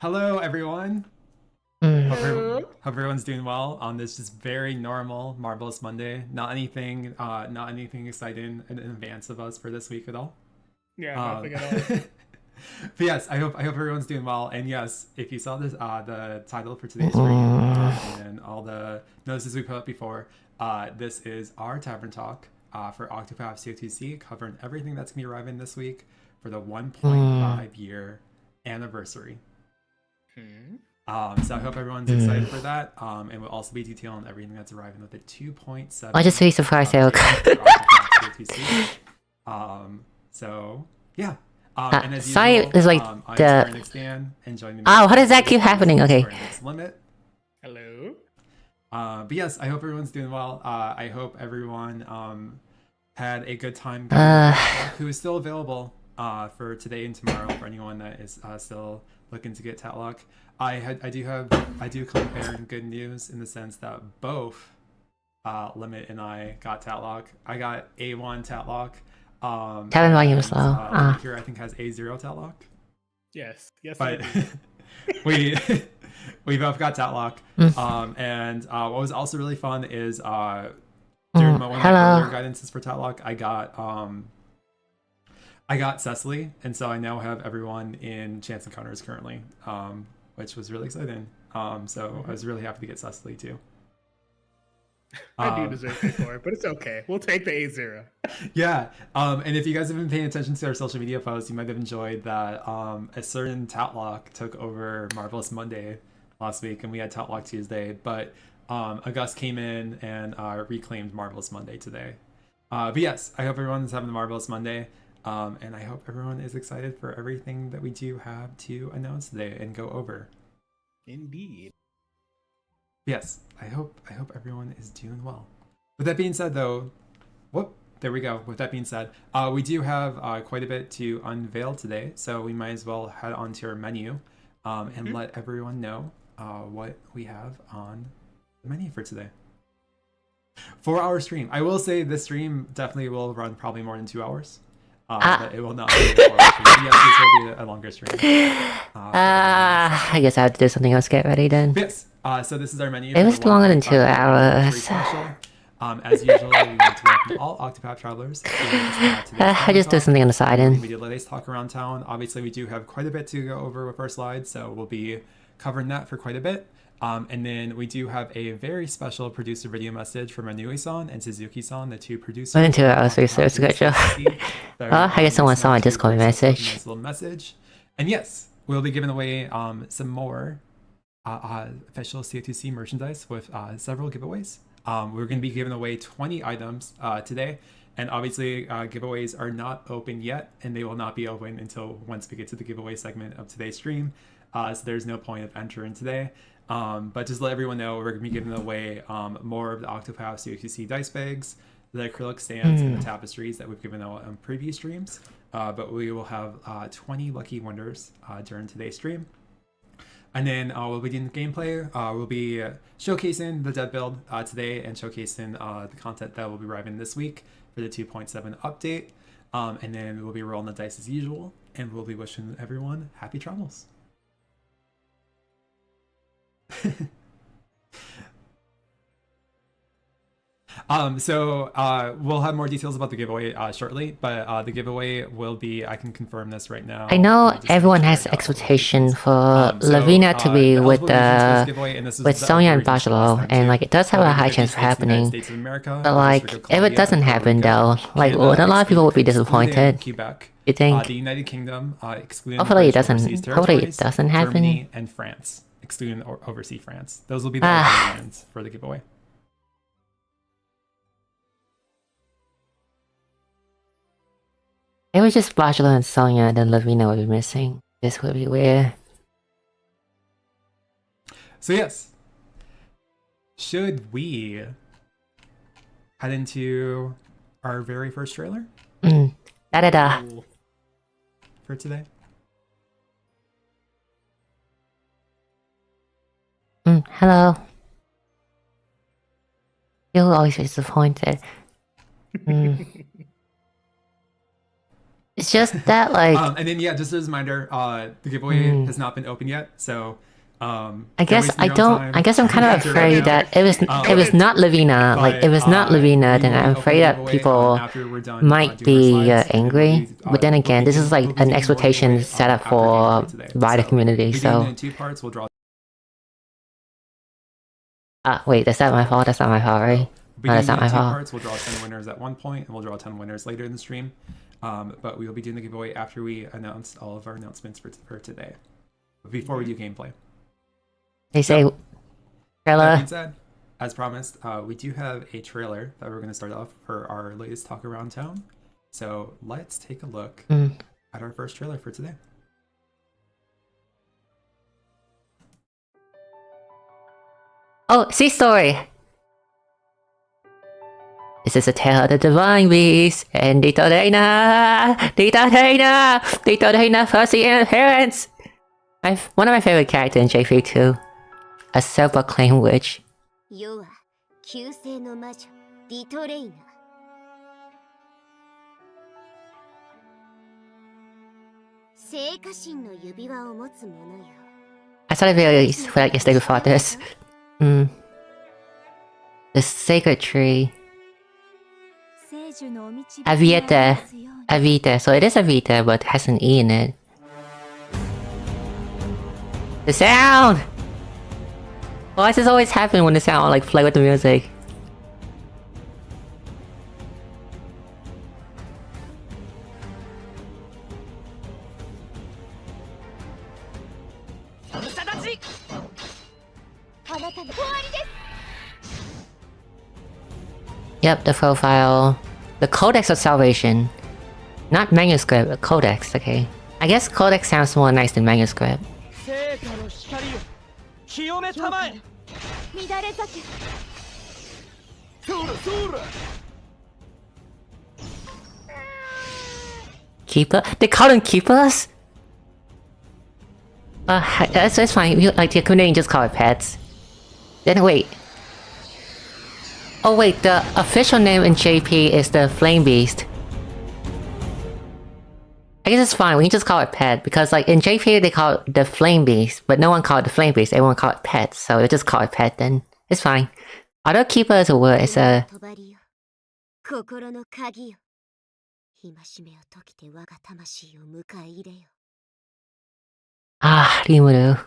Hello, everyone. Mm. Hope everyone's doing well on this just very normal, marvelous Monday. Not anything exciting in advance of us for this week at all. Yeah, Um, nothing at all. but yes, I hope everyone's doing well. And yes, if you saw this, the title for today's stream and all the notices we put up before, this is our Tavern Talk for Octopath COTC, covering everything that's gonna be arriving this week for the 1.5 year anniversary. So I hope everyone's excited for that. And we'll also be detailing everything that's arriving with the 2.7. I'll just be surprised, Eric. So yeah. And as sorry, usual, there's like the. Enjoying Oh, how does that keep happening? Okay. Limit. Hello. But yes, I hope everyone's doing well. I hope everyone had a good time. Who is still available for today and tomorrow for anyone that is still looking to get Tatlock. I do come bearing good news in the sense that both Limit and I got Tatlock. I got A1 Tatlock. Tavern volume is low. Here I think has A0 Tatlock. Yes. But we both got Tatlock. And what was also really fun is during one of my earlier guidances for Tatlock, I got Cecily, and so I now have everyone in Chance Encounters currently, which was really exciting. So I was really happy to get Cecily too. I do deserve it for it, but it's okay. We'll take the A0. Yeah. And if you guys have been paying attention to our social media posts, you might have enjoyed that a certain Tatlock took over Marvelous Monday last week, and we had Tatlock Tuesday, but August came in and reclaimed Marvelous Monday today. But yes, I hope everyone's having a Marvelous Monday. And I hope everyone is excited for everything that we do have to announce today and go over. Indeed. Yes, I hope everyone is doing well. With that being said, though, there we go. With that being said, we do have quite a bit to unveil today, so we might as well head onto our menu and let everyone know what we have on the menu for today. 4-hour stream. I will say this stream definitely will run probably more than 2 hours. But it will not be a 4-hour stream. Yes, this will be a longer stream. I guess I have to do something else. Get ready then. Yes. So this is our menu. It was longer than 2 hours. As usual, we want to welcome all Octopath travelers. I just do something on the side then. We did Latest Talk around town. Obviously, we do have quite a bit to go over with our slides, so we'll be covering that for quite a bit. And then we do have a very special producer video message from Anui-san and Suzuki-san, the two producers. Went into our research schedule. I guess someone saw my Discord message. Nice little message. And yes, we'll be giving away some more official COTC merchandise with several giveaways. We're going to be giving away 20 items today. And obviously, giveaways are not open yet, and they will not be open until once we get to the giveaway segment of today's stream. So there's no point of entering today. But just let everyone know, we're going to be giving away more of the Octopath COTC dice bags, the acrylic stands, and the tapestries that we've given out on previous streams. But we will have 20 lucky winners during today's stream. And then we'll be doing gameplay. We'll be showcasing the dead build today and showcasing the content that will be arriving this week for the 2.7 update. And then we'll be rolling the dice as usual, and we'll be wishing everyone happy travels. So we'll have more details about the giveaway shortly, but the giveaway will be, I can confirm this right now. I know everyone has expectation for Lavina to be with Sonia and Bello, and like it does have a high chance of happening. But like if it doesn't happen though, like a lot of people would be disappointed. You think? The United Kingdom, excluding hopefully it doesn't happen. Germany and France, excluding overseas France. Those will be the ones for the giveaway. It was just Bello and Sonia, and then Lavina would be missing. This would be weird. So yes, should we head into our very first trailer? Da-da-da. For today? Hello. You'll always be disappointed. It's just that like. And then yeah, just as a reminder, the giveaway has not been open yet, so. I guess I don't. I guess I'm kind of afraid that it was not Lavina. Like it was not Lavina, then I'm afraid that people might be angry. But then again, this is like an exploitation set up for by the community. So. In 2 parts, we'll draw. Wait, that's not my fault. That's not my fault, right? No, that's not my fault. Parts, we'll draw 10 winners at one point, and we'll draw 10 winners later in the stream. But we will be doing the giveaway after we announce all of our announcements for today. But before we do gameplay. They say trailer. That being said, as promised, we do have a trailer that we're going to start off for our latest talk around town. So let's take a look at our first trailer for today. Oh, sea story. This is a tale of the divine beast and Dito Dana, Fussy and parents. One of my favorite characters in JP too. A self-proclaimed witch. I saw the video yesterday before this. The sacred tree. Avita. So it is Avita, but has an E in it. The sound! Why does this always happen when the sound like play with the music? Yep, the profile. The Codex of Salvation. Not manuscript, but Codex, okay. I guess Codex sounds more nice than manuscript. Keeper? They call them keepers? That's fine. Like the community just call it pets. Then wait. Oh wait, the official name in JP is the Flame Beast. I guess it's fine, we can just call it pet, because like in JP they call it the Flame Beast, but no one called it the Flame Beast, everyone called it pet, so we just call it pet then. It's fine. Although keeper is a word, it's a... Rimuru.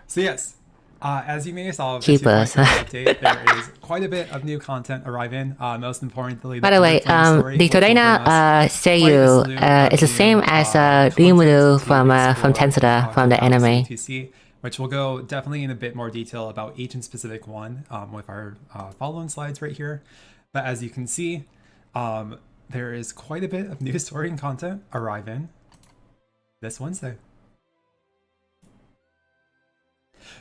So yes, as you may have saw, update, there is quite a bit of new content arriving. Most importantly, by the way, the Torena Seiyu is the same as Rimuru from Tensura from the anime. COTC, which will go definitely in a bit more detail about each and specific one with our following slides right here. But as you can see, there is quite a bit of new story and content arriving this Wednesday.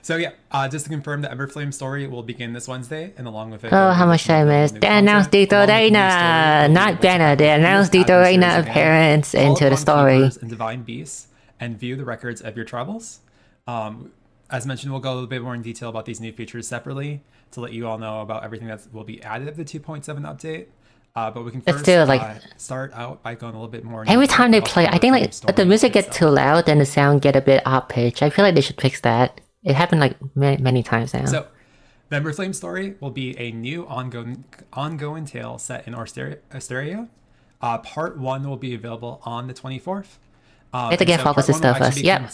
So yeah, just to confirm, the Ember Flame story will begin this Wednesday, and along with it... Oh, how much I missed. They announced Dito Reina! Not Banner, they announced Dito Reina appearance into the story. And divine beasts, and view the records of your travels. As mentioned, we'll go a little bit more in detail about these new features separately, to let you all know about everything that will be added to the 2.7 update. But we can first start out by going a little bit more... Every time they play, I think like if the music gets too loud, then the sound get a bit off-pitch. I feel like they should fix that. It happened like many times now. So, the Ember Flame story will be a new ongoing tale set in Asteria. Part 1 will be available on the 24th. We have to get focused and stuff first. Yep.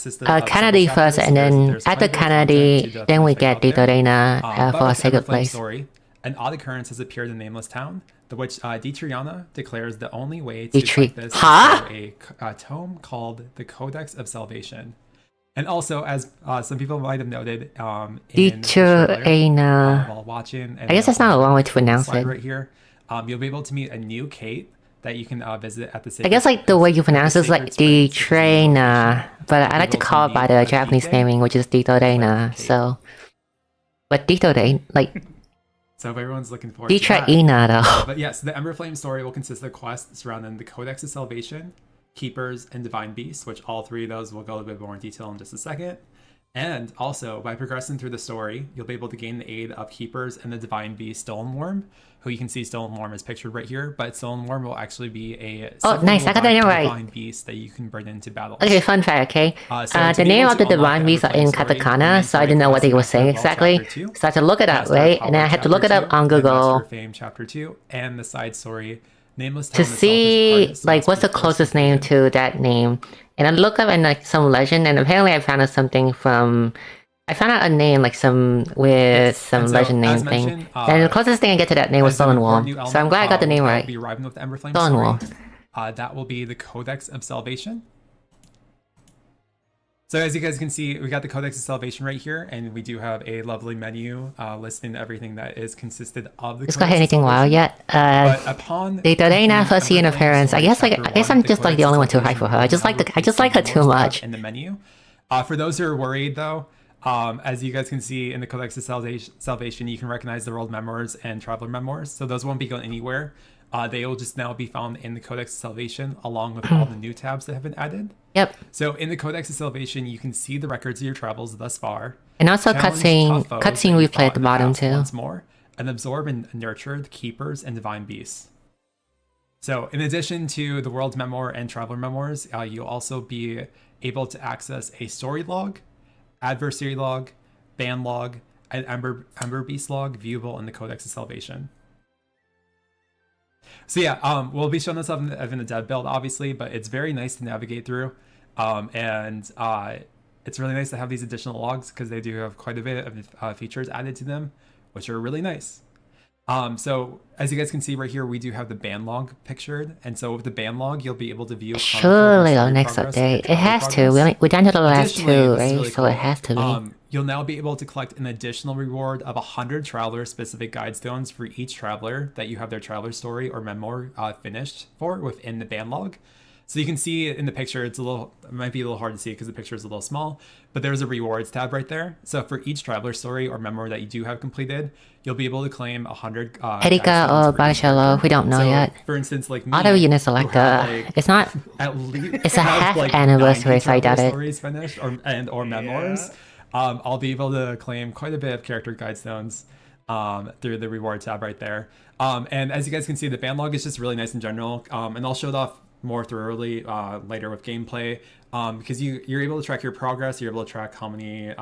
Kennedy first, and then after Kennedy, then we get Dito Reina for a sacred place. Story, an odd occurrence has appeared in the Nameless Town, the which Triana declares the only way to fight this is through a tome called the Codex of Salvation. And also, as some people might have noted, while watching, and I guess that's not a long way to pronounce it. Right here, you'll be able to meet a new Kate that you can visit at the. I guess like the way you pronounce it is like the Traina, but I like to call it by the Japanese naming, which is Dito Reina. So, but Dito Reina, like. So if everyone's looking forward to that. Though. But yes, the Ember Flame story will consist of quests surrounding the Codex of Salvation, Keepers, and Divine Beasts, which all three of those will go a bit more in detail in just a second. And also, by progressing through the story, you'll be able to gain the aid of Keepers and the Divine Beast Stoneworm, who you can see Stoneworm is pictured right here, but Stoneworm will actually be a nice, I got the name right. Divine Beast that you can bring into battle. Okay, fun fact, okay? The name of the Divine Beasts are in katakana, so I didn't know what they were saying exactly. So I had to look it up, right? And then I had to look it up on Google. Fame Chapter 2, and the side story, Nameless to see, like, what's the closest name to that name. And I looked up in, like, some legend, and apparently I found out something from... I found out a name, like, some legend name thing. And the closest thing I get to that name was Solan Wall. So I'm glad I got the name right. Solan Wall. That will be the Codex of Salvation. So as you guys can see, we got the Codex of Salvation right here, and we do have a lovely menu listing everything that is consisted of the. Just got anything wild yet? They ain't not fussy interference. I guess I'm just like the only one too high for her. I just like her too much. In the menu, for those who are worried though, as you guys can see in the Codex of Salvation, you can recognize the World Memoirs and Traveler Memoirs. So those won't be going anywhere. They will just now be found in the Codex of Salvation, along with all the new tabs that have been added. Yep. So in the Codex of Salvation, you can see the records of your travels thus far. And also cutscene replay at the bottom too. Once more, and absorb and nurture the Keepers and Divine Beasts. So in addition to the World's Memoir and Traveler Memoirs, you'll also be able to access a Story Log, Adversary Log, Ban Log, and Ember Beast Log viewable in the Codex of Salvation. So yeah, we'll be showing this up in the dev build, obviously, but it's very nice to navigate through. And it's really nice to have these additional logs because they do have quite a bit of features added to them, which are really nice. So as you guys can see right here, we do have the ban log pictured. And so with the ban log, you'll be able to view... Surely on next update. It has to. We done to the last two, right? Really so cool. It has to be. You'll now be able to collect an additional reward of 100 Traveler-specific guide stones for each Traveler that you have their Traveler story or memoir finished for within the ban log. So you can see in the picture, it might be a little hard to see because the picture is a little small, but there's a rewards tab right there. So for each Traveler story or memoir that you do have completed, you'll be able to claim 100 Erika or Barcello, we don't know yet. For instance, like me, auto unit selector, it's not, at least it's a half like anniversary, so I doubt it. Stories finished or memoirs. I'll be able to claim quite a bit of character guide stones through the reward tab right there. And as you guys can see, the ban log is just really nice in general. And I'll show it off more thoroughly later with gameplay because you're able to track your progress. You're able to track how many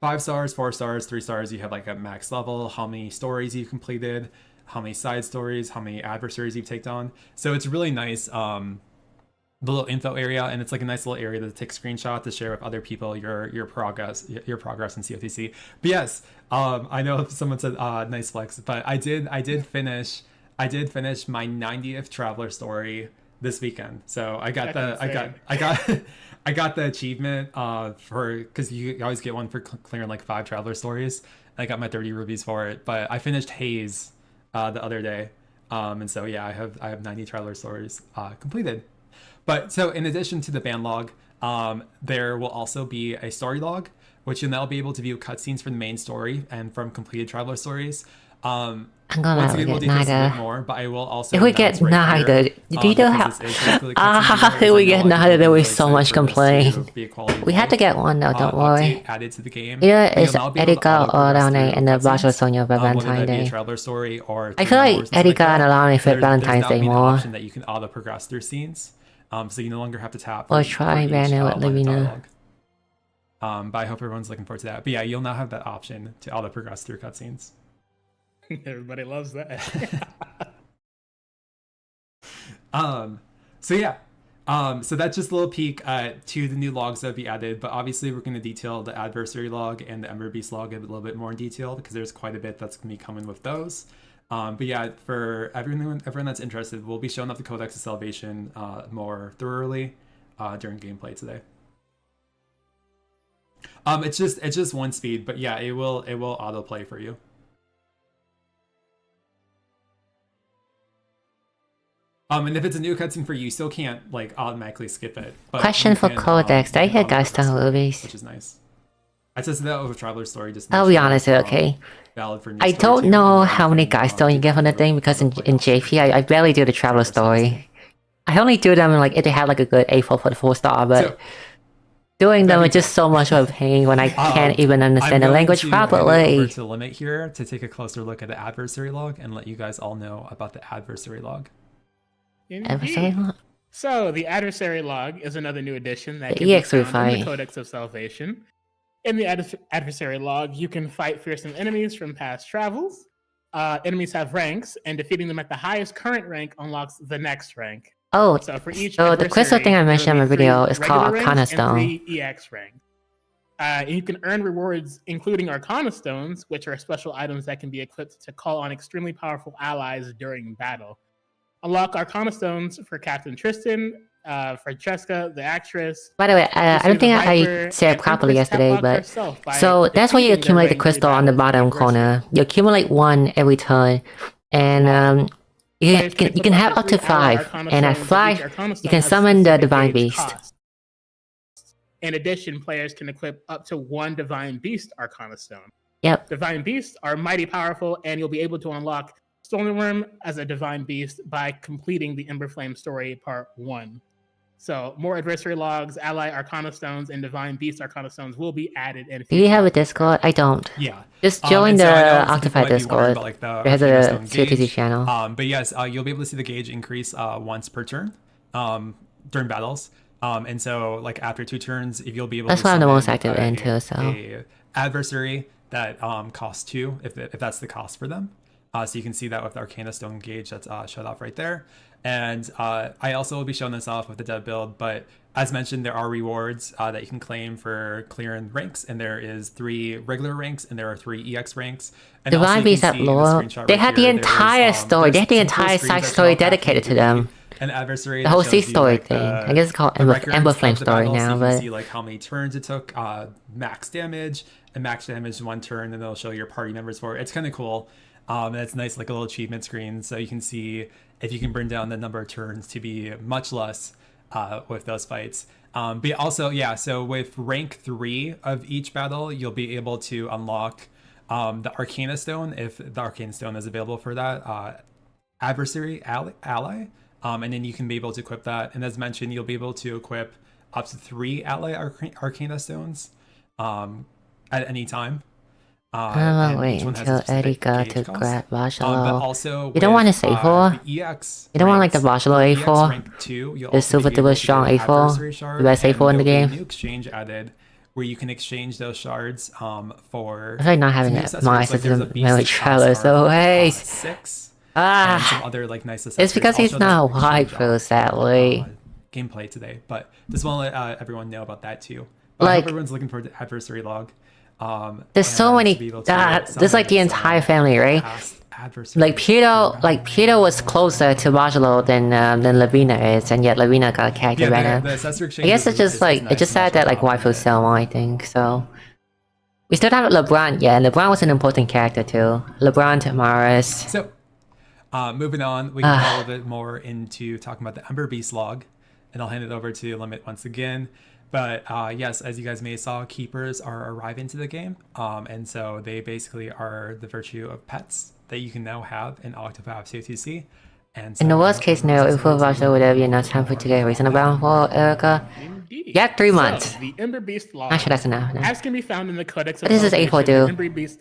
5 stars, 4 stars, 3 stars you have like at max level, how many stories you've completed, how many side stories, how many adversaries you've taken on. So it's really nice. The little info area, and it's like a nice little area to take a screenshot to share with other people your progress in COTC. But yes, I know someone said nice flex, but I did finish my 90th Traveler story this weekend. So I got I got the achievement for, because you always get one for clearing like 5 Traveler stories. I got my 30 rubies for it, but I finished Haze the other day, and so yeah, I have 90 Traveler stories completed. But so in addition to the ban log, there will also be a story log, which you'll now be able to view cutscenes from the main story and from completed Traveler stories. I'm gonna get neither. More, but I will also if we get neither, do you know how? If we get neither, there was so much complaint. We had to get one though. Don't worry. Added to the game. Either it's Erika or Alane and the Barcello Sonia for Valentine's Day. Story or I feel like Erika and Alane fit Valentine's Day more. That you can auto progress through scenes, so you no longer have to tap. Or try Vanna with Lavina. But I hope everyone's looking forward to that. But yeah, you'll now have that option to auto progress through cutscenes. Everybody loves that. So yeah, so that's just a little peek to the new logs that will be added, but obviously we're going to detail the Adversary Log and the Ember Beast Log a little bit more in detail because there's quite a bit that's going to be coming with those. But yeah, for everyone that's interested, we'll be showing up the Codex of Salvation more thoroughly during gameplay today. It's just 1 speed, but yeah, it will autoplay for you. And if it's a new cutscene for you, you still can't like automatically skip it. But question for Codex. Did I hear Gaston movies? Which is nice. I tested that with Traveler Story. I'll be honest, okay. Valid for I don't know how many guide stones you get on the thing because in JP, I barely do the Traveler Story. I only do them like if they have like a good A4 for the 4-star, but Doing them is just so much of a pain when I can't even understand the language properly. Over to Limit here to take a closer look at the Adversary Log and let you guys all know about the Adversary Log. Adversary Log? So the Adversary Log is another new addition that can the be found fight. in the Codex of Salvation. In the Adversary Log, you can fight fearsome enemies from past travels. Enemies have ranks, and defeating them at the highest current rank unlocks the next rank. Oh, so for each the crystal thing I mentioned in my video is called Arcana Stone. 3 EX ranks. You can earn rewards, including Arcana Stones, which are special items that can be equipped to call on extremely powerful allies during battle. Unlock Arcana Stones for Captain Tristan, Francesca, the actress. By the way, I don't think I said it properly yesterday, but so that's where you accumulate the crystal on the bottom corner. You accumulate 1 every turn, and you can have up to 5, and at 5, you can summon the Divine Beast. In addition, players can equip up to 1 Divine Beast Arcana Stone. Yep. Divine Beasts are mighty powerful, and you'll be able to unlock Stoneworm as a Divine Beast by completing the Ember Flame story part 1. So more Adversary Logs, Ally Arcana Stones, and Divine Beast Arcana Stones will be added in future. Do you have a Discord? I don't. Yeah. Just join the Octopath Discord. Like it has a COTC channel. But yes, you'll be able to see the gauge increase once per turn during battles. And so like after 2 turns, if you'll be able that's to why I'm the most active into, so a adversary that costs 2 if that's the cost for them. So you can see that with the Arcana Stone gauge that's showed off right there. And I also will be showing this off with the dev build, but as mentioned, there are rewards that you can claim for clearing ranks, and there is 3 regular ranks, and there are 3 EX ranks. And Divine Beast at lore, they had the entire story, they had the entire side story dedicated to them. An adversary, the whole sea story thing. I guess it's called Ember Flame story now, but you can see like how many turns it took, max damage, and max damage 1 turn, and they'll show your party members for it. It's kind of cool. And it's nice, like a little achievement screen, so you can see if you can bring down the number of turns to be much less with those fights. But also, yeah, so with rank 3 of each battle, you'll be able to unlock the Arcana Stone, if the Arcana Stone is available for that adversary ally. And then you can be able to equip that. And as mentioned, you'll be able to equip up to 3 ally Arcana Stones at any time. I'm gonna wait until Eddie got to grab Barcelona. But also you don't want to save for? You don't want like the Barcelona A4? The super duper strong A4? The best A4 in the game? New exchange added where you can exchange those shards for... I feel like not having it nice as a melee traveler, so hey! 6. And some other like nice accessories. It's because he's not white pro, sadly. Gameplay today, but just want to let everyone know about that too. But like, I hope everyone's looking for the Adversary Log. There's so many. There's like the entire family, right? Like Peter was closer to Barcelo than Lavina is, and yet Lavina got a character better. I guess it's just like it's just sad that like waifu sell more, I think. So we still have LeBron. Yeah, LeBron was an important character too. LeBron Tamaris. So moving on, we can go a little bit more into talking about the Ember Beast log, and I'll hand it over to Limit once again. But yes, as you guys may have saw, keepers are arriving to the game, and so they basically are the virtue of pets that you can now have in Octopath COTC. And so in the worst case scenario, if we're watching whatever you're not time for today, reason about for Erica. Yeah, 3 months. So, the Ember Beast log. Actually, that's enough. No. As can be found in the Codex of What does this A4 do?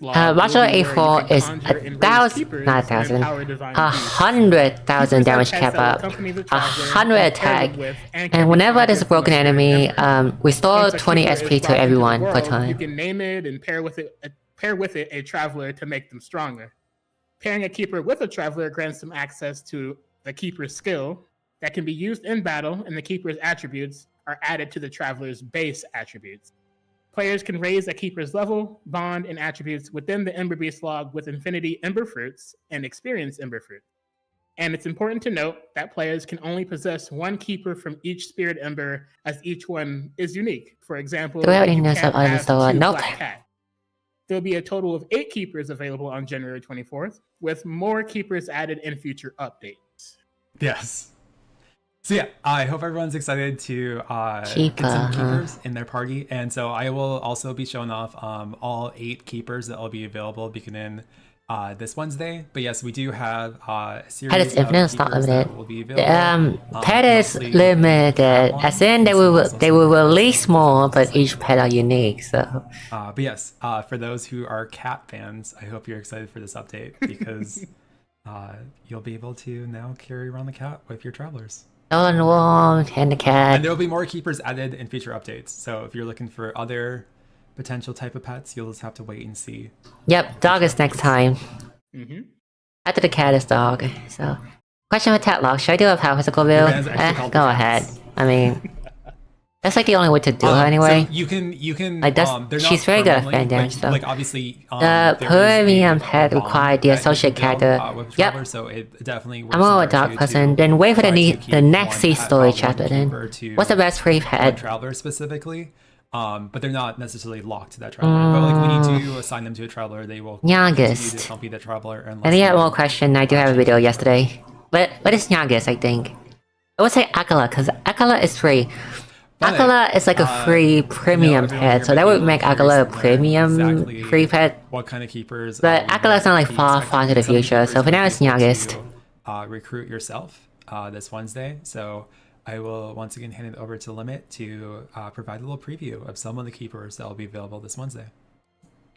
Bachelor A4 is 1,000, not 1,000, 100,000 damage cap up, 100 attack, and whenever there's a broken enemy, restore 20 SP to everyone per time. You can name it and pair with it a traveler to make them stronger. Pairing a keeper with a traveler grants them access to the keeper's skill that can be used in battle, and the keeper's attributes are added to the traveler's base attributes. Players can raise a keeper's level, bond, and attributes within the Ember Beast log with Infinity Ember Fruits and Experience Ember Fruits. And it's important to note that players can only possess 1 keeper from each Spirit Ember, as each one is unique. For example, do we already know some items though? Nope. There'll be a total of 8 keepers available on January 24th, with more keepers added in future updates. Yes. So yeah, I hope everyone's excited to get some keepers in their party. And so I will also be showing off all 8 keepers that will be available beginning this Wednesday. But yes, we do have a series Pet is infinite, it's not keepers limited. that will be available. Pet is mostly limited, cat as in ones, they will release more, but each pet are unique. So but yes, for those who are cat fans, I hope you're excited for this update because you'll be able to now carry around the cat with your travelers. Solan Warm and the cat. And there will be more keepers added in future updates. So if you're looking for other potential type of pets, you'll just have to wait and see. Yep, dog is next time. Mm-hmm. After the cat is dog. So, question with Tatlock. Should I do a power physical build? Go ahead. I mean, that's like the only way to do her anyway. So you can. Like she's very good at fan damage. So like obviously, the premium pet required the associate character. Yep. So it definitely. I'm more a dog person. Then wait for the next sea story chapter. Then what's the best free pet? Traveler specifically. But they're not necessarily locked to that traveler. But like when you do assign them to a traveler, they will continue to compete that traveler. And if you have more question, I do have a video yesterday. But what is Nyagus, I think? I would say Akala, because Akala is free. Akala is like a free premium pet, so that would make Akala a premium free pet. What kind of keepers? But Akala is not like far into the future, so for now it's Nyagus. Recruit yourself this Wednesday. So I will once again hand it over to Limit to provide a little preview of some of the keepers that will be available this Wednesday.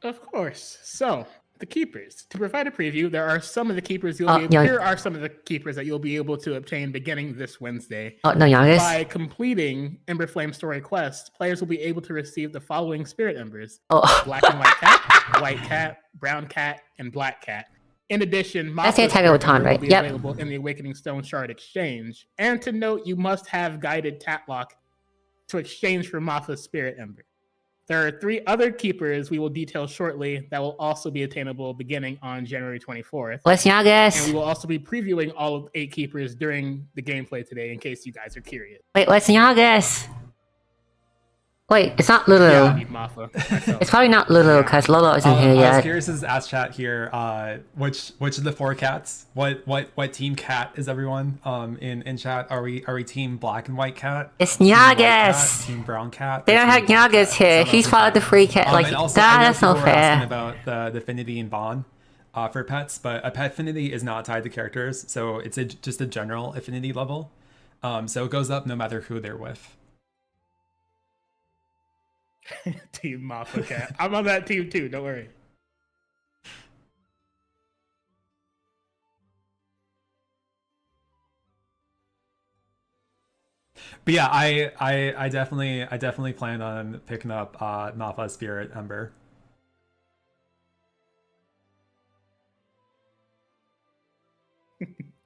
Of course. So, the keepers. To provide a preview, there are some of the keepers here are some of the keepers that you'll be able to obtain beginning this Wednesday. Oh, no, Youngest. By completing Ember Flame Story Quest, players will be able to receive the following Spirit Embers. Black and white cat, brown cat, and black cat. In addition, that's the attack with Ton, right? Will be available in the Awakening Stone Shard exchange. And to note, you must have guided Tatlock to exchange for Matha's Spirit Ember. There are 3 other keepers we will detail shortly that will also be attainable beginning on January 24th. What's Nyagus? And we will also be previewing all of 8 keepers during the gameplay today in case you guys are curious. Wait, what's Nyagus? Wait, it's not Lulu. Yeah, it's probably not Lulu because Lolo isn't here yet. I was curious as ask chat here, which of the 4 cats? What team cat is everyone? In chat, are we team black and white cat? It's Nyagus. Team brown cat. They don't have Nyagus here. He's part of the free cat. Like that's not fair. About the affinity and bond for pets, but a pet affinity is not tied to characters, so it's just a general affinity level. So it goes up no matter who they're with. Team Mafia Cat. I'm on that team too, don't worry. But yeah, I definitely plan on picking up Matha's Spirit Ember.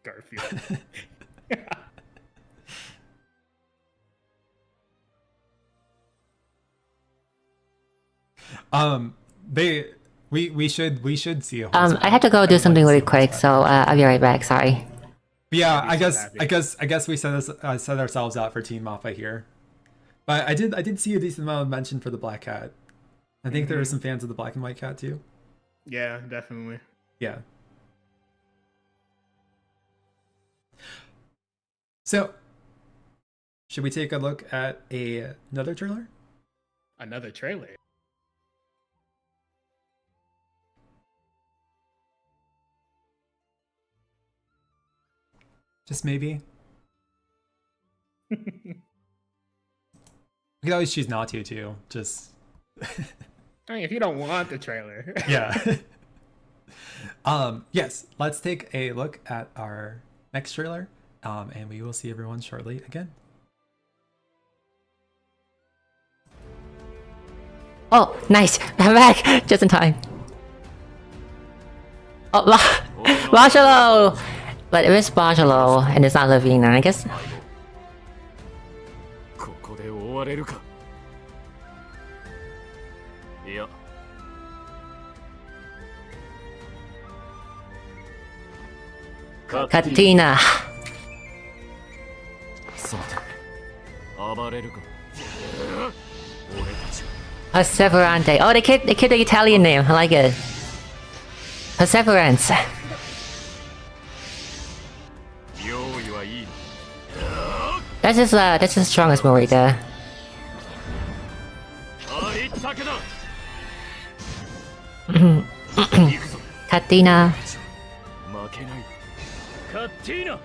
Garfield. We should see a I have to go do something really quick, so I'll be right back. Sorry. Yeah, I guess we set ourselves out for Team Mafia here, but I did see a decent amount of mention for the black cat. I think there were some fans of the black and white cat too. Yeah, definitely. Yeah. So, should we take a look at another trailer? Another trailer. Just maybe. We could always choose not to, too. Just. I mean, if you don't want the trailer. Yeah. Yes, let's take a look at our next trailer, and we will see everyone shortly again. Oh, nice. I'm back. Just in time. Oh, Barcelo! But it is Barcelo, and it's not Lavina, I guess. Katina. Perseverante. Oh, they kept the Italian name. I like it. Perseverance. That's his strongest move right there. Katina. 負けないカッティーナ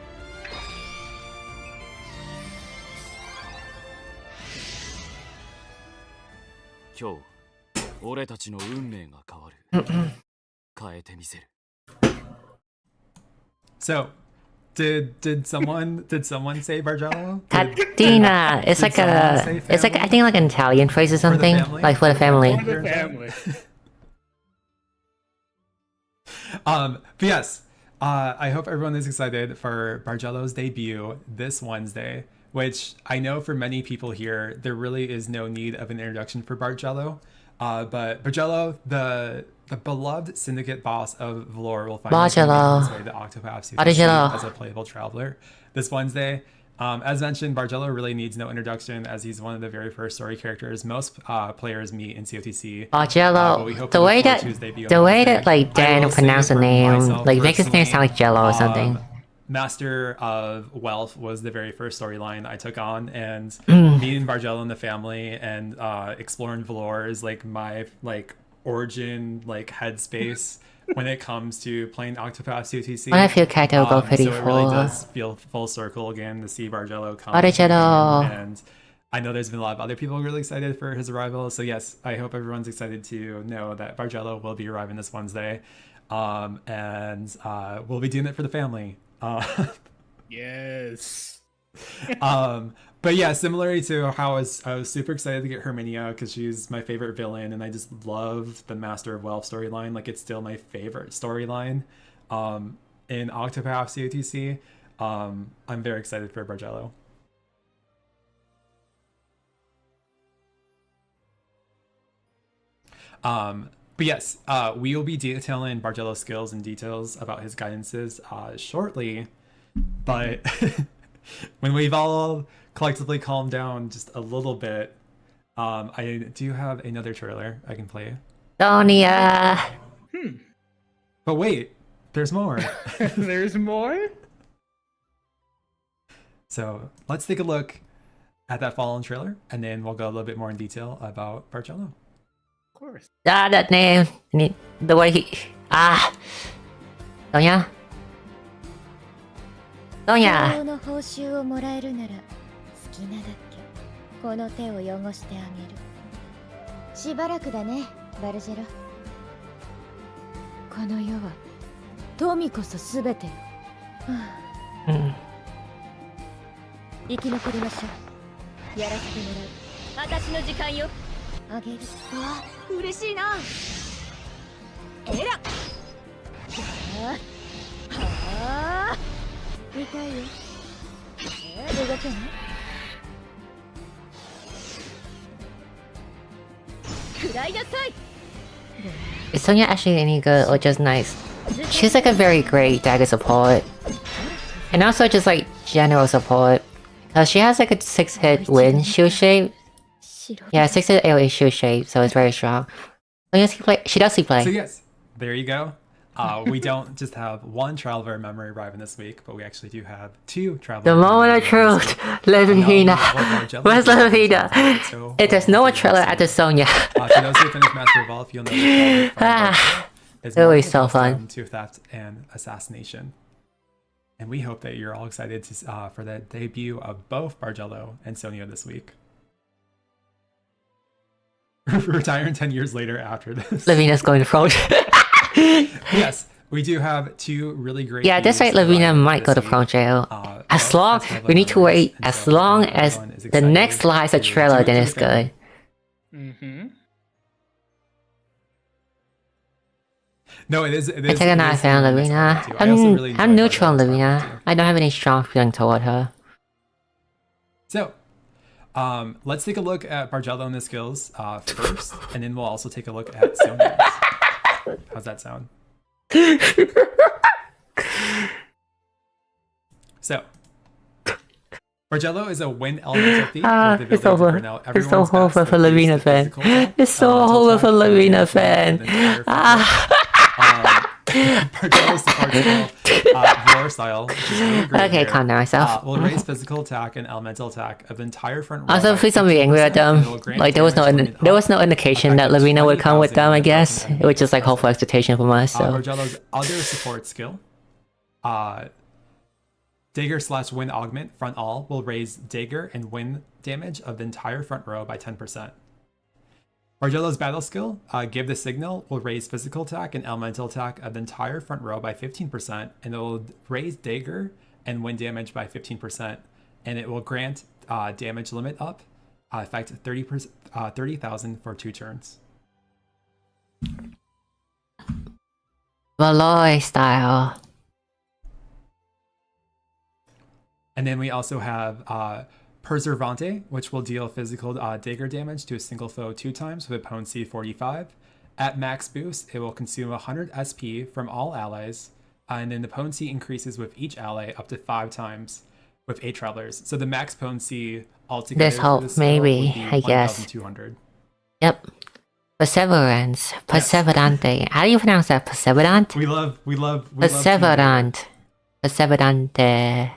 今日俺たちの運命が変わる変えてみせる So, did someone say Bargello? Katina. It's like I think like an Italian phrase or something. Like for the family. For the family. But yes, I hope everyone is excited for Bargello's debut this Wednesday, which I know for many people here, there really is no need of an introduction for Bargello. But Bargello, the beloved syndicate boss of Valor, will finally make his way to Octopath COTC as a playable traveler this Wednesday. As mentioned, Bargello really needs no introduction as he's one of the very first story characters most players meet in COTC. Bargello, the way that like Dan pronounced the name, like makes his name sound like Jello or something. Master of Wealth was the very first storyline I took on, and meeting Bargello and the family and exploring Valor is like my origin headspace when it comes to playing Octopath COTC. I feel Kaito will go pretty so it really full. does feel full circle again to see Bargello come. Bargello. And I know there's been a lot of other people really excited for his arrival. So yes, I hope everyone's excited to know that Bargello will be arriving this Wednesday. And we'll be doing it for the family. Yes. But yeah, similarly to how I was super excited to get Herminia because she's my favorite villain, and I just love the Master of Wealth storyline. Like, it's still my favorite storyline in Octopath COTC. I'm very excited for Bargello. But yes, we will be detailing Bargello's skills and details about his guidances shortly. But when we've all collectively calmed down just a little bit, I do have another trailer I can play. Sonia. But wait, there's more. There's more? So let's take a look at that follow-on trailer, and then we'll go a little bit more in detail about Bargello. Of course. That name. The way he... Sonia? Sonia! 相応の報酬をもらえるなら好きなだけこの手を汚してあげるしばらくだねバルジェロこの世は富こそ全てよ、生き残りましょうやらせてもらう私の時間よあげるわ嬉しいなえら痛いよ動けない Is Sonia actually any good or just nice? She's like a very great dagger support. And also just like general support. Because she has like a 6-hit wind shield shape. Yeah, 6-hit AoE shield shape, so it's very strong. She does see play. So yes, there you go. We don't just have one Traveler memory arriving this week, but we actually do have two Traveler. The moment of truth, Levina. Where's Levina? There's no one trailer after Sonia. For those who finished Master of All, you'll know it's always so fun. To theft and assassination. And we hope that you're all excited to, for the debut of both Bargello and Sonia this week. Retiring 10 years later after this. Levina's going to front. Yes, we do have two really great. Yeah, this right, Lavina might go to front jail. As long we need to wait as long as the next lies a trailer, then it's good. No, it is. I take a knife on Lavina. I'm neutral on Lavina. I don't have any strong feeling toward her. So, let's take a look at Bargello and his skills first, and then we'll also take a look at Sonia's. How's that sound? So, Bargello is a wind elemental thief. It's over. It's so over for Lavina fan. It's so over for Lavina fan. Bargello's support skill, Roar Style, which is really great Okay, here, calm down myself. will raise physical attack and elemental attack of the entire front row. Also, by please don't be angry at 50%, them. and it will grant Like there was damage no indication that effective Lavina would come with 20,000 them. I when guess broken it was just like enemy is hopeful expectation from us. So Bargello's other support skill, Dagger / Wind Augment front all will raise dagger and wind damage of the entire front row by 10%. Bargello's battle skill, Give the Signal, will raise physical attack and elemental attack of the entire front row by 15%, and it will raise dagger and wind damage by 15%, and it will grant damage limit up, effect 30,000 for 2 turns. Valoy style. And then we also have Perseverante, which will deal physical dagger damage to a single foe 2 times with a potency 45. At max boost, it will consume 100 SP from all allies, and then the potency increases with each ally up to 5 times with 8 travelers. So the max potency altogether There's hope, for this skill maybe, would be I guess. 1,200. Yep. Perseverante. How do you pronounce that? Perseverant? We love Perseverant. Perseverante.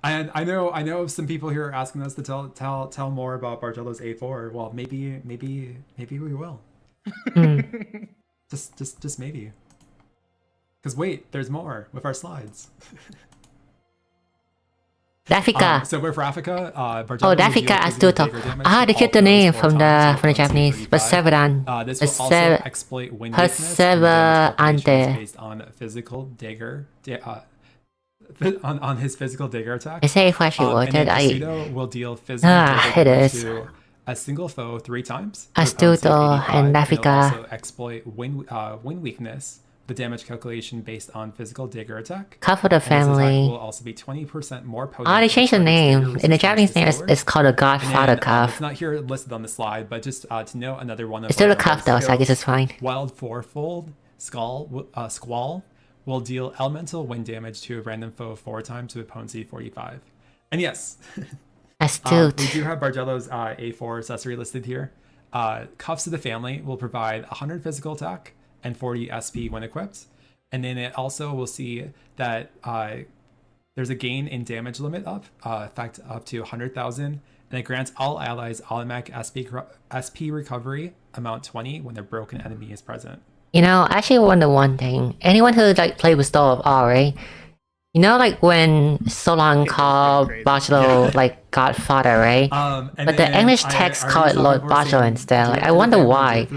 And I know some people here are asking us to tell more about Bargello's A4. Well, maybe we will. just maybe. Because wait, there's more with our slides. Rafika. So with Rafika, Oh, Rafika Astuto. They kept the name from the Japanese. Perseverant. This will also exploit wind weakness and damage calculations based on physical dagger. On his physical dagger attack. Is it actually worth it? Pseudo will deal physical dagger damage to a single foe 3 times. Astuto and Rafika. Also exploit wind weakness, the damage calculation based on physical dagger attack. Cover the family. Will also be 20% more potent. They changed the name. In the Japanese name, it's called a Godfather cuff. It's not here listed on the slide, but just to know another one of it's still a cuff though, so I guess it's fine. Wild Fourfold Squall will deal elemental wind damage to a random foe 4 times with potency 45. And yes, Astute. we do have Bargello's A4 accessory listed here. Cuffs of the Family will provide 100 physical attack and 40 SP when equipped. And then it also will see that there's a gain in damage limit effect up to 100,000. And it grants all allies automatic SP recovery amount 20 when their broken enemy is present. You know, I actually wonder one thing. Anyone who like played with Star of R, right? You know, like when Solan called Bargello like Godfather, right? But the English text call it Lord Bargello instead. Like, I wonder why.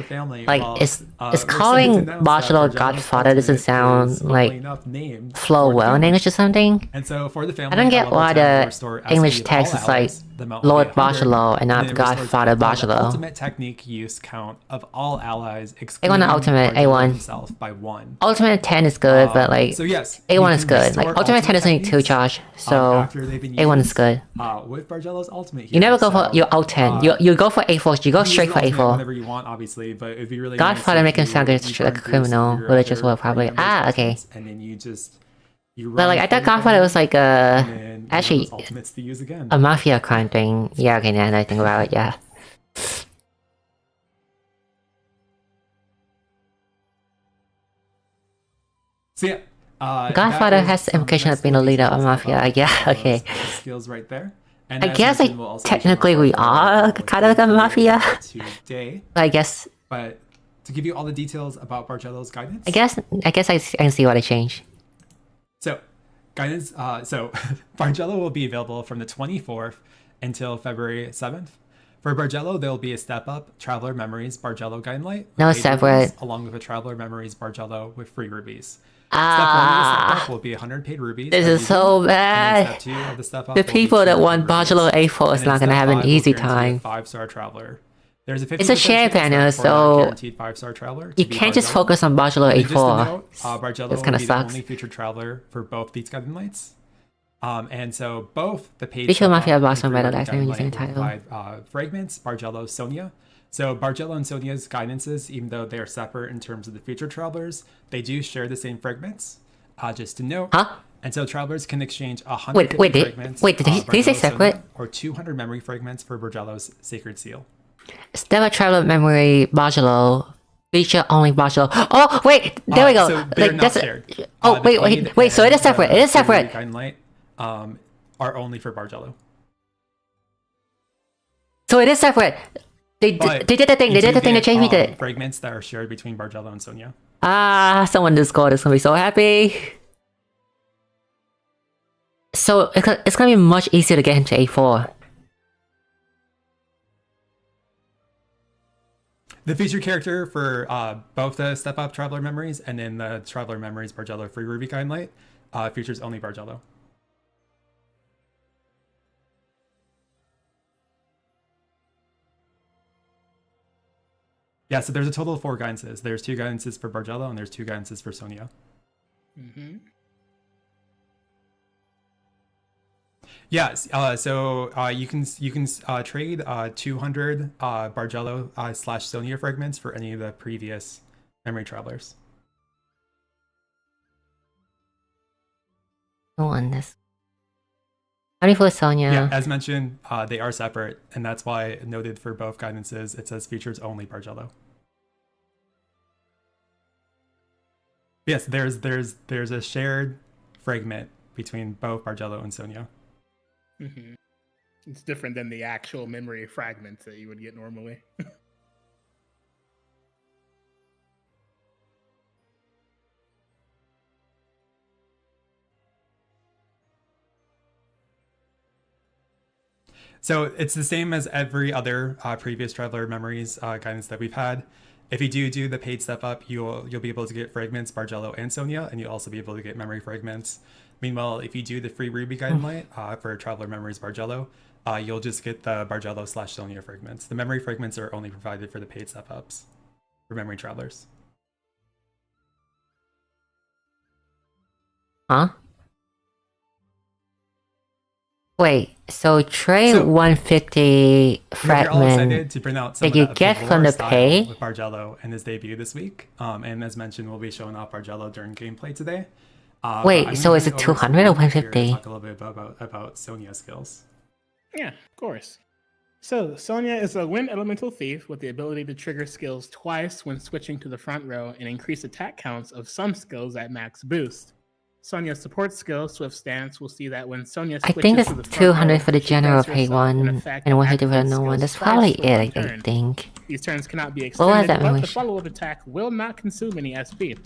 Like, is calling Bargello Godfather doesn't sound like flow well in English or something? And so for the family, I don't get why the English text is like Lord Bargello and not Godfather Bargello. Ultimate technique use count of all allies A1 Ultimate, A1. himself by 1. Ultimate 10 is good, but like so yes, A1 is good. Like Ultimate 10 doesn't need 2 charge, so A1 is good. With Bargello's ultimate, You never go for your ult 10. You go for A4. You go straight for A4. Whenever you want, obviously, but it'd be really Godfather nice make him sound like a criminal, religious world probably. Okay. And then you But like I thought Godfather was like actually ultimates to use again. a mafia crime thing. Yeah, okay, now that I think about it, yeah. So yeah. Godfather has the implication of being a leader of mafia. Yeah, okay. Skills right there. And I guess like technically we are kind of like a mafia. Today. I guess. But to give you all the details about Bargello's guidance. I guess I can see why they changed. So, guidance. So Bargello will be available from the 24th until February 7th. For Bargello, there will be a step up Traveler Memories Bargello Guiding Light. No separate. Along with a Traveler Memories Bargello with free rubies. Step 1 of the step up will be 100 paid rubies. This is so bad. Step 2 of the step up The people that want Bargello A4 is not going to have an easy time. 5-star Traveler. There's a it's a share banner, so you can't just focus on Bargello A4. Bargello this kind of will be sucks. the only featured traveler for both these guiding lights. And so both the paid Feature Mafia boss and from Battle free Dice guiding when using light will title. provide fragments, Bargello, Sonia. So Bargello and Sonia's guidances, even though they are separate in terms of the featured travelers, they do share the same fragments. Just to note. Huh? And so travelers can exchange 100 fragments. Did he say separate? Or 200 memory fragments for Bargello's Sacred Seal. Stellar Traveler Memory Bargello Feature only Barcelona. Oh wait, there we go. So they're not that's shared. Oh The wait. Paid So it is and separate. the It is Free separate. Guide and Light are only for Bargello. So it is separate. They did the thing. They did the thing. They changed it. Fragments that are shared between Bargello and Sonia. Someone in Discord is gonna be so happy. So it's gonna be much easier to get into A4. The featured character for both the Step Up Traveler Memories and then the Traveler Memories Bargello Free Ruby Guide and Light features only Bargello. Yeah, so there's a total of 4 guidances. There's 2 guidances for Bargello and there's 2 guidances for Sonia. Mm-hmm. Yes, so you can trade 200 Bargello / Sonia fragments for any of the previous memory travelers. On this. How many for Sonia? Yeah, as mentioned, they are separate, and that's why noted for both guidances it says features only Bargello. Yes, there's a shared fragment between both Bargello and Sonia. Mm-hmm. It's different than the actual memory fragments that you would get normally. So it's the same as every other previous Traveler Memories guidance that we've had. If you do the paid step up, you'll be able to get fragments, Bargello and Sonia, and you'll also be able to get memory fragments. Meanwhile, if you do the free Ruby Guide and Light for Traveler Memories Bargello, you'll just get the Bargello / Sonia fragments. The memory fragments are only provided for the paid step ups for memory travelers. Huh? Wait, so trade 150 fragment to bring out some that you get from the pay with Bargello in his debut this week. And as mentioned, we'll be showing off Bargello during gameplay today. Wait, so is it 200 or 150? Talk a little bit about Sonia's skills. Yeah, of course. So Sonia is a wind elemental thief with the ability to trigger skills twice when switching to the front row and increase attack counts of some skills at max boost. Sonia's support skill, Swift Stance, will see that when Sonia switches I think it's to the front 200 row, for the she general grants pay herself one an effect and 150 for the activates no one. skills That's twice probably for it, one I turn. think. These turns cannot be What was extended, that but the memory? follow-up attack will not consume any SP.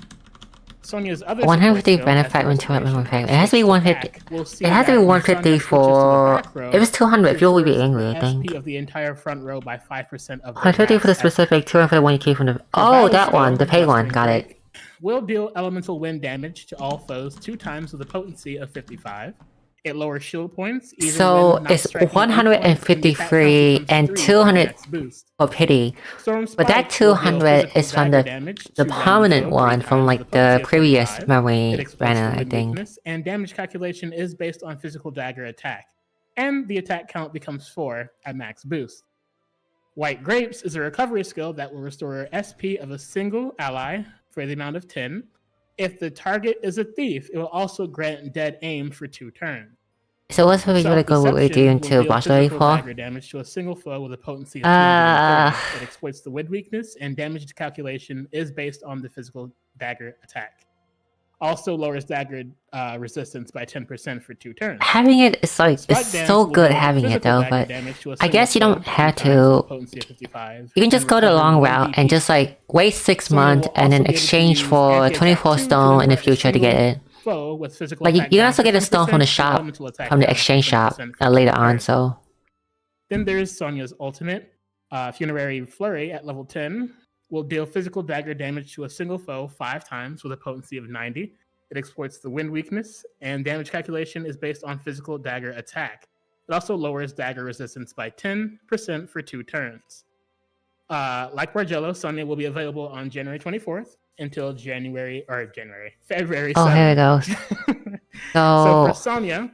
Sonia's other 150 support skill, benefit when 200 memory Restoration, fragment. It has to be 150. will see It has to be that when 150 Sonia switches to the for. back row, It was 200 if you will be restores angry, the I think. SP of the entire front row by 5% of the 150 for the max specific, 200 for the one you keep from the. Her Oh, battle that one, skill, the pay one. Blustering Got it. Break, will deal elemental wind damage to all foes 2 times with a potency of 55. It lowers shield points. Even So when not it's striking 153 and 200 boost. for pity. Storm But that Spike will deal 200 physical is from dagger the damage the to permanent random foe one 3 from times like with a potency the of previous 55. It memory exploits the banner, I wind think. weakness, and damage calculation is based on physical dagger attack. And the attack count becomes 4 at max boost. White Grapes is a recovery skill that will restore SP of a single ally for the amount of 10. If the target is a thief, it will also grant dead aim for 2 turns. So what's the video to go with you into Barcelona for? Dagger damage to a single foe with a potency of 230. It exploits the wind weakness, and damage calculation is based on the physical dagger attack. Also lowers dagger resistance by 10% for 2 turns. Having it is like Spike it's Dance so will good deal having it physical though, dagger but damage to a I guess you single don't foe have 3 times with a to. potency of 55, You can just and go the recover long 1 route and DP. just like wait 6 Sonia months will and then also be able to exchange use for anti-attack 24 2 to stone in the deliver a future to get single it. foe with physical Like you attack can down also to get a stone from the 10% and shop, elemental attack from the down to exchange shop 20% for later 2 on. turns. So Then there's Sonia's ultimate, Funerary Flurry at level 10. Will deal physical dagger damage to a single foe 5 times with a potency of 90. It exploits the wind weakness, and damage calculation is based on physical dagger attack. It also lowers dagger resistance by 10% for 2 turns. Like Bargello, Sonia will be available on January 24th until February 7th. oh, here it goes. So for So Sonia,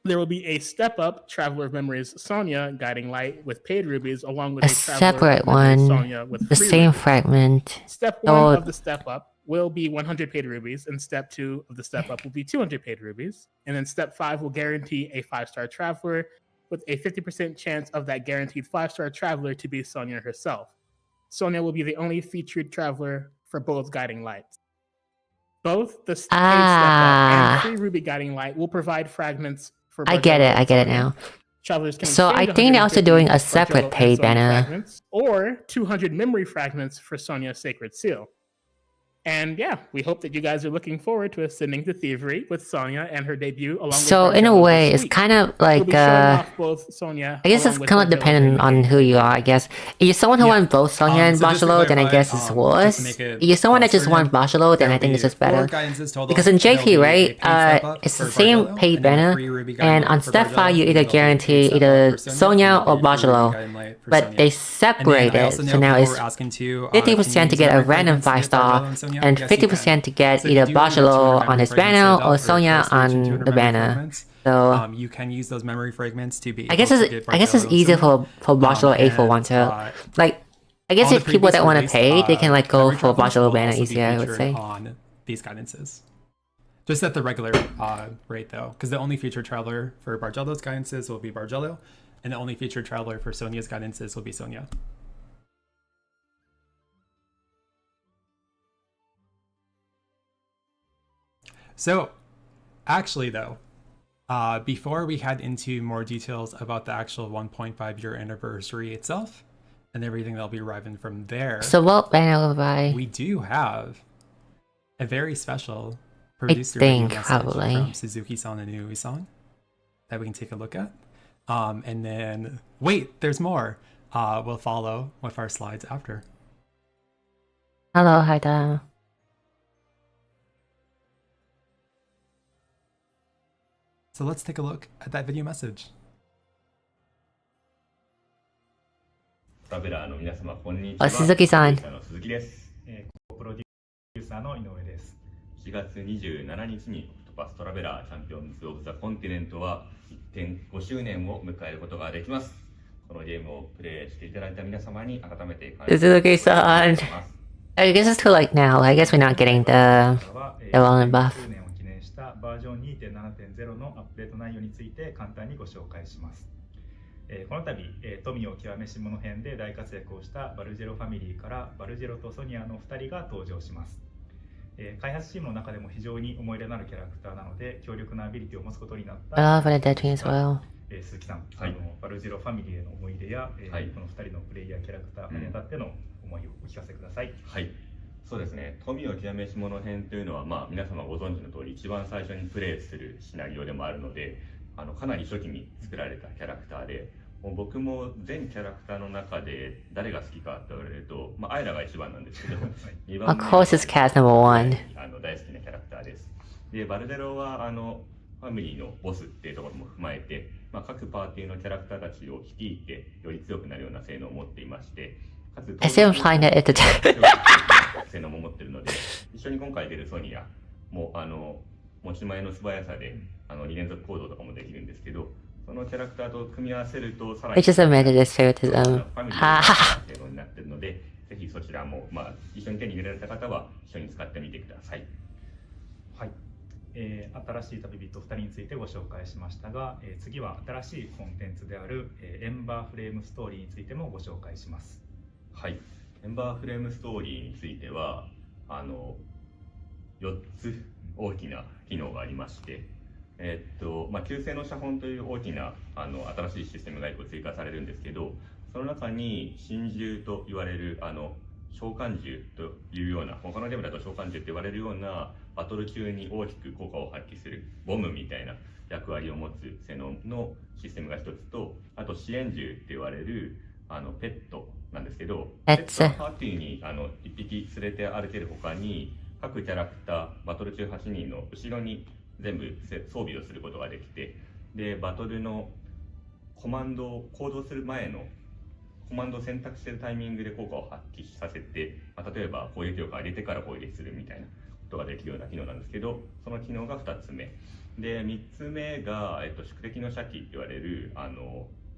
there will be a step-up Traveler of Memories Sonia Guiding Light with paid rubies, along with a a Traveler separate of Memories one, Sonia with the free same rubies. fragment. Step So 1 of the step-up will be 100 paid rubies, and step 2 of the step-up will be 200 paid rubies. And then step 5 will guarantee a 5-star Traveler with a 50% chance of that guaranteed 5-star Traveler to be Sonia herself. Sonia will be the only featured traveler for both guiding lights. Both the Paid Step Up and Free Ruby Guiding Light will provide fragments for I get it now. Travelers can so I think they're also doing a separate paid banner. Or 200 memory fragments for Sonia's Sacred Seal. And yeah, we hope that you guys are looking forward to ascending to Thievery with Sonia and her debut along so with in a way, it's kind of like Sonia, I guess it's kind of dependent on who you are, I guess. If you're someone who wants both Sonia and Barcelo, then I guess it's worse. If you're someone that just wants Barcelo, then I think it's just better. Because in JP, right, it's the same paid banner, and on step 5 you either guarantee either Sonia or Barcelo, but they separate it, so now it's 50% to get a random 5-star, and 50% to get either Barcelo on his banner or Sonia on the banner. So you can use those memory fragments to be. I guess it's easier for Barcelo A41 to like. I guess if people that want to pay, they can like go for Barcelo banner easier. I would say on these guidances. Just at the regular rate though, because the only featured traveler for Bargelo's guidances will be Bargelo, and the only featured traveler for Sonia's guidances will be Sonia. So, actually though, before we head into more details about the actual 1.5 year anniversary itself and everything that'll be arriving from there, so what banner will I? We do have a very special producer probably from Suzuki-san and Inui-san that we can take a look at. And then, wait, there's more. We'll follow with our slides after. Hello, Haida. So let's take a look at that video message. トラベラーの皆様こんにちは。鈴木さん。鈴木です。プロデューサーの井上です。4月27日にオクトパストラベラーチャンピオンズオブザコンティネントは 1.5 周年を迎えることができます。このゲームをプレイしていただいた皆様に改めて感謝鈴木さん。I guess it's too late now. I guess we're not getting the Solan buff. バージョン 2.7.0 のアップデート内容について簡単にご紹介します。この度、富を極めし者編で大活躍をしたバルジェロファミリーからバルジェロとソニアの2人が登場します。開発チームの中でも非常に思い入れのあるキャラクターなので強力なアビリティを持つことになった。鈴木さん、バルジェロファミリーへの思い入れや、この2人のプレイヤーキャラクターにあたっての思いをお聞かせください。はい。そうですね、富を極めし者編というのは、皆様ご存知の通り一番最初にプレイするシナリオでもあるので、かなり初期に作られたキャラクターで、もう僕も全キャラクターの中で誰が好きかと言われると、アイラが一番なんですけど、2番目 Of course it's Kaz number one. 大好きなキャラクターです。で、バルデロはファミリーのボスっていうところも踏まえて、各パーティーのキャラクターたちを率いてより強くなるような性能を持っていまして、かつ I still find that it's a 性能も持ってるので、一緒に今回出るソニアも持ち前の素早さで2連続行動とかもできるんですけど、そのキャラクターと組み合わせるとさらに It's just a method of favoritism. ファミリーの性能になってるので、ぜひそちらも一緒に手に入れられた方は一緒に使ってみてください。はい。新しい旅人2人についてご紹介しましたが、次は新しいコンテンツである、エンバーフレームストーリーについてもご紹介します。はい、エンバーフレームストーリーについては4つ大きな機能がありまして、旧姓の写本という大きな新しいシステムが1個追加されるんですけど、その中に真珠と言われる召喚獣というような、他のゲームだと召喚獣と言われるようなバトル中に大きく効果を発揮するボムみたいな役割を持つ性能のシステムが1つと、あと支援獣って言われるペットなんですけど、ペットはパーティーに1匹連れて歩けるほかに、各キャラクターバトル中8人の後ろに全部装備をすることができて、でバトルのコマンドを行動する前のコマンドを選択しているタイミングで効果を発揮させて、例えば攻撃力を上げてから攻撃するみたいなことができるような機能なんですけど、その機能が2つ目で、3つ目が、宿敵の射器って言われる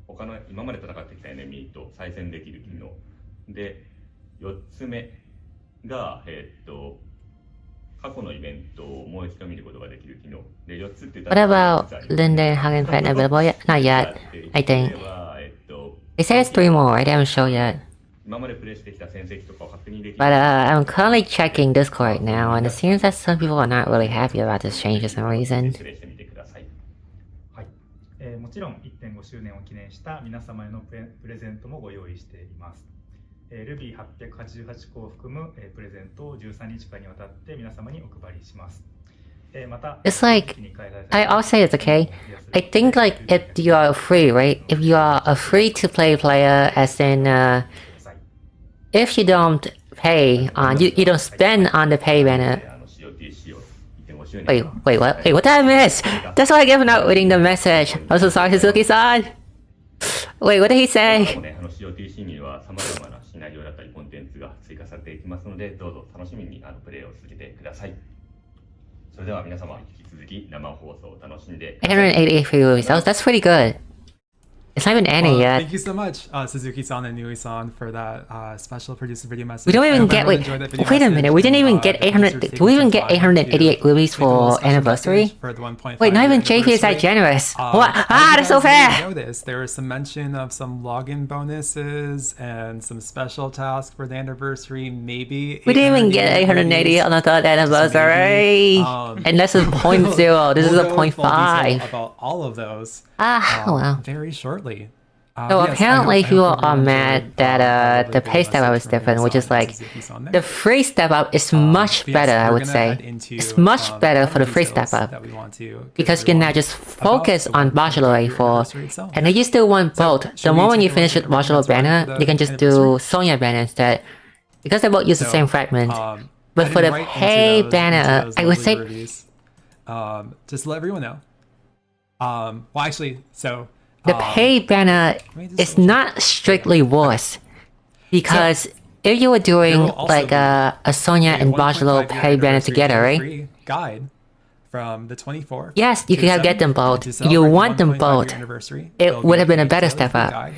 他の今まで戦ってきたエネミーと再戦できる機能で、4つ目が、過去のイベントをもう一度見ることができる機能で、4つって言ったら What about Linda and Hagen available yet? Not yet, I think. They said it's 3 more, I haven't shown yet. 今までプレイしてきた戦績とかを確認できる。But I'm currently checking Discord now, and it seems that some people are not really happy about this change for some reason. 失礼してみてください。はい、もちろん 1.5 周年を記念した皆様へのプレゼントもご用意しています。Ruby888 個を含むプレゼントを13日間にわたって皆様にお配りします。It's like, I'll say it's okay. I think like if you are free, right? If you are a free-to-play player, as in, if you don't pay on, you don't spend on the pay banner. Wait, what? Wait, what did I miss? That's why I gave not reading the message. I'm so sorry, Suzuki-san. Wait, what did he say? COTC には様々なシナリオだったりコンテンツが追加されていきますので、どうぞ楽しみにプレイを続けてください。それでは皆様引き続き生放送を楽しんで。888 free movies. That's pretty good. It's not even ending yet. Thank you so much, Suzuki-san and Nui-san, for that special producer video message. We don't even get wait a minute. We didn't even get 800. Did we even get 888 rubies for anniversary? Wait, not even JP is that generous. What? That's so fair. There was some mention of some login bonuses and some special tasks for the anniversary. Maybe we didn't even get 888 on the third anniversary. And this is 0.0. This is a 0.5. About all of those. Well. Very shortly. So apparently people are mad that the pay step up is different, which is like the free step up is much better, I would say. It's much better for the free step up because you can now just focus on Bachelor A4, and if you still want both, the moment you finish with Bachelor banner, you can just do Sonia banner instead because they both use the same fragment. But for the pay banner, I would say just to let everyone know. Well, actually, so the pay banner is not strictly worse because if you were doing like a Sonia and Bachelor pay banner together, right? Guide from the 24th. Yes, you could get them both. You want them both. It would have been a better step up.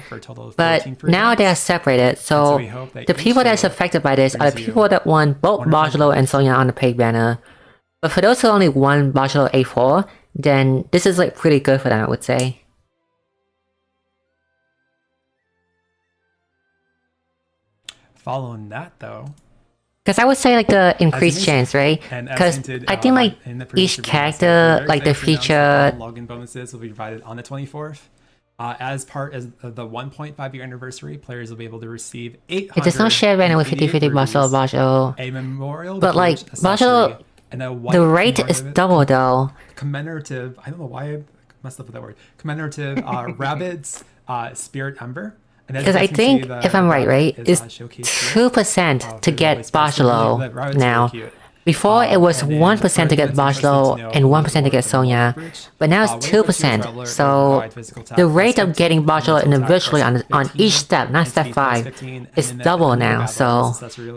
But now they are separated, so the people that's affected by this are the people that want both Bachelor and Sonia on the pay banner. But for those who only want Bachelor A4, then this is like pretty good for them, I would say. Following that though, because I would say like the increased chance, right? Because I think like each character, like the feature login bonuses will be provided on the 24th. As part of the 1.5 year anniversary, players will be able to receive 800. It does not share banner with 50/50 Bachelor. A memorial, but like Bachelor, the rate is double though. Commemorative. I don't know why I messed up with that word. Commemorative rabbits, spirit ember. Because I think, if I'm right, it's 2% to get Bachelor now. Before it was 1% to get Bachelor and 1% to get Sonia, but now it's 2%. So the rate of getting Bachelor individually on each step, not step 5, is double now. So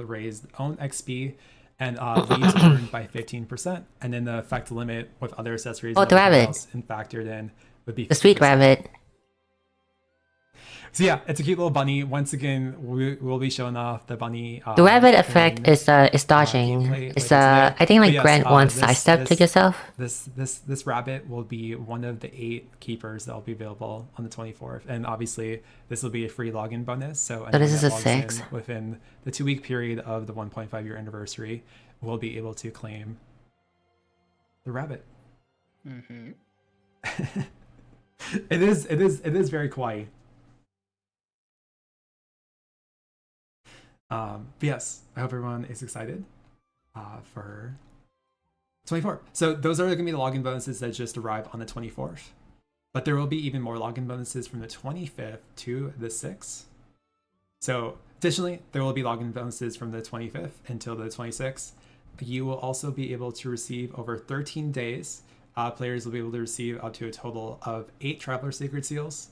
raised own XP and leads earned by 15%, and then the effect limit with other accessories. Oh, the rabbit. And factored in would be 50%. The sweet rabbit. So yeah, it's a cute little bunny. Once again, we'll be showing off the bunny. The rabbit effect is dodging. It's I think like grant one sidestep to yourself. This rabbit will be one of the 8 keepers that will be available on the 24th, and obviously this will be a free login bonus. So this is a 6 within the 2-week period of the 1.5 year anniversary. We'll be able to claim the rabbit. Mm-hmm. It is very kawaii. But yes, I hope everyone is excited for 24th. So those are going to be the login bonuses that just arrive on the 24th. But there will be even more login bonuses from the 25th to the 6th. So additionally, there will be login bonuses from the 25th until the 26th. You will also be able to receive over 13 days. Players will be able to receive up to a total of 8 Traveler Sacred Seals.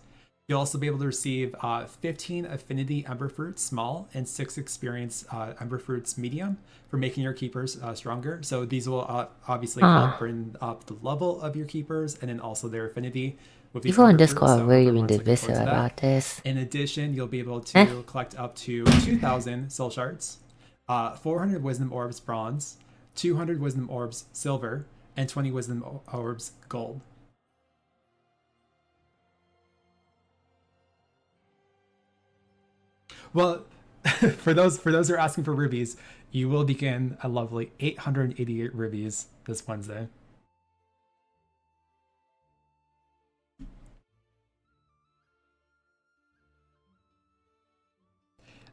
You'll also be able to receive 15 Affinity Ember Fruits Small and 6 Experience Ember Fruits Medium for making your keepers stronger. So these will obviously help bring up the level of your keepers and then also their affinity. With people on Discord are really being divisive about this. In addition, you'll be able to collect up to 2,000 Soul Shards, 400 Wisdom Orbs Bronze, 200 Wisdom Orbs Silver, and 20 Wisdom Orbs Gold. Well, for those who are asking for rubies, you will begin a lovely 888 rubies this Wednesday.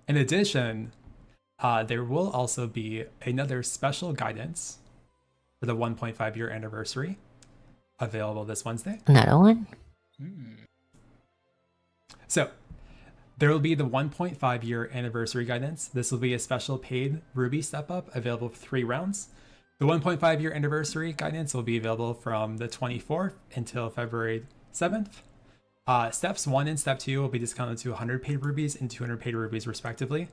In addition, there will also be another special guidance for the 1.5 year anniversary available this Wednesday. Another one? So, there will be the 1.5 year anniversary guidance. This will be a special paid Ruby step up available for 3 rounds. The 1.5 year anniversary guidance will be available from the 24th until February 7th. Steps 1 and Step 2 will be discounted to 100 paid rubies and 200 paid rubies respectively.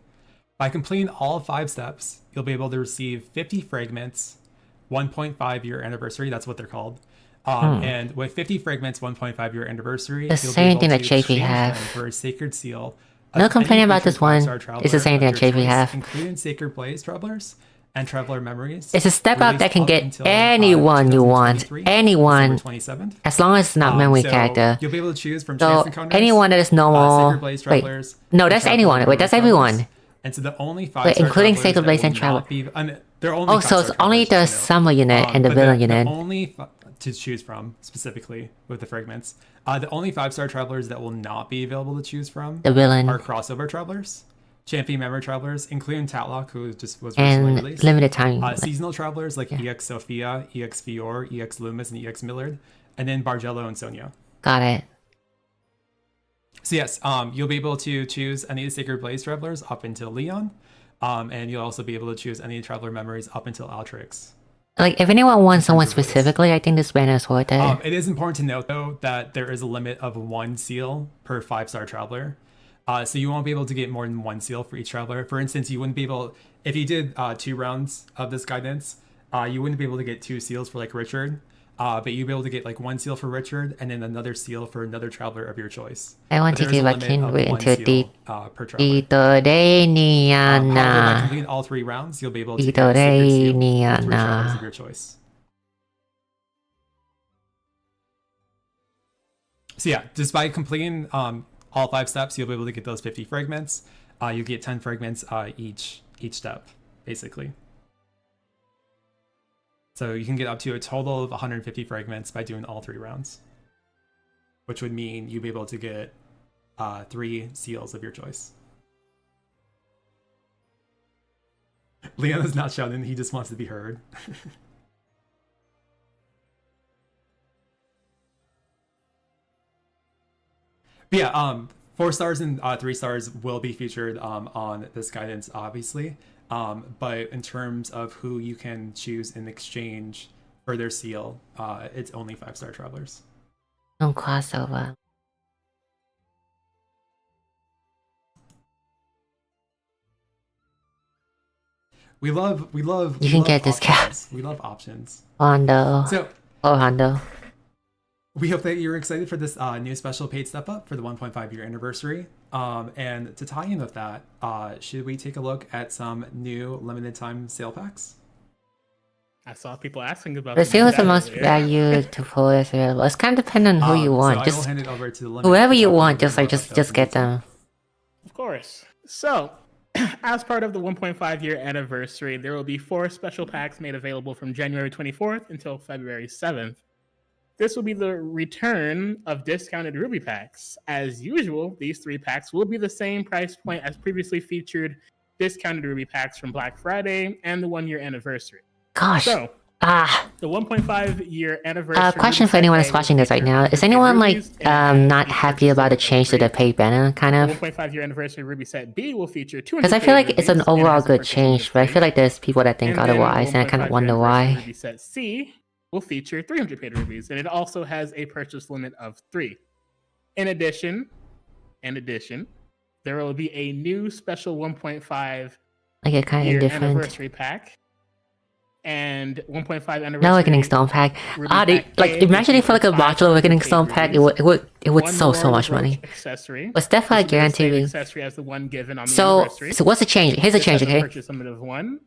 By completing all 5 steps, you'll be able to receive 50 fragments, 1.5 year anniversary, that's what they're called. And with 50 fragments, 1.5 year anniversary, The same thing that JP have. For a sacred seal. No complaining about this one. It's the same thing that JP have. Including Sacred Blaze Travelers and Traveler Memories. It's a step up that can get anyone you want. Anyone. As long as it's not memory character. You'll be able to choose from So chance encounters, anyone that is normal. Sacred Blaze Wait, Travelers, no, and that's Traveler anyone. Wait, Memory that's Travelers. everyone. And so the only 5 Wait, including Sacred Blaze and Traveler. They're only Oh, so it's only the summer unit and the villain unit. Only to choose from specifically with the fragments. The only 5-star travelers that will not be available to choose from The villain. are crossover travelers, champion memory travelers, including Tatlock, who just was recently And released. limited time. Seasonal travelers like EX Sophia, EX Fior, EX Loomis, and EX Millard, and then Bargello and Sonia. Got it. So yes, you'll be able to choose any of the Sacred Blaze travelers up until Leon, and you'll also be able to choose any traveler memories up until Altrix. Like, if anyone wants someone specifically, I think this banner is worth it. It is important to note, though, that there is a limit of 1 seal per 5-star traveler. So you won't be able to get more than 1 seal for each traveler. For instance, you wouldn't be able, if you did 2 rounds of this guidance, you wouldn't be able to get 2 seals for like Richard. But you'd be able to get like 1 seal for Richard and then another seal for another traveler of your choice. I want to give a kindred into the per traveler. Itodeniana. By completing all 3 rounds, you'll be able to get a sacred seal for 3 travelers of your choice. So yeah, just by completing all 5 steps, you'll be able to get those 50 fragments. You get 10 fragments each step, basically. So you can get up to a total of 150 fragments by doing all 3 rounds, which would mean you'd be able to get 3 seals of your choice. Leon is not shouting; he just wants to be heard. But yeah, 4 stars and 3 stars will be featured on this guidance, obviously. But in terms of who you can choose in exchange for their seal, it's only 5-star travelers. No crossover. We love. You can get this cat. We love options. Hondo. So, Hondo. we hope that you're excited for this new special paid step up for the 1.5 year anniversary. And to tie in with that, should we take a look at some new limited time sale packs? I saw people asking about The seal is the most value to pull as available. It's kind of dependent on who you want. So Just I will hand it over to the limited whoever you time want, member just get them. Of course. So, as part of the 1.5 year anniversary, there will be 4 special packs made available from January 24th until February 7th. This will be the return of discounted Ruby packs. As usual, these 3 packs will be the same price point as previously featured discounted Ruby packs from Black Friday and the 1 year anniversary. Gosh. So, the 1.5 year anniversary. Question for anyone that's watching this right now. Is anyone like not happy about the change to the paid banner, kind The of? 1.5 year anniversary Ruby set B will feature 200. Because I feel like it's an overall good change, but I feel like there's people that think otherwise, and I kind of wonder why. Ruby set C will feature 300 paid rubies, and it also has a purchase limit of 3. In addition, there will be a new special 1.5 Like a kind of year different. anniversary pack and 1.5 anniversary. No Awakening Stone pack. Ruby pack Like A, imagine if for like a 5 modular Awakening paid Stone pack, rubies, it would one so more much money. Accessory. But it's definitely This will be the same guaranteed. accessory as the one given on the So anniversary. what's the change? Here's a This change, has a okay? purchase limit of 1.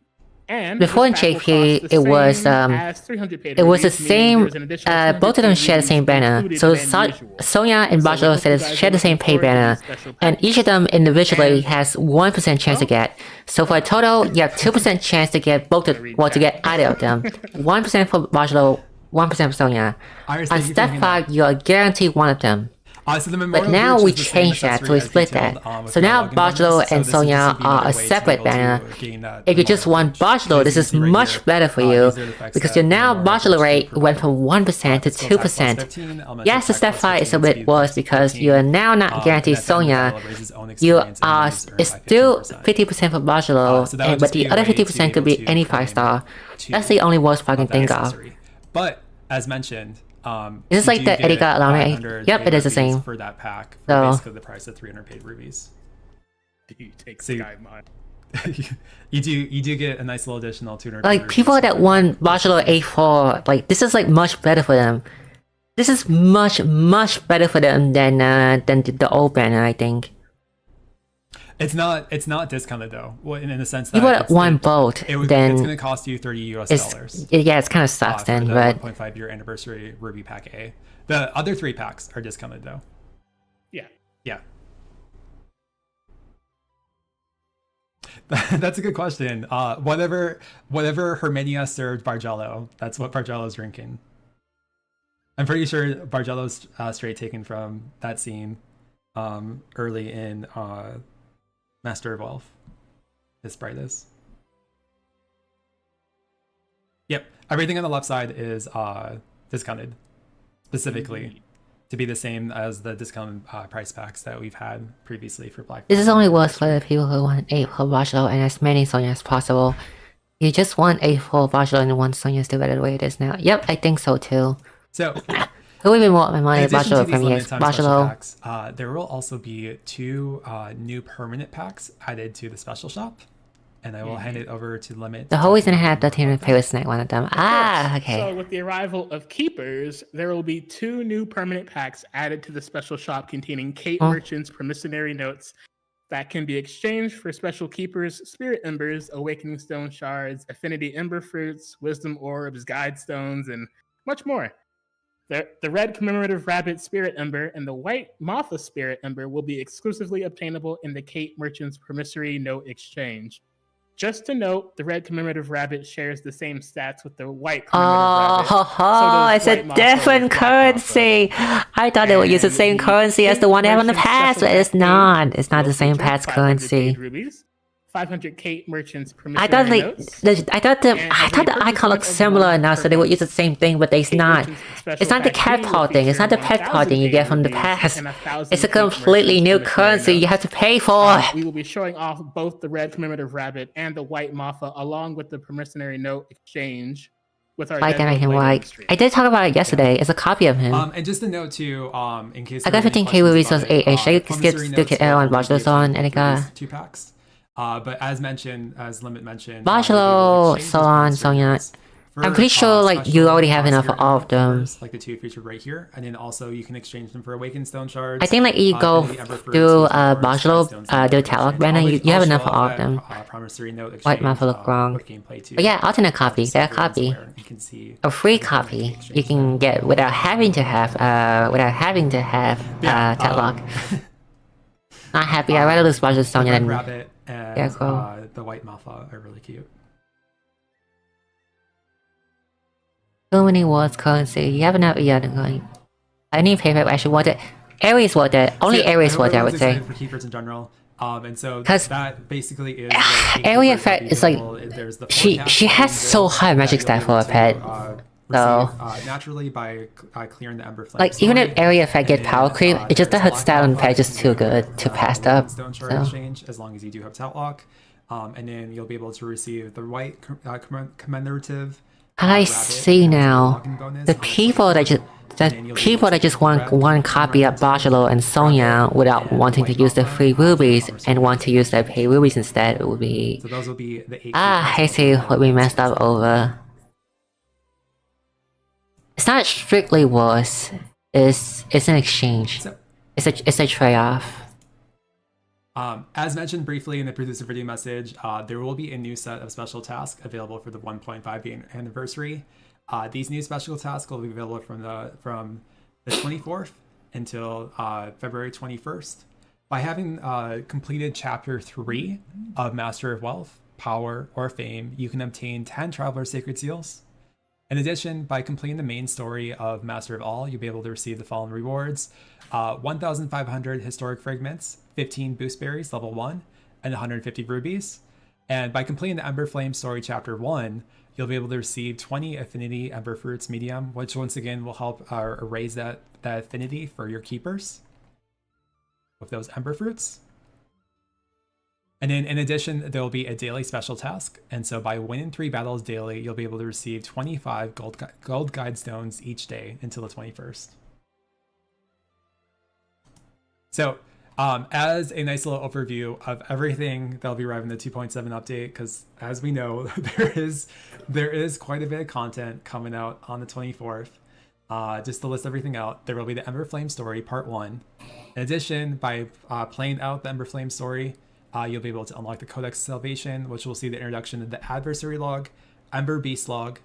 And before in this pack will JP, cost the it was same as 300 paid it was the rubies, meaning same. there's an additional Both of them 250 share the same rubies banner. included So than usual. Sonia and So we Barcelona hope you guys share are the same looking pay forward to banner, these special and each of packs. them individually And- has 1% chance to get. So for a total, you have 2% chance to get both of, well, to get either of them. 1% for Barcelona, 1% for Sonia. Iris, On thank you for step hanging 5, you are guaranteed one of them. So the But Memorial now Bridge we is the same changed that, so we accessory as split that. detailed, with So no now login Barcelona bonus. So and this is Sonia just are another a way to be separate able to banner. gain that If you just Memorial want Bridge. Barcelona, As this you is can see right much here, better for these you are the effects because that your now Memorial Barcelona Bridge rate can went provide. from 1% to Skill tax plus 2%. 15, elemental Yes, the tax step plus 5 is a 15, bit speed worse plus because 15. you are now not guaranteed And at the end of the Sonia. battle, raises own You experience and are enemies earn it's by still 15%. 50% for Barcelona, So that would but just be the a other way to 50% be could able be to any claim 5-star. two That's the only worst I can of that think of. accessory. But as mentioned, Is this you like do the Eddie get got along? 500 Yep, paid it is the rubies same. for that pack for So- basically the price of 300 paid rubies. You take So you- Sky Mine. you do get a nice little additional 200 paid Like rubies people for that won Barcelona A4, like this is like much better for them. This is much better for them than the old banner, I think. It's not discounted though. Well, in the sense that People that it's- won it- both, it's going then to cost you $30 it's yeah, it's kind of sucks for then, the but 1.5 year anniversary Ruby Pack A. The other 3 packs are discounted though. Yeah. Yeah. That's a good question. Whatever Herminia served Bargello, that's what Bargello's drinking. I'm pretty sure Bargello's straight taken from that scene early in Master of Wealth. His sprite is. Yep, everything on the left side is discounted specifically to be the same as the discounted price packs that we've had previously for Black. this is only worse for the people who want 8 for Barcelona and as many Sonia as possible. You just want 8 for Barcelona and 1 Sonia is still better the way it is now. Yep, I think so too. So, Who even want my money in at addition to Barcelona these from limited years? time special Barcelona. packs, there will also be 2 new permanent packs added to the special shop, and I will hand it over to Limit. The whole reason I had 13 pay was snack one of them. Ah, Yes. okay. So with the arrival of Keepers, there will be 2 new permanent packs added to the special shop containing Kate Oh. Merchant's promissory notes that can be exchanged for special Keepers, Spirit Embers, Awakening Stone Shards, Affinity Ember Fruits, Wisdom Orbs, Guide Stones, and much more. The red commemorative rabbit Spirit Ember and the white Martha Spirit Ember will be exclusively obtainable in the Kate Merchant's promissory note exchange. Just to note, the red commemorative rabbit shares the same stats with the white commemorative Oh, rabbit. does it's a White Mafia different with Black currency. I thought they would use the And same the currency as the one they have in the Merchant's past, but special it's pack not. It's not will the same feature past 500 currency. paid rubies, 500 Kate Merchant's promissory I thought notes. I thought the and has a purchase icon looked limit of similar 1 cat per so they would use the month. same thing, but it's Kate not. Merchant's special It's not the pack cat B will paw thing. It's not the feature pet paw 1,000 thing you paid get from the rubies past. and 1,000 It's a Kate completely Merchant's new promissory currency you notes. have to pay for. We will be showing off both the red commemorative rabbit and the white Maffa along with the promissory note exchange with our Like that Deadlock make him later in the white. stream. I did talk about it yesterday. It's a copy of him. And just a note too, in case I got there are any 15k rubies questions was about it, 8 I promissory still notes get will on only be Barcelona achievable and for it these 2 packs. But as mentioned, as Limit mentioned, Barcelona, Solan, Sonia. I'm pretty sure like you already have enough of all of them. Like the 2 featured right here, and then also you can exchange them for Awakened Stone Shards. I think like you go Affinity Ember Fruits, through Wisdom Orbs, Barcelona, Guide Stones, do and Talok Exchange. banner, you have I'll enough show of all of that, them. promissory note exchange, White Mafia look wrong. with gameplay too. But yeah, alternate copy, Just they're a so everyone's copy. aware, you can see A free the current copy exchange you can get without having to have Yeah, Tatlock. Not happy, I'd rather lose Barcelona the Sonia Red than Rabbit and Yeah, cool. the White Malfa are really cute. so many words currency. You have enough like I need paper, I actually want it. Aries worth it. Only So, Aries worth it, I would everyone's say. excited for keepers in general. And so 'Cause that basically is what Area Gatekeepers effect will be is like available. There's the she forecast has that so high you'll magic be stat for able a pet. to, So receive, naturally by clearing the Ember Flame. like even if area effect get power creep, it just there's her stat on pet just too good to pass up. Stone Shard So exchange as long as you do have Outlock. And then you'll be able to receive the white commemorative. I rabbit see and now. login bonus The on people that just want one copy of Barcelona and Sonia without wanting to use the free rubies and want to use their pay rubies instead would be So those will be the 8 I see what we messed up over. It's not strictly worse. It's an exchange. So- It's a trade-off. As mentioned briefly in the producer video message, there will be a new set of special tasks available for the 1.5 year anniversary. These new special tasks will be available from the 24th until February 21st. By having completed Chapter 3 of Master of Wealth, Power, or Fame, you can obtain 10 Traveler Sacred Seals. In addition, by completing the main story of Master of All, you'll be able to receive the following rewards: 1,500 Historic Fragments, 15 Boost Berries, level 1, and 150 Rubies. And by completing the Ember Flame Story Chapter 1, you'll be able to receive 20 Affinity Ember Fruits Medium, which once again will help raise that affinity for your keepers with those Ember Fruits. And then in addition, there will be a daily special task. And so by winning 3 battles daily, you'll be able to receive 25 gold guide stones each day until the 21st. So as a nice little overview of everything that'll be arriving in the 2.7 update, because as we know, there is quite a bit of content coming out on the 24th. Just to list everything out, there will be the Ember Flame story, part 1. In addition, by playing out the Ember Flame story, you'll be able to unlock the Codex of Salvation, which will see the introduction of the Adversary Log, Ember Beast Log,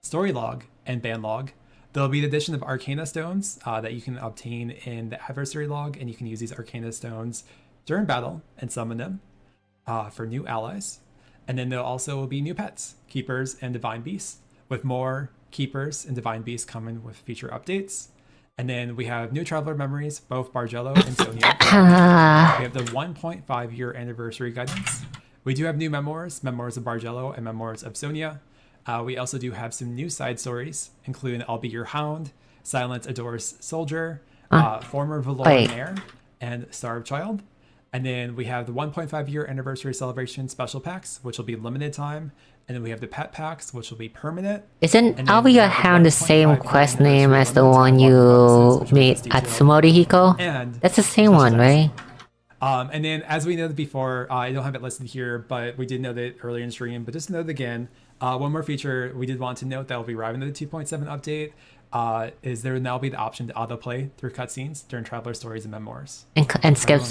Story Log, and Band Log. There'll be the addition of Arcana Stones that you can obtain in the Adversary Log, and you can use these Arcana Stones during battle and summon them for new allies. And then there also will be new pets, Keepers and Divine Beasts, with more Keepers and Divine Beasts coming with future updates. And then we have new Traveler Memories, both Bargello and Sonia. We have the 1.5 year anniversary guidance. We do have new memoirs, Memoirs of Bargello and Memoirs of Sonia. We also do have some new side stories, including I'll Be Your Hound, Silence Adores Soldier, Former Valor Mare, and Starved Child. And then we have the 1.5 year anniversary celebration special packs, which will be limited time. And then we have the pet packs, which will be permanent. Isn't I'll Be Your Hound the same quest name as the one you meet at Sumodihiko? And that's the same one, right? And then, as we noted before, I don't have it listed here, but we did note it earlier in stream. But just to note again, one more feature we did want to note that will be arriving in the 2.7 update is there will now be the option to autoplay through cutscenes during Traveler Stories and Memoirs. And skip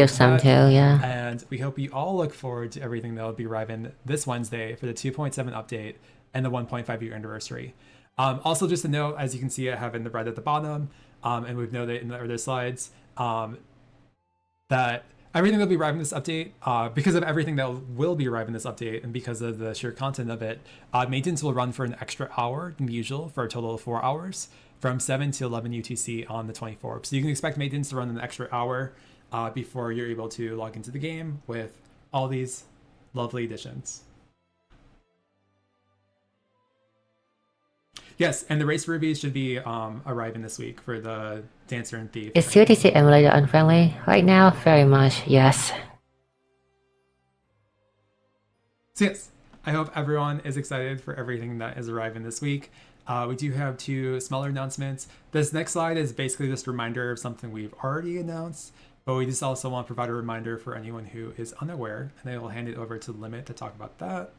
some too, yeah. And we hope you all look forward to everything that will be arriving this Wednesday for the 2.7 update and the 1.5 year anniversary. Also, just a note, as you can see, I have in the red at the bottom, and we've noted in the other slides, that everything that will be arriving in this update, because of everything that will be arriving in this update and because of the sheer content of it, maintenance will run for an extra hour than usual for a total of 4 hours from 7 to 11 UTC on the 24th. So you can expect maintenance to run an extra hour before you're able to log into the game with all these lovely additions. Yes, and the race rubies should be arriving this week for the Dancer and Thief. Is COTC emulator unfriendly? Right now, very much, yes. So yes, I hope everyone is excited for everything that is arriving this week. We do have 2 smaller announcements. This next slide is basically just a reminder of something we've already announced, but we just also want to provide a reminder for anyone who is unaware, and I will hand it over to Limit to talk about that.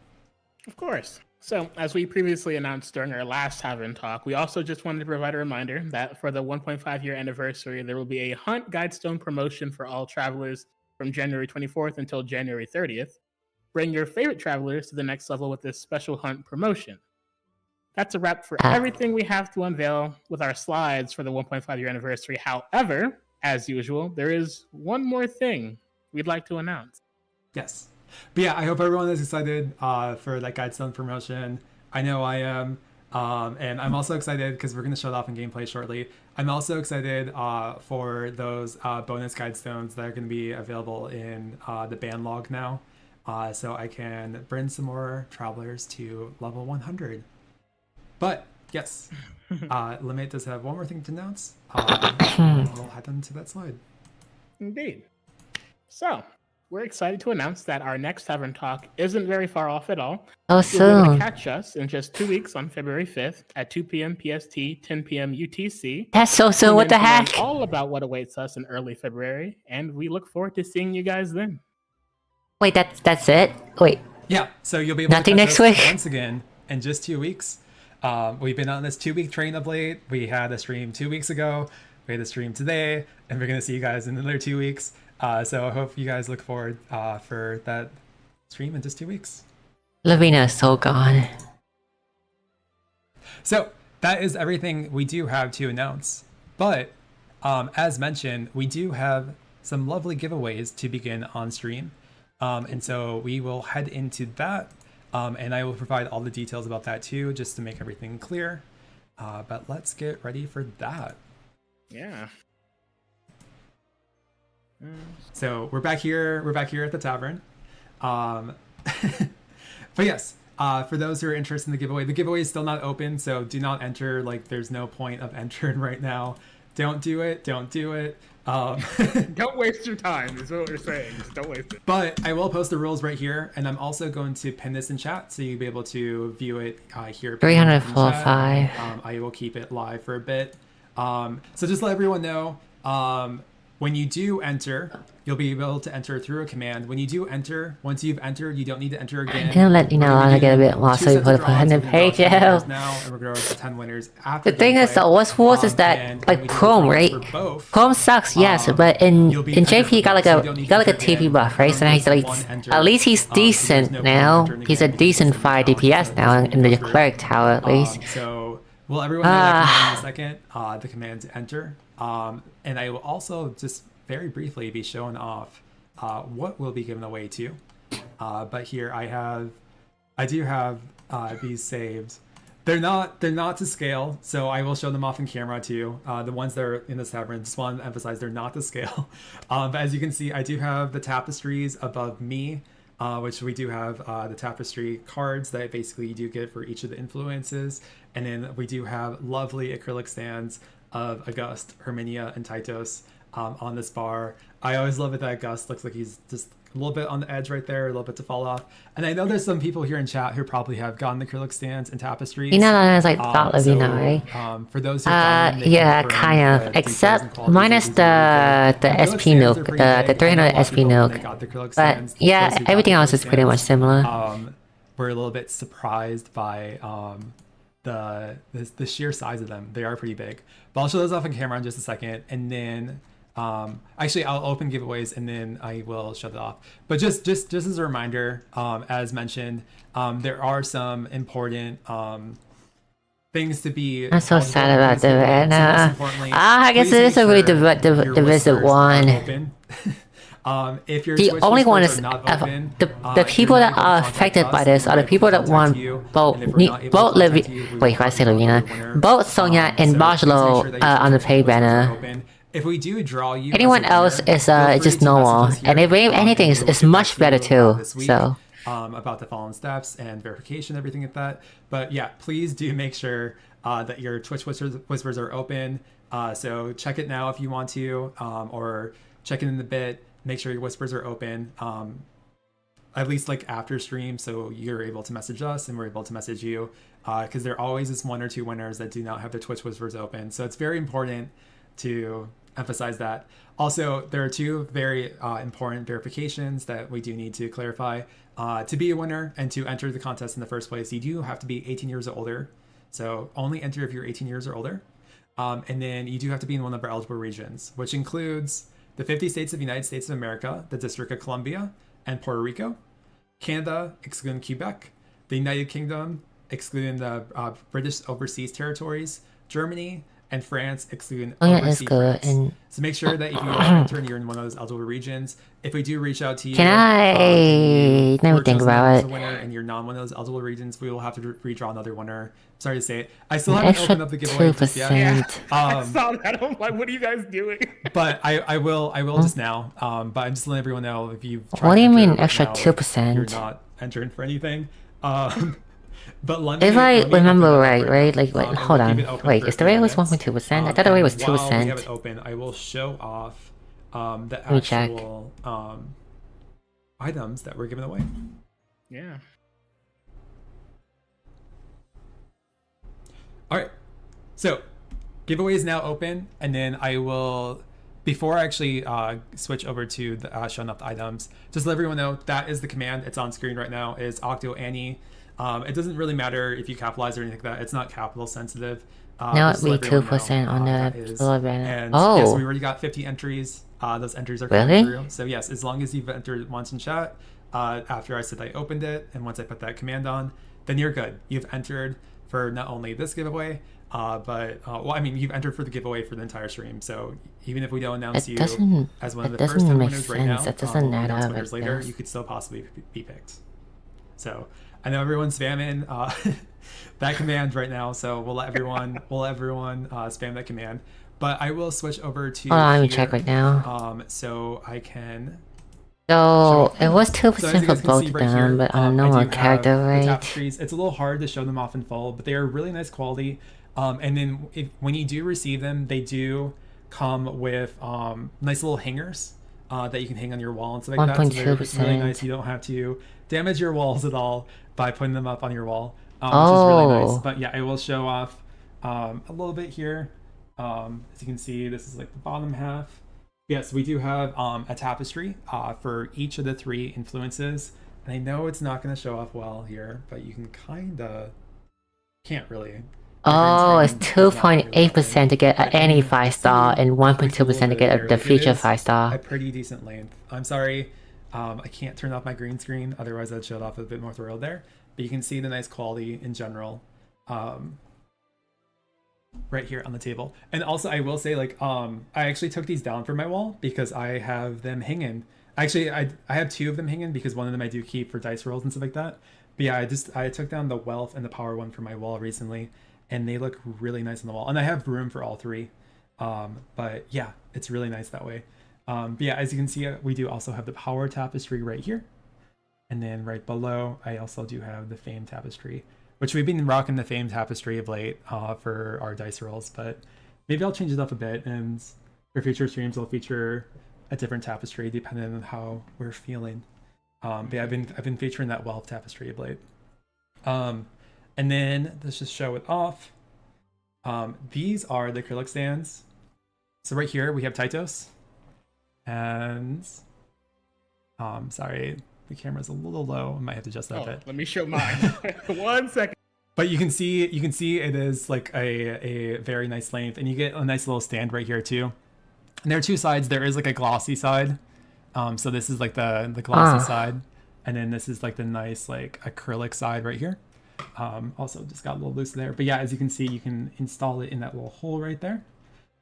Of course. So, as we previously announced during our last Tavern talk, we also just wanted to provide a reminder that for the 1.5 year anniversary, there will be a Hunt Guidestone promotion for all travelers from January 24th until January 30th. Bring your favorite travelers to the next level with this special Hunt promotion. That's a wrap for everything we have to unveil with our slides for the 1.5 year anniversary. However, as usual, there is one more thing we'd like to announce. Yes. But yeah, I hope everyone is excited for that Guidestone promotion. I know I am. And I'm also excited because we're going to show it off in gameplay shortly. I'm also excited for those bonus Guidestones that are going to be available in the Band Log now. So I can bring some more travelers to level 100. But yes, Limit does have one more thing to announce. We'll head on to that slide. Indeed. So, we're excited to announce that our next Tavern Talk isn't very far off at all. Oh, You'll be able to soon. catch us in just 2 weeks on February 5th at 2 p.m. PST, 10 p.m. UTC. That's so soon, what the And then to learn heck? all about what awaits us in early February, and we look forward to seeing you guys then. Wait, that's it? Wait, Yeah, so you'll be able Nothing to catch next us week? once again in just 2 weeks. We've been on this 2-week train of late. We had a stream 2 weeks ago. We had a stream today, and we're going to see you guys in another 2 weeks. So I hope you guys look forward for that stream in just 2 weeks. Lavina is so gone. So that is everything we do have to announce. But as mentioned, we do have some lovely giveaways to begin on stream. And so we will head into that. And I will provide all the details about that too, just to make everything clear. But let's get ready for that. Yeah. So we're back here. We're back here at the tavern. But yes, for those who are interested in the giveaway is still not open. So do not enter. Like, there's no point of entering right now. Don't do it. Don't do it. Don't waste your time is what we're saying. Just don't waste it. But I will post the rules right here, and I'm also going to pin this in chat so you'll be able to view it here. 345. I will keep it live for a bit. So just let everyone know, when you do enter, you'll be able to enter through a command. When you do enter, once you've entered, you don't need to enter again. I'm gonna let you know I get a bit lost so we put the page out. Now, and we're going to 10 winners after The thing is, though, what's worse is that, like, Chrome, right? Chrome sucks, yes, but in JP he got like a TP buff, right? So now he's like, at least he's decent now. He's a decent 5 DPS now in the cleric tower, at least. So will everyone know that command in a second? The command to enter. And I will also just very briefly be showing off what will be given away to. But here I do have these saved. They're not to scale, so I will show them off in camera too. The ones that are in this tavern, just want to emphasize they're not to scale. But as you can see, I do have the tapestries above me, which we do have the tapestry cards that basically you do get for each of the influences. And then we do have lovely acrylic stands of August, Herminia, and Titos on this bar. I always love it that August looks like he's just a little bit on the edge right there, a little bit to fall off. And I know there's some people here in chat who probably have gotten the acrylic stands and tapestries. You know, that's like thought of, right? For those who have yeah, kind of. Except minus the SP nuke, the 300 SP nuke. But yeah, everything else is pretty much similar. We're a little bit surprised by the sheer size of them. They are pretty big. But I'll show those off on camera in just a second, and then actually I'll open giveaways and then I will shut it off. But just as a reminder, as mentioned, there are some important things to be. I'm so sad about that. I guess it is a really divisive one. If your the Switch only one is not open, the people that are affected by this are the people that want both both Sonia and Bello on the pay banner. If we do draw you, anyone else is just normal, and if anything is much better too. So about the following steps and verification, everything like that. But yeah, please do make sure that your Twitch whispers are open. So check it now if you want to, or check it in a bit. Make sure your whispers are open, at least like after stream, so you're able to message us and we're able to message you, because there always is 1 or 2 winners that do not have their Twitch whispers open. So it's very important to emphasize that. Also, there are 2 very important verifications that we do need to clarify. To be a winner and to enter the contest in the first place, you do have to be 18 years or older. So only enter if you're 18 years or older. And then you do have to be in one of our eligible regions, which includes the 50 states of the United States of America, the District of Columbia, and Puerto Rico, Canada, excluding Quebec, the United Kingdom, excluding the British Overseas Territories, Germany, and France, excluding overseas France. So make sure that if you are entering, you're in one of those eligible regions. If we do reach out to you, let me think about it. Winner and you're not one of those eligible regions, we will have to redraw another winner. Sorry to say it. I still haven't opened up the giveaway just yet. Yeah, I saw that. I'm like, what are you guys doing? But I will just now. But I'm just letting everyone know if you. What do you mean extra 2%? You're not entering for anything. But if I remember right? Like, wait, hold on. Wait, is the rate was 1.2%? I thought the rate was 2%. While we have it open, I will show off the actual items that we're giving away. Yeah. All right. So, giveaway is now open, and then I will, before I actually switch over to the showing up the items, just let everyone know that is the command. It's on screen right now. Is Octo Annie. It doesn't really matter if you capitalize or anything like that. It's not capital sensitive. Now just it'd to be let everyone 2% on that the is. solar banner. And Oh, yes, we already got 50 entries. Those entries are coming really? through. So yes, as long as you've entered once in chat, after I said I opened it, and once I put that command on, then you're good. You've entered for not only this giveaway, but well, I mean, you've entered for the giveaway for the entire stream. So even if we don't announce you as one of the first 10 winners right now, It doesn't we'll add announce up. winners later, you could still possibly be picked. So I know everyone's spamming that command right now, so we'll let everyone spam that command. But I will switch over to Hold on, let me here, check right now. so I can. So it was 2% So as you for guys can both see of right them, here, but on a I normal do have character the rate. tapestries. It's a little hard to show them off in full, but they are really nice quality. And then when you do receive them, they do come with nice little hangers that you can hang on your wall and stuff like that. So they're really nice. You don't have to damage your walls at all by putting them up on your wall, which is really nice. But yeah, I will show off a little bit here. As you can see, this is like the bottom half. Yes, we do have a tapestry for each of the 3 influences. And I know it's not going to show off well here, but you can can't really. Oh, it's 2.8% to get any 5-star and 1.2% to get the future 5-star. A pretty decent length. I'm sorry, I can't turn off my green screen, otherwise I'd show it off a bit more thorough there. But you can see the nice quality in general. Right here on the table. And also I will say, like, I actually took these down from my wall because I have them hanging. Actually, I have 2 of them hanging because one of them I do keep for dice rolls and stuff like that. But yeah, I took down the wealth and the power one from my wall recently, and they look really nice on the wall. And I have room for all 3. But yeah, it's really nice that way. But yeah, as you can see, we do also have the power tapestry right here. And then right below, I also do have the fame tapestry, which we've been rocking the fame tapestry of late for our dice rolls, but maybe I'll change it up a bit, and for future streams I'll feature a different tapestry depending on how we're feeling. But yeah, I've been featuring that wealth tapestry of late. And then let's just show it off. These are the acrylic stands. So right here we have Titos, and sorry, the camera's a little low. I might have to adjust that a bit. Let me show mine. 1 second. But you can see it is like a very nice length, and you get a nice little stand right here too. And there are 2 sides. There is like a glossy side. So this is like the glossy side, and then this is like the nice like acrylic side right here. Also just got a little loose there. But yeah, as you can see, you can install it in that little hole right there.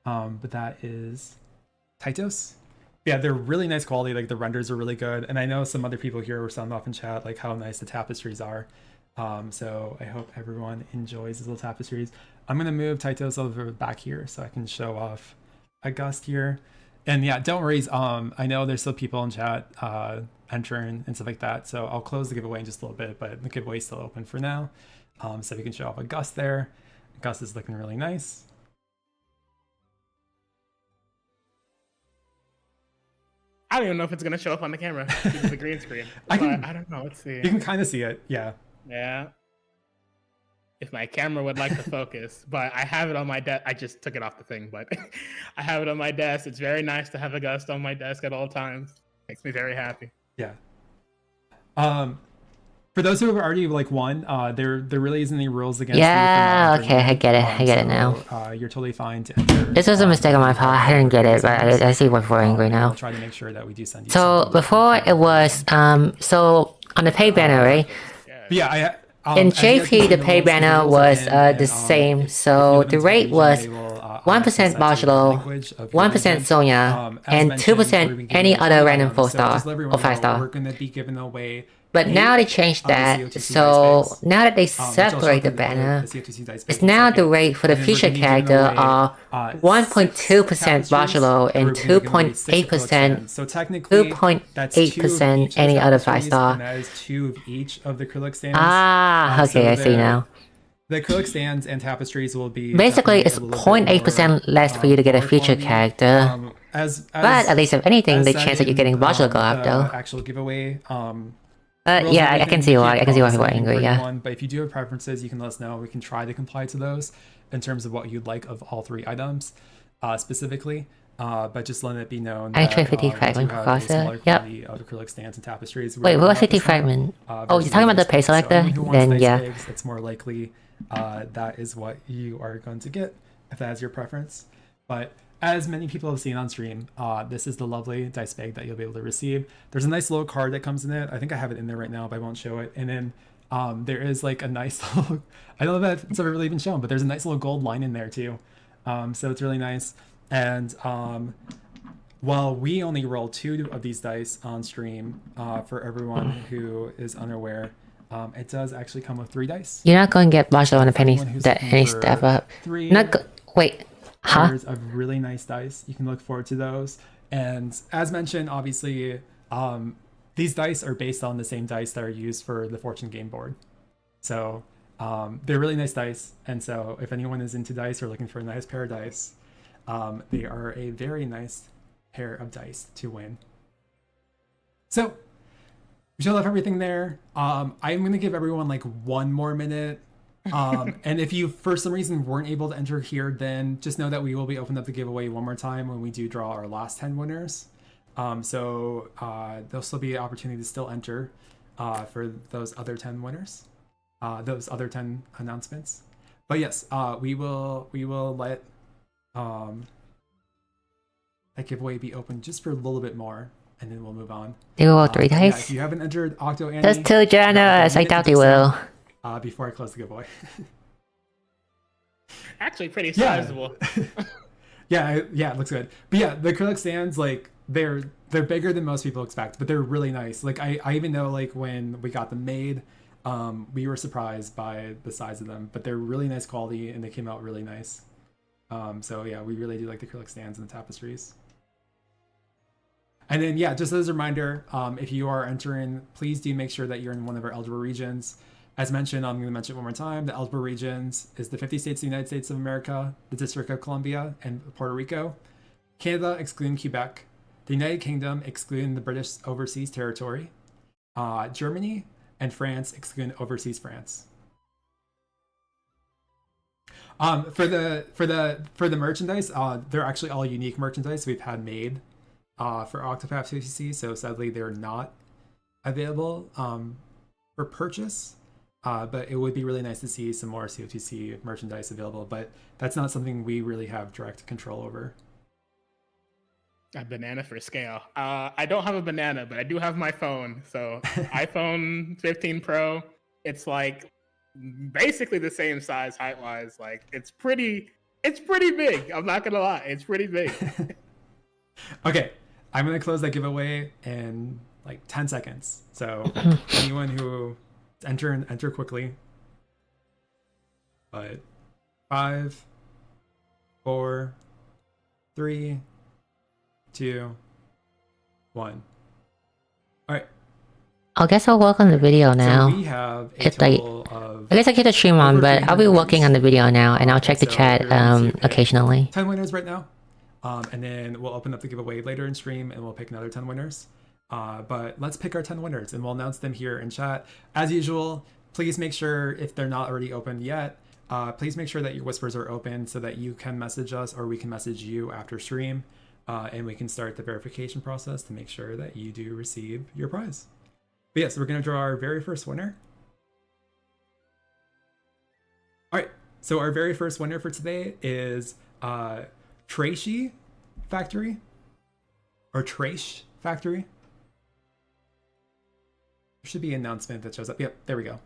But that is Titos. Yeah, they're really nice quality. Like the renders are really good, and I know some other people here were sounding off in chat like how nice the tapestries are. So I hope everyone enjoys these little tapestries. I'm gonna move Titos over back here so I can show off August here. And yeah, don't worry. I know there's still people in chat entering and stuff like that. So I'll close the giveaway in just a little bit, but the giveaway is still open for now. So we can show off August there. August is looking really nice. I don't even know if it's gonna show up on the camera due to the green screen. I don't know. Let's see. You can kind of see it. Yeah. Yeah. If my camera would like to focus, but I have it on my desk. I just took it off the thing, but I have it on my desk. It's very nice to have August on my desk at all times. Makes me very happy. Yeah. For those who have already like won, there really isn't any rules against. Yeah, okay, I get it. I get it now. You're totally fine to enter. This was a mistake on my part. I didn't get it, but I see what's we're angry now. I'll try to make sure that we do send you. So before it was so on the pay banner, right? Yeah, in JP, the pay banner was the same. So the rate was 1% Barcelona, 1% Sonia, and 2% any other random 4-star or 5-star. We're going to be giving away. But now they changed that, so now that they separate the banner, it's now the rate for the feature character are 1.2% Barcelona and 2.8%, so technically 2.8% any other 5-star. And that is 2 of each of the acrylic stands. Ah, okay, I see now. The acrylic stands and tapestries will be basically it's 0.8% less for you to get a feature character. But at least if anything, the chance that you're getting Barcelona go up though. Actual giveaway. Yeah, I can see why. I can see why people are angry. Yeah. But if you do have preferences, you can let us know. We can try to comply to those in terms of what you'd like of all 3 items, specifically. but just letting it be known I that tried 50 we do fragment have a across smaller it. Yep. quantity of acrylic stands and tapestries. Wait, what was 50 fragment? Oh, you're talking about the pay selector? Then yeah. It's more likely that is what you are going to get if that is your preference. But as many people have seen on stream, this is the lovely dice bag that you'll be able to receive. There's a nice little card that comes in it. I think I have it in there right now, but I won't show it. And then there is like a nice little, I don't know if it's ever really been shown, but there's a nice little gold line in there too. So it's really nice. And while we only roll 2 of these dice on stream, for everyone who is unaware, it does actually come with 3 dice. You're not going to get Marshall on a penny that any step up. 3 wait, huh? pairs of really nice dice. You can look forward to those. And as mentioned, obviously, these dice are based on the same dice that are used for the Fortune game board. So they're really nice dice. And so if anyone is into dice or looking for a nice pair of dice, they are a very nice pair of dice to win. So we should have everything there. I'm going to give everyone like 1 more minute. And if you for some reason weren't able to enter here, then just know that we will be opening up the giveaway one more time when we do draw our last 10 winners. So there'll still be an opportunity to still enter for those other 10 winners, those other 10 announcements. But yes, we will let that giveaway be open just for a little bit more, and then we'll move on. They will roll 3 Yeah, dice? if you haven't entered Octo Annie, That's too generous. I doubt they will. Before I close the giveaway. Actually, pretty sizable. Yeah, it looks good. But yeah, the acrylic stands, like they're bigger than most people expect, but they're really nice. Like I even know like when we got them made, we were surprised by the size of them, but they're really nice quality and they came out really nice. So yeah, we really do like the acrylic stands and the tapestries. And then yeah, just as a reminder, if you are entering, please do make sure that you're in one of our eligible regions. As mentioned, I'm going to mention it one more time. The eligible regions is the 50 states of the United States of America, the District of Columbia, and Puerto Rico. Canada, excluding Quebec. The United Kingdom, excluding the British Overseas Territory. Germany and France, excluding Overseas France. For the merchandise, they're actually all unique merchandise we've had made for Octopath COTC, so sadly they're not available for purchase. But it would be really nice to see some more COTC merchandise available, but that's not something we really have direct control over. A banana for scale. I don't have a banana, but I do have my phone. So iPhone 15 Pro, it's like basically the same size height-wise. Like it's pretty big. I'm not gonna lie, it's pretty big. Okay, I'm gonna close that giveaway in like 10 seconds. So anyone who enter quickly. But 5, 4, 3, 2, 1. All right. I guess I'll work on the video now. So we have a total of, I guess I keep the stream on, but I'll be working on the video now, and I'll check the chat occasionally. 10 winners right now. And then we'll open up the giveaway later in stream, and we'll pick another 10 winners. But let's pick our 10 winners and we'll announce them here in chat. As usual, please make sure if they're not already opened yet, please make sure that your whispers are open so that you can message us or we can message you after stream. And we can start the verification process to make sure that you do receive your prize. But yes, we're going to draw our very first winner. All right, so our very first winner for today is Tracey Factory or Trace Factory. There should be an announcement that shows up. Yep, there we go.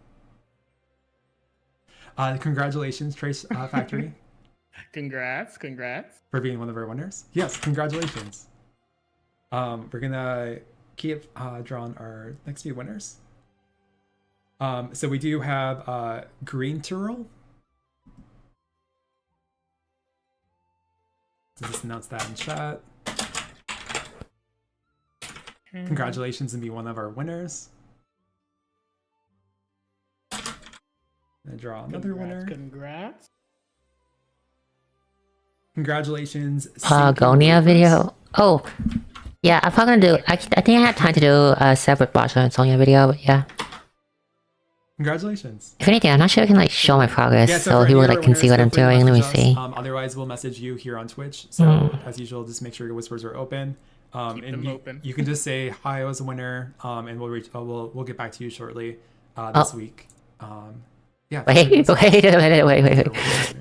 Congratulations, Trace Factory. Congrats. For being one of our winners. Yes, congratulations. We're gonna keep drawing our next few winners. So we do have Green Turl. So just announce that in chat. Congratulations and be one of our winners. And draw another winner. Congrats. Congratulations. Gonia video. Oh, yeah. I'm probably gonna do. I think I have time to do a separate Basha and Sonia video, but yeah. Congratulations. If anything, I'm not sure I can like show my progress, Yeah, so for people any like can see what I'm feel free to doing. Let me message us. see. Otherwise, we'll message you here on Twitch. So as usual, just make sure your whispers are open. Keep And them you, open. you can just say hi, I was a winner, and we'll get back to you shortly this week. Yeah. Wait, wait.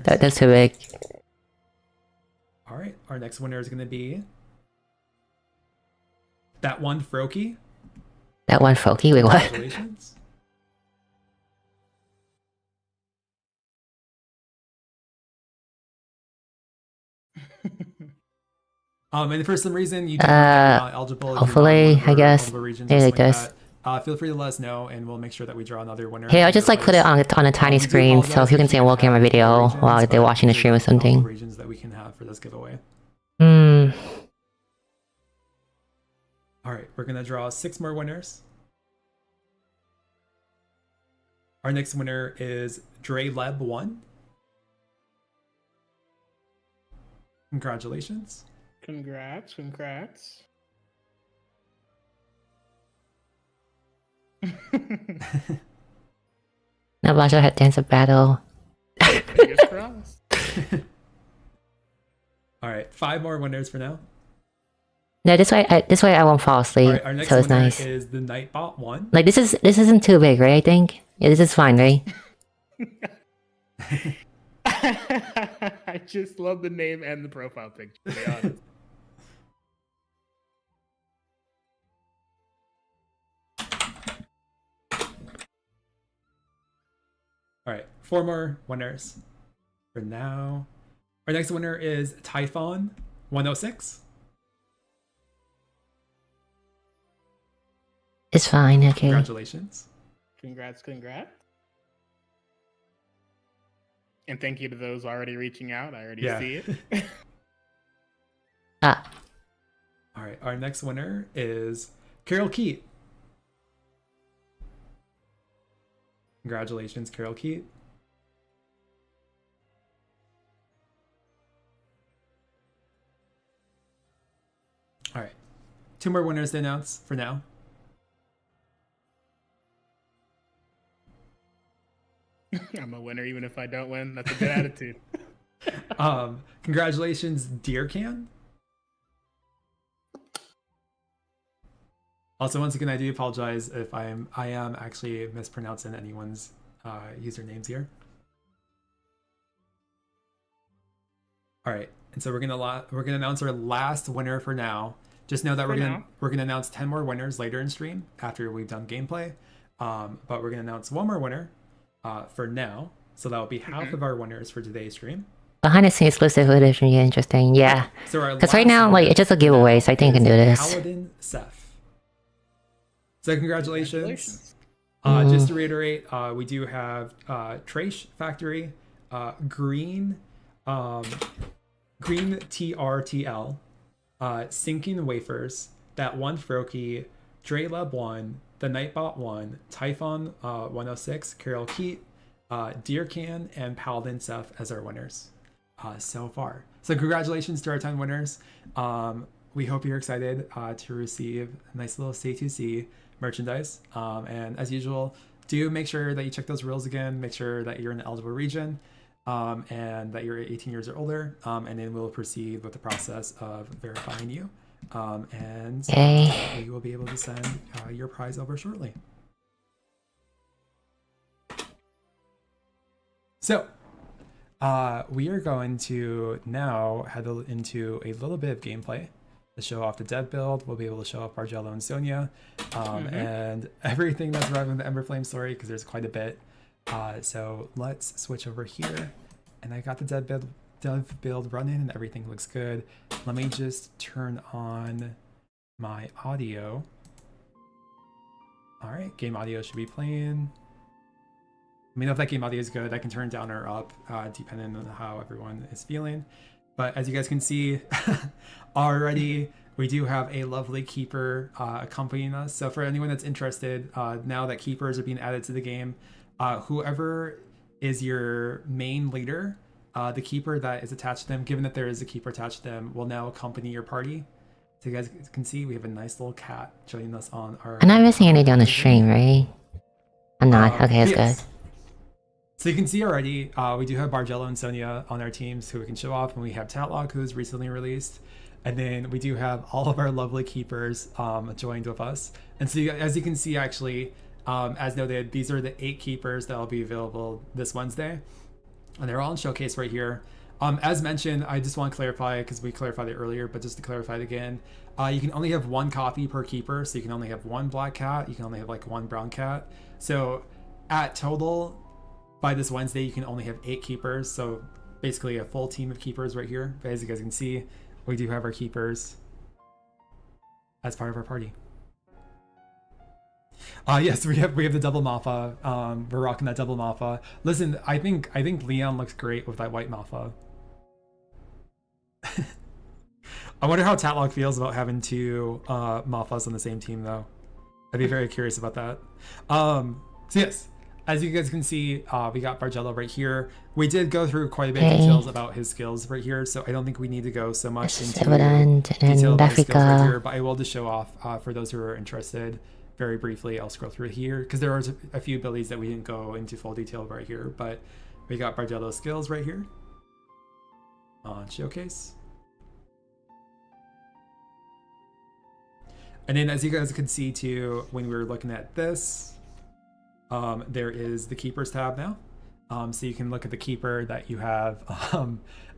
That's too big. All right, our next winner is going to be that one Froki. That one Foki, wait, what? Congratulations. And for some reason you do not eligible. Hopefully, I guess. Regions Maybe or like something this. That, feel free to let us know, and we'll make sure that we draw another winner. Hey, I'll just like put it on a tiny screen, so if you can see I'm working on my video while they're watching the stream or something. Regions that we can have for this giveaway. Hmm. All right, we're gonna draw 6 more winners. Our next winner is DreLeb1. Congratulations. Congrats. Now Basho had dance a battle. Fingers crossed. All right, 5 more winners for now. No, this way I won't fall asleep. All right, our next so it's winner nice. is the Nightbot 1. Like this isn't too big, right? I think. Yeah, this is fine, right? I just love the name and the profile picture, to be honest. All right, 4 more winners for now. Our next winner is Typhon 106. It's fine, okay. Congratulations. Congrats. And thank you to those already reaching out. I already see it. Ah. All right, our next winner is Carol Keat. Congratulations, Carol Keat. All right, 2 more winners to announce for now. I'm a winner even if I don't win. That's a good attitude. Congratulations, Deercan. Also, once again, I do apologize if I am actually mispronouncing anyone's usernames here. All right, and so we're gonna announce our last winner for now. Just know that we're gonna announce 10 more winners later in stream after we've done gameplay. But we're gonna announce 1 more winner for now, so that will be half of our winners for today's stream. Behind the scenes exclusive footage would be interesting, yeah. So because right now, like, it's just a giveaway, so I think I can do this. Paladin Seth. So congratulations. Just to reiterate, we do have Trash Factory, Green TRTL, Sinking Wafers, That One Froki, DreLeb1, The Nightbot 1, Typhon 106, Carol Keat, Deercan, and Paladin Seth as our winners so far. So congratulations to our 10 winners. We hope you're excited to receive a nice little C2C merchandise. And as usual, do make sure that you check those rules again. Make sure that you're in the eligible region and that you're 18 years or older. And then we'll proceed with the process of verifying you. And we will be able to send your prize over shortly. So we are going to now head into a little bit of gameplay to show off the dev build. We'll be able to show off Bello and Sonia and everything that's driving the Ember Flame story, because there's quite a bit. So let's switch over here, and I got the dev build running and everything looks good. Let me just turn on my audio. All right, game audio should be playing. Let me know if that game audio is good. I can turn down or up depending on how everyone is feeling. But as you guys can see already, we do have a lovely keeper accompanying us. So for anyone that's interested, now that keepers are being added to the game, whoever is your main leader, the keeper that is attached to them, given that there is a keeper attached to them, will now accompany your party. So you guys can see we have a nice little cat joining us on our... I'm not missing anything on the stream, right? I'm not. Okay, that's yes. good. So you can see already, we do have Bargello and Sonia on our teams who we can show off, and we have Tatlock, who's recently released. And then we do have all of our lovely keepers joined with us. And so as you can see, actually, as noted, these are the 8 keepers that will be available this Wednesday. And they're all in showcase right here. As mentioned, I just want to clarify, because we clarified it earlier, but just to clarify it again, you can only have 1 copy per keeper. So you can only have 1 black cat. You can only have like 1 brown cat. So at total, by this Wednesday, you can only have 8 keepers. So basically a full team of keepers right here. But as you guys can see, we do have our keepers as part of our party. Yes, we have the double Mappa. We're rocking that double Mappa. Listen, I think Leon looks great with that white Mappa. I wonder how Tatlock feels about having 2 Maffas on the same team, though. I'd be very curious about that. So yes, as you guys can see, we got Bargello right here. We did go through quite a bit of details about his skills right here, so I don't think we need to go so much into detail about his skills right here, but I will just show off for those who are interested very briefly. I'll scroll through here because there are a few abilities that we didn't go into full detail right here, but we got Bargello's skills right here on showcase. And then as you guys can see too, when we were looking at this, there is the Keepers tab now. So you can look at the Keeper that you have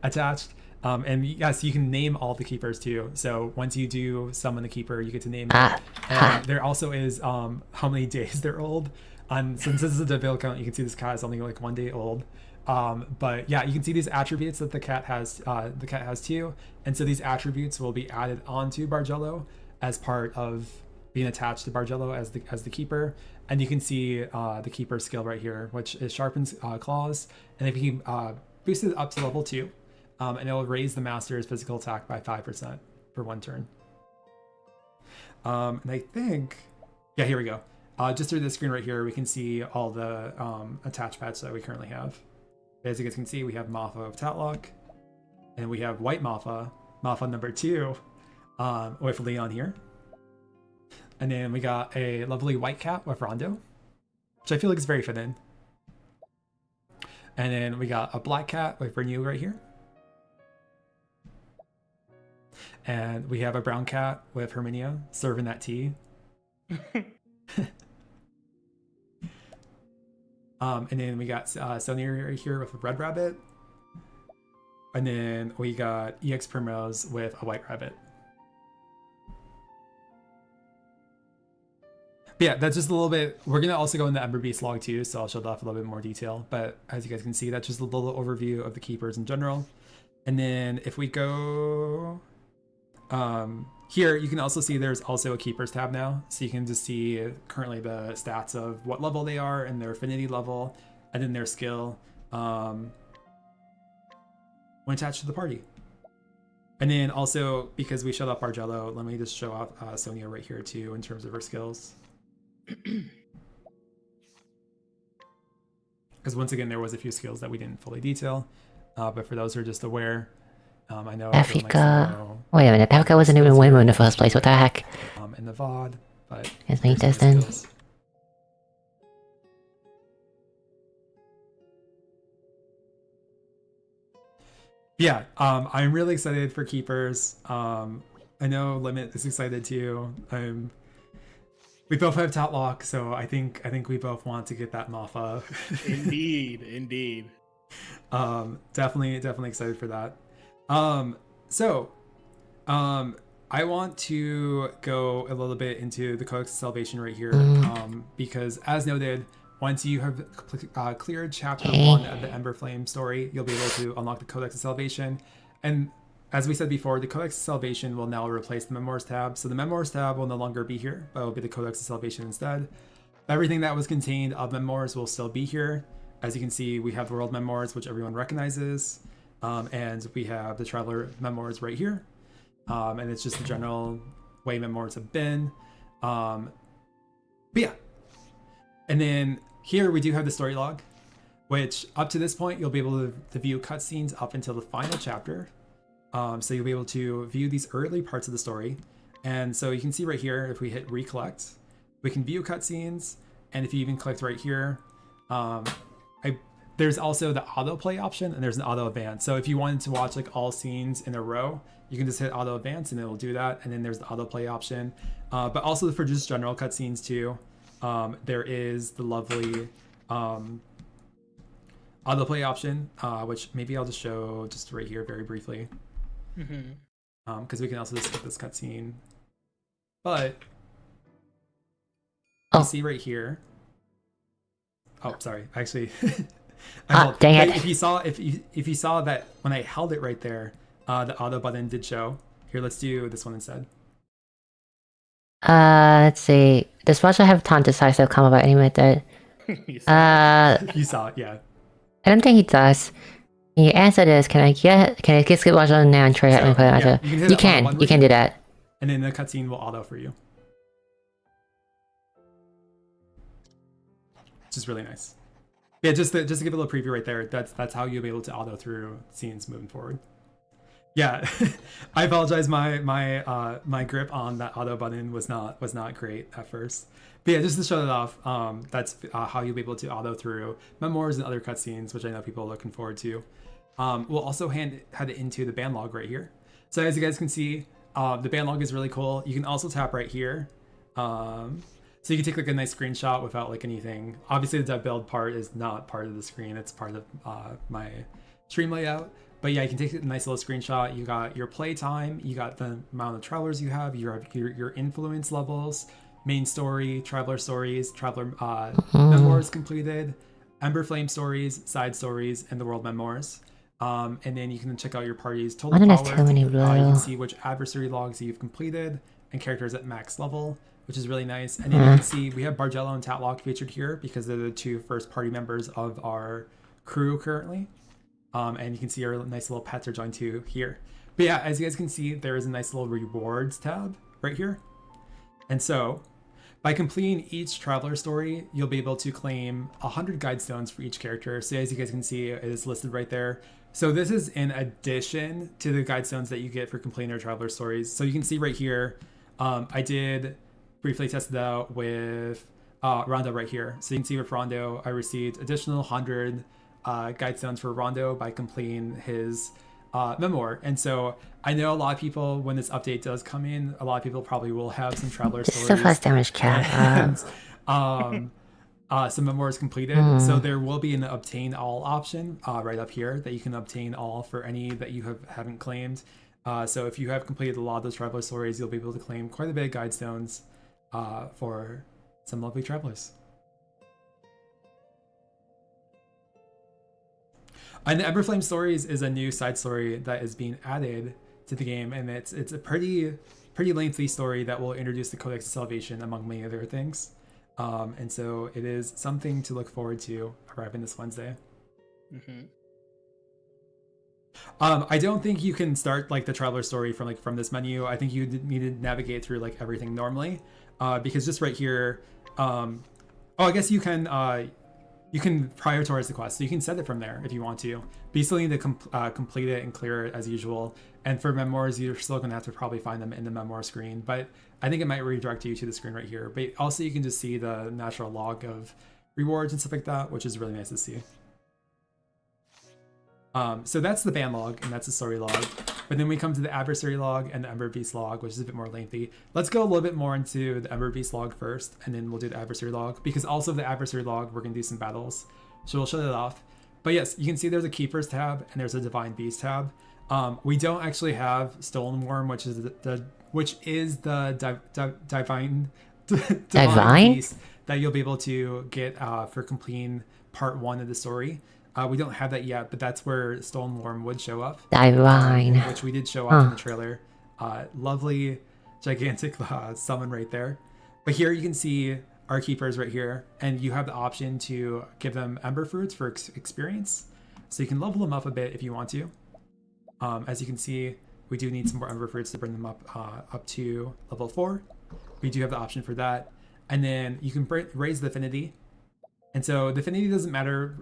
attached. And yes, you can name all the Keepers too. So once you do summon the Keeper, you get to name it. And there also is how many days they're old. Since this is a deveil count, you can see this cat is only like 1 day old. But yeah, you can see these attributes that the cat has. The cat has too. And so these attributes will be added onto Bargello as part of being attached to Bargello as the Keeper. And you can see the Keeper skill right here, which is sharpens claws. And if you boost it up to level 2, and it will raise the master's physical attack by 5% for 1 turn. And I think, yeah, here we go. Just through the screen right here, we can see all the attached pets that we currently have. As you guys can see, we have Mappa of Tatlock, and we have White Mappa, Mappa number 2, with Leon here. And then we got a lovely white cat with Rondo, which I feel like is very fitting. And then we got a black cat with Renew right here. And we have a brown cat with Herminia serving that tea. And then we got Sonia right here with a red rabbit. And then we got EX Primrose with a white rabbit. But yeah, that's just a little bit. We're going to also go into Ember Beast log too, so I'll show off a little bit more detail. But as you guys can see, that's just a little overview of the keepers in general. And then if we go here, you can also see there's also a keepers tab now. So you can just see currently the stats of what level they are and their affinity level, and then their skill when attached to the party. And then also, because we showed off Bargello, let me just show off Sonia right here too in terms of her skills. Because once again, there was a few skills that we didn't fully detail, but for those who are just aware, I know Africa. Wait a minute, Africa wasn't even Waymo in the first place. What the heck? In the VOD, but it's me testing. Yeah, I'm really excited for keepers. I know Limit is excited too. We both have Tatlock, so I think we both want to get that Mappa. Indeed. Definitely excited for that. I want to go a little bit into the Codex of Salvation right here, because as noted, once you have cleared chapter 1 of the Ember Flame story, you'll be able to unlock the Codex of Salvation. And as we said before, the Codex of Salvation will now replace the Memoirs tab. So the Memoirs tab will no longer be here, but it will be the Codex of Salvation instead. Everything that was contained of Memoirs will still be here. As you can see, we have the World Memoirs, which everyone recognizes. And we have the Traveler Memoirs right here. And it's just the general way Memoirs have been. But yeah. And then here we do have the story log, which up to this point, you'll be able to view cutscenes up until the final chapter. So you'll be able to view these early parts of the story. And so you can see right here, if we hit recollect, we can view cutscenes. And if you even clicked right here, there's also the autoplay option, and there's an auto advance. So if you wanted to watch like all scenes in a row, you can just hit auto advance and it'll do that. And then there's the autoplay option. But also for just general cutscenes too, there is the lovely autoplay option, which maybe I'll just show just right here very briefly. Because we can also just skip this cutscene. But you see right here. Oh, sorry. Actually, dang it. If you saw that when I held it right there, the auto button did show. Here, let's do this one instead. Let's see. Does Russia have time decisive come about any method? You saw it, yeah. I don't think he does. The answer is, can I skip Russia now and try and play Russia? You can do that. And then the cutscene will auto for you. Which is really nice. Yeah, just to give a little preview right there. That's how you'll be able to auto through scenes moving forward. Yeah, I apologize. My grip on that auto button was not great at first. But yeah, just to show that off, that's how you'll be able to auto through memoirs and other cutscenes, which I know people are looking forward to. We'll also head it into the band log right here. So as you guys can see, the band log is really cool. You can also tap right here. So you can take like a nice screenshot without like anything. Obviously the dev build part is not part of the screen. It's part of my stream layout. But yeah, you can take a nice little screenshot. You got your play time. You got the amount of travelers you have. Your influence levels, main story, traveler stories, traveler memoirs completed, Ember Flame stories, side stories, and the world memoirs. And then you can check out your party's total power. You can see which adversary logs you've completed and characters at max level, which is really nice. And then you can see we have Bargello and Tatlock featured here because they're the two first party members of our crew currently. And you can see our nice little pets are joined to here. But yeah, as you guys can see, there is a nice little rewards tab right here. And so by completing each traveler story, you'll be able to claim 100 guide stones for each character. So as you guys can see, it is listed right there. So this is in addition to the guide stones that you get for completing our traveler stories. So you can see right here, I did briefly test it out with Rondo right here. So you can see with Rondo, I received additional 100 guide stones for Rondo by completing his memoir. And so I know a lot of people, when this update does come in, a lot of people probably will have some traveler stories. So fast damage cap. And some memoirs completed. So there will be an obtain all option right up here that you can obtain all for any that you haven't claimed. So if you have completed a lot of those traveler stories, you'll be able to claim quite a bit of guide stones for some lovely travelers. And Everflame Stories is a new side story that is being added to the game, and it's a pretty lengthy story that will introduce the Codex of Salvation among many other things. And so it is something to look forward to arriving this Wednesday. I don't think you can start like the traveler story from this menu. I think you need to navigate through like everything normally, because just right here, I guess you can prioritize the quest, so you can set it from there if you want to. But you still need to complete it and clear it as usual. And for memoirs, you're still going to have to probably find them in the memoir screen. But I think it might redirect you to the screen right here. But also you can just see the natural log of rewards and stuff like that, which is really nice to see. So that's the band log and that's the story log. But then we come to the adversary log and the Ember Beast log, which is a bit more lengthy. Let's go a little bit more into the Ember Beast log first, and then we'll do the adversary log, because also the adversary log, we're going to do some battles. So we'll shut it off. But yes, you can see there's a Keepers tab and there's a Divine Beast tab. We don't actually have Stolen Worm, which is the divine beast that you'll be able to get for completing part 1 of the story. We don't have that yet, but that's where Stolen Worm would show up. Divine. Which we did show up in the trailer. Lovely, gigantic summon right there. But here you can see our keepers right here, and you have the option to give them Ember Fruits for experience. So you can level them up a bit if you want to. As you can see, we do need some more Ember Fruits to bring them up to level 4. We do have the option for that. And then you can raise the affinity. And so the affinity doesn't matter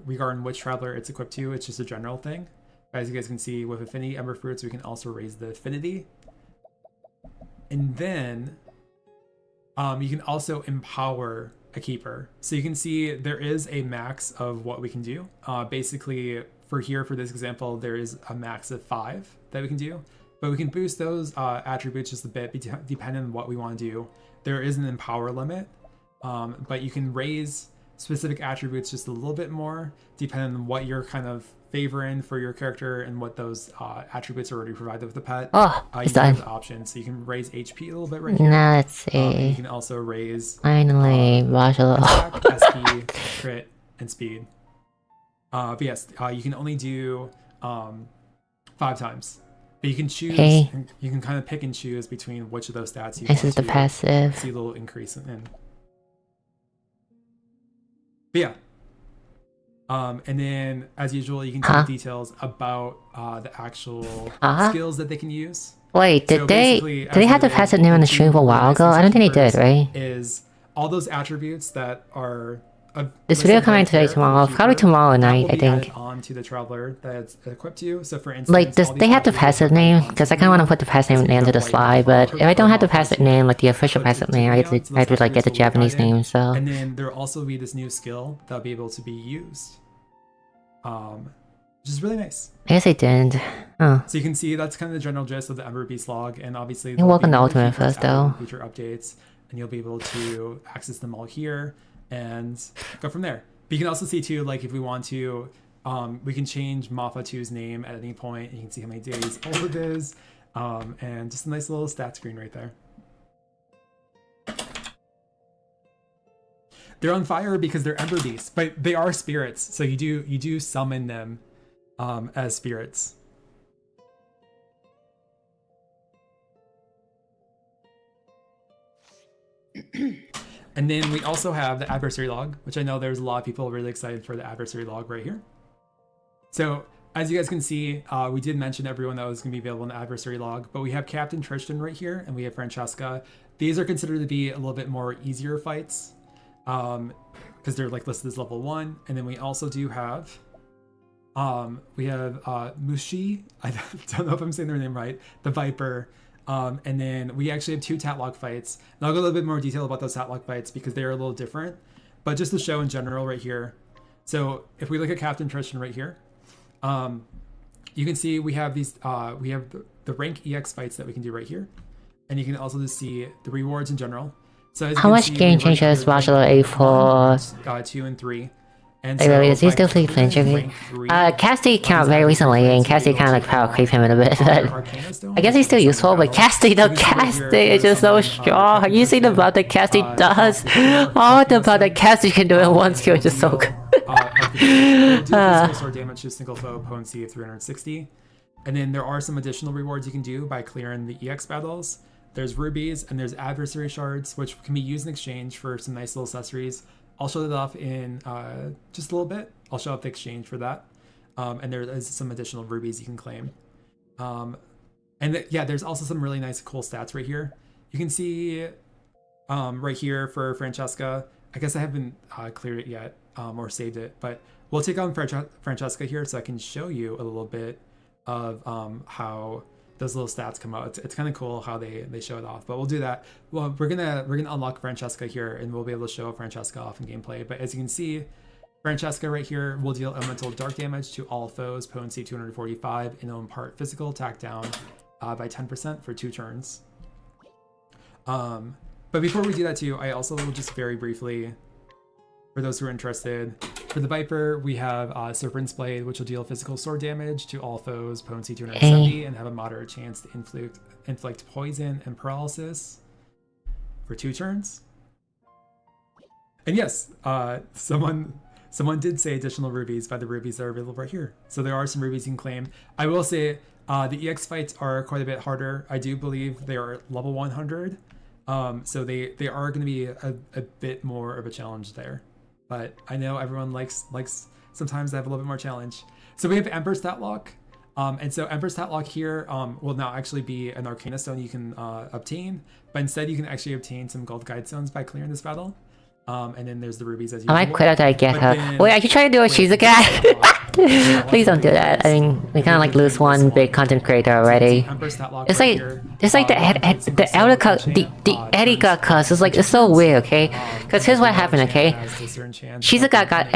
regarding which traveler it's equipped to. It's just a general thing. As you guys can see, with affinity Ember Fruits, we can also raise the affinity. And then you can also empower a keeper. So you can see there is a max of what we can do. Basically, for this example, there is a max of 5 that we can do, but we can boost those attributes just a bit depending on what we want to do. There is an empower limit, but you can raise specific attributes just a little bit more depending on what you're kind of favoring for your character and what those attributes are already provided with the pet. Oh, you it's can done. have the option, so you can raise HP a little bit right here. Now let's And you see. can also raise Finally, Bajalo. attack, SP, crit, and speed. But yes, you can only do 5 times. But you can choose. Okay. You can kind of pick and choose between which of those stats you This want is the to passive. see a little increase in. But yeah. And then, as usual, you can see details about the actual skills that they can use. Wait, So basically, did they have the as passive name on the stream a while ago? I don't think they did, right? Is all those attributes that are This video coming today, tomorrow, probably tomorrow night, I think. On to the traveler that's equipped to. So for instance, Like, does they have the passive name? Because I kind of want to put the passive name into the slide, but if I don't have the passive name, like the official passive name, I have to like get the Japanese name. So and then there'll also be this new skill that'll be able to be used, which is really nice. I guess I didn't. Oh, So you can see that's kind of the general gist of the Ember Beast log, and obviously You're there'll welcome be to more Ultimate features first, added though. and feature updates, and you'll be able to access them all here and go from there. But you can also see too, like if we want to, we can change Mafa 2's name at any point. You can see how many days old it is, and just a nice little stat screen right there. They're on fire because they're Ember Beasts, but they are spirits, so you do summon them as spirits. And then we also have the Adversary Log, which I know there's a lot of people really excited for the Adversary Log right here. So as you guys can see, we did mention everyone that was going to be available in the Adversary Log, but we have Captain Tristan right here, and we have Francesca. These are considered to be a little bit more easier fights, because they're like listed as level 1. And then we also do have, Mushi, I don't know if I'm saying their name right, the Viper. And then we actually have 2 Tatlock fights. And I'll go a little bit more detail about those Tatlock fights because they're a little different. But just to show in general right here. So if we look at Captain Tristan right here, you can see we have these, we have the rank EX fights that we can do right here. And you can also just see the rewards in general. So as you how can much see, game we change rank is rank Bajalo A4? 1, 2, and 3. And Wait, really, is he by still playing clearing Jimmy? rank 3, Casty came out very recently, and Casty kind of like power creep him in a bit, but Arcana Stone, I guess he's still useful, but Casty, though, Casty is just so strong. Have you seen the buff that Casty does? Oh, the buff that Casty can do in one skill is just so good. physical sword damage to single foe potency of 360. And then there are some additional rewards you can do by clearing the EX battles. There's rubies and there's adversary shards, which can be used in exchange for some nice little accessories. I'll show that off in just a little bit. I'll show up the exchange for that. And there is some additional rubies you can claim. Yeah, there's also some really nice cool stats right here. You can see right here for Francesca. I guess I haven't cleared it yet or saved it, but we'll take on Francesca here so I can show you a little bit of how those little stats come out. It's kind of cool how they show it off, but we'll do that. Well, we're gonna unlock Francesca here, and we'll be able to show Francesca off in gameplay. But as you can see, Francesca right here will deal elemental dark damage to all foes, potency 245, and will impart physical attack down by 10% for 2 turns. But before we do that too, I also will just very briefly, for those who are interested, for the Viper, we have Serpent's Blade, which will deal physical sword damage to all foes, potency 270, and have a moderate chance to inflict poison and paralysis for 2 turns. And yes, someone did say additional rubies by the rubies that are available right here. So there are some rubies you can claim. I will say the EX fights are quite a bit harder. I do believe they are level 100. So they are going to be a bit more of a challenge there. But I know everyone likes sometimes to have a little bit more challenge. So we have Ember Stat Lock. And so Ember Stat Lock here will now actually be an Arcana Stone you can obtain. But instead you can actually obtain some Gold Guide Stones by clearing this battle. And then there's the rubies as usual. I might quit after I get But her. then- Wait, are you trying to do a Shizuka? Please don't do that. I mean, we kind of like lose one big content creator already. It's like the Erika cuss is like, it's so weird, okay? Because here's what happened, okay? Shizuka got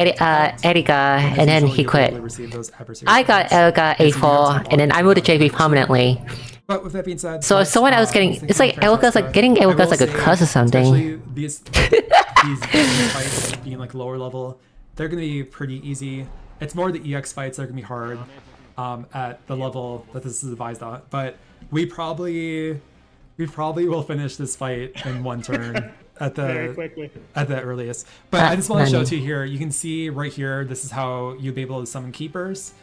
Erika and then he quit. I got Erika A4 and then I moved to JP permanently. But with that being said, so if someone else getting, it's like Erika's like getting Erika's like a cuss or something. These fights being like lower level, they're gonna be pretty easy. It's more the EX fights that are gonna be hard at the level that this is advised on. But we probably will finish this fight in one turn at the earliest. But I just want to show it to you here. You can see right here, this is how you'd be able to summon keepers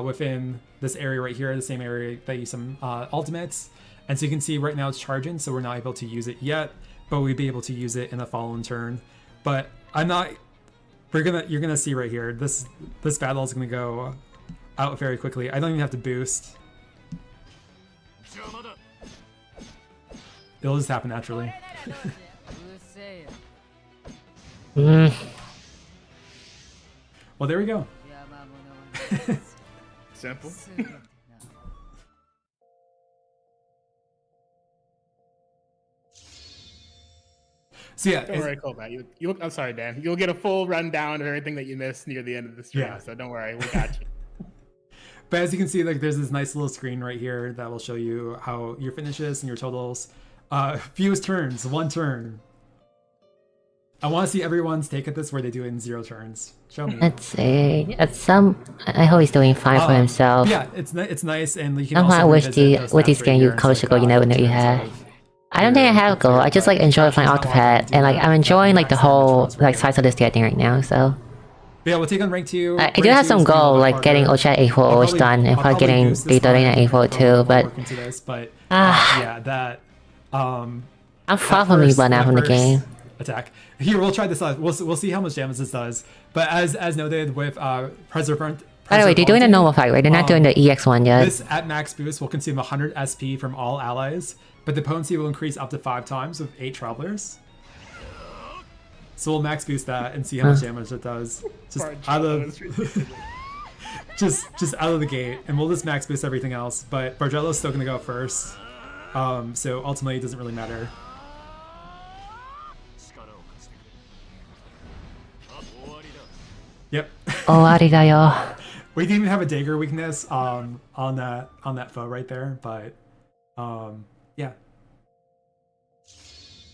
within this area right here, the same area that you summon ultimates. And so you can see right now it's charging, so we're not able to use it yet, but we'd be able to use it in the following turn. But you're gonna see right here, this battle is gonna go out very quickly. I don't even have to boost. It'll just happen naturally. Well, there we go. Simple. So yeah, don't worry, Codex. I'm sorry, Dan. You'll get a full rundown of everything that you missed near the end of the stream. Yeah. So don't worry, we got you. But as you can see, like there's this nice little screen right here that will show you how your finishes and your totals. Fewest turns, 1 turn. I want to see everyone's take at this where they do it in 0 turns. Show me. Let's see. I hope he's doing fine for himself. Yeah, it's nice, and you can I wish with these games you color goal you never knew you had. I don't think I have goal. I just like enjoy playing Octopath, and like I'm enjoying like the whole like size of this getting right now. So. Yeah, we'll take on rank 2. I do have some goal like getting Ocha A4 always done, and probably getting D30 and A4 too. But yeah, that I'm far from me by now from the game. Attack. Here, we'll try this out. We'll see how much damage this does. But as noted with Preservant. By the way, they're doing a normal fight, right? They're not doing the EX one yet. This at max boost will consume 100 SP from all allies, but the potency will increase up to 5 times with 8 travelers. So we'll max boost that and see how much damage it does. Just out of just out of the gate, and we'll just max boost everything else. But Bargello's still gonna go first, so ultimately it doesn't really matter. Yep. Oh, arigayo. We didn't even have a dagger weakness on that foe right there, but yeah.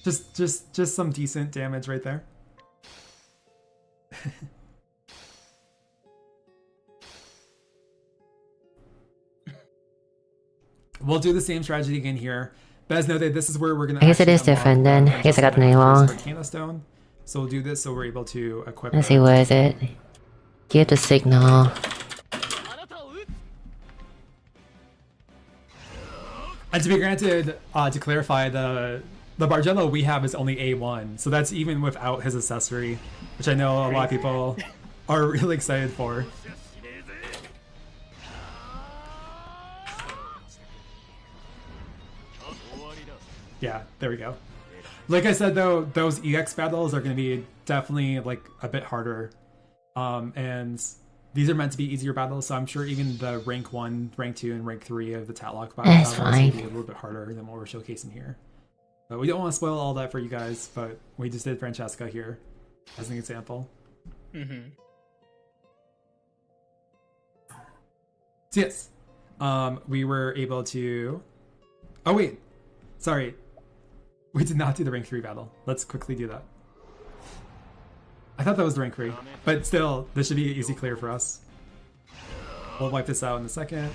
Just some decent damage right there. We'll do the same strategy again here. But as noted, this is where we're gonna. I guess it is different then. I guess I got the name wrong. Kina stone. So we'll do this so we're able to equip. Let's see, where is it? Give the signal. And to be granted, to clarify, the Bargello we have is only A1, so that's even without his accessory, which I know a lot of people are really excited for. Yeah, there we go. Like I said though, those EX battles are going to be definitely like a bit harder. And these are meant to be easier battles, so I'm sure even the rank 1, rank 2, and rank 3 of the Tatlock battles will be a little bit harder than what we're showcasing here. But we don't want to spoil all that for you guys, but we just did Francesca here as an example. Mm-hmm. So yes, we were able to... Oh wait, sorry. We did not do the rank 3 battle. Let's quickly do that. I thought that was the rank 3, but still, this should be easy clear for us. We'll wipe this out in a second.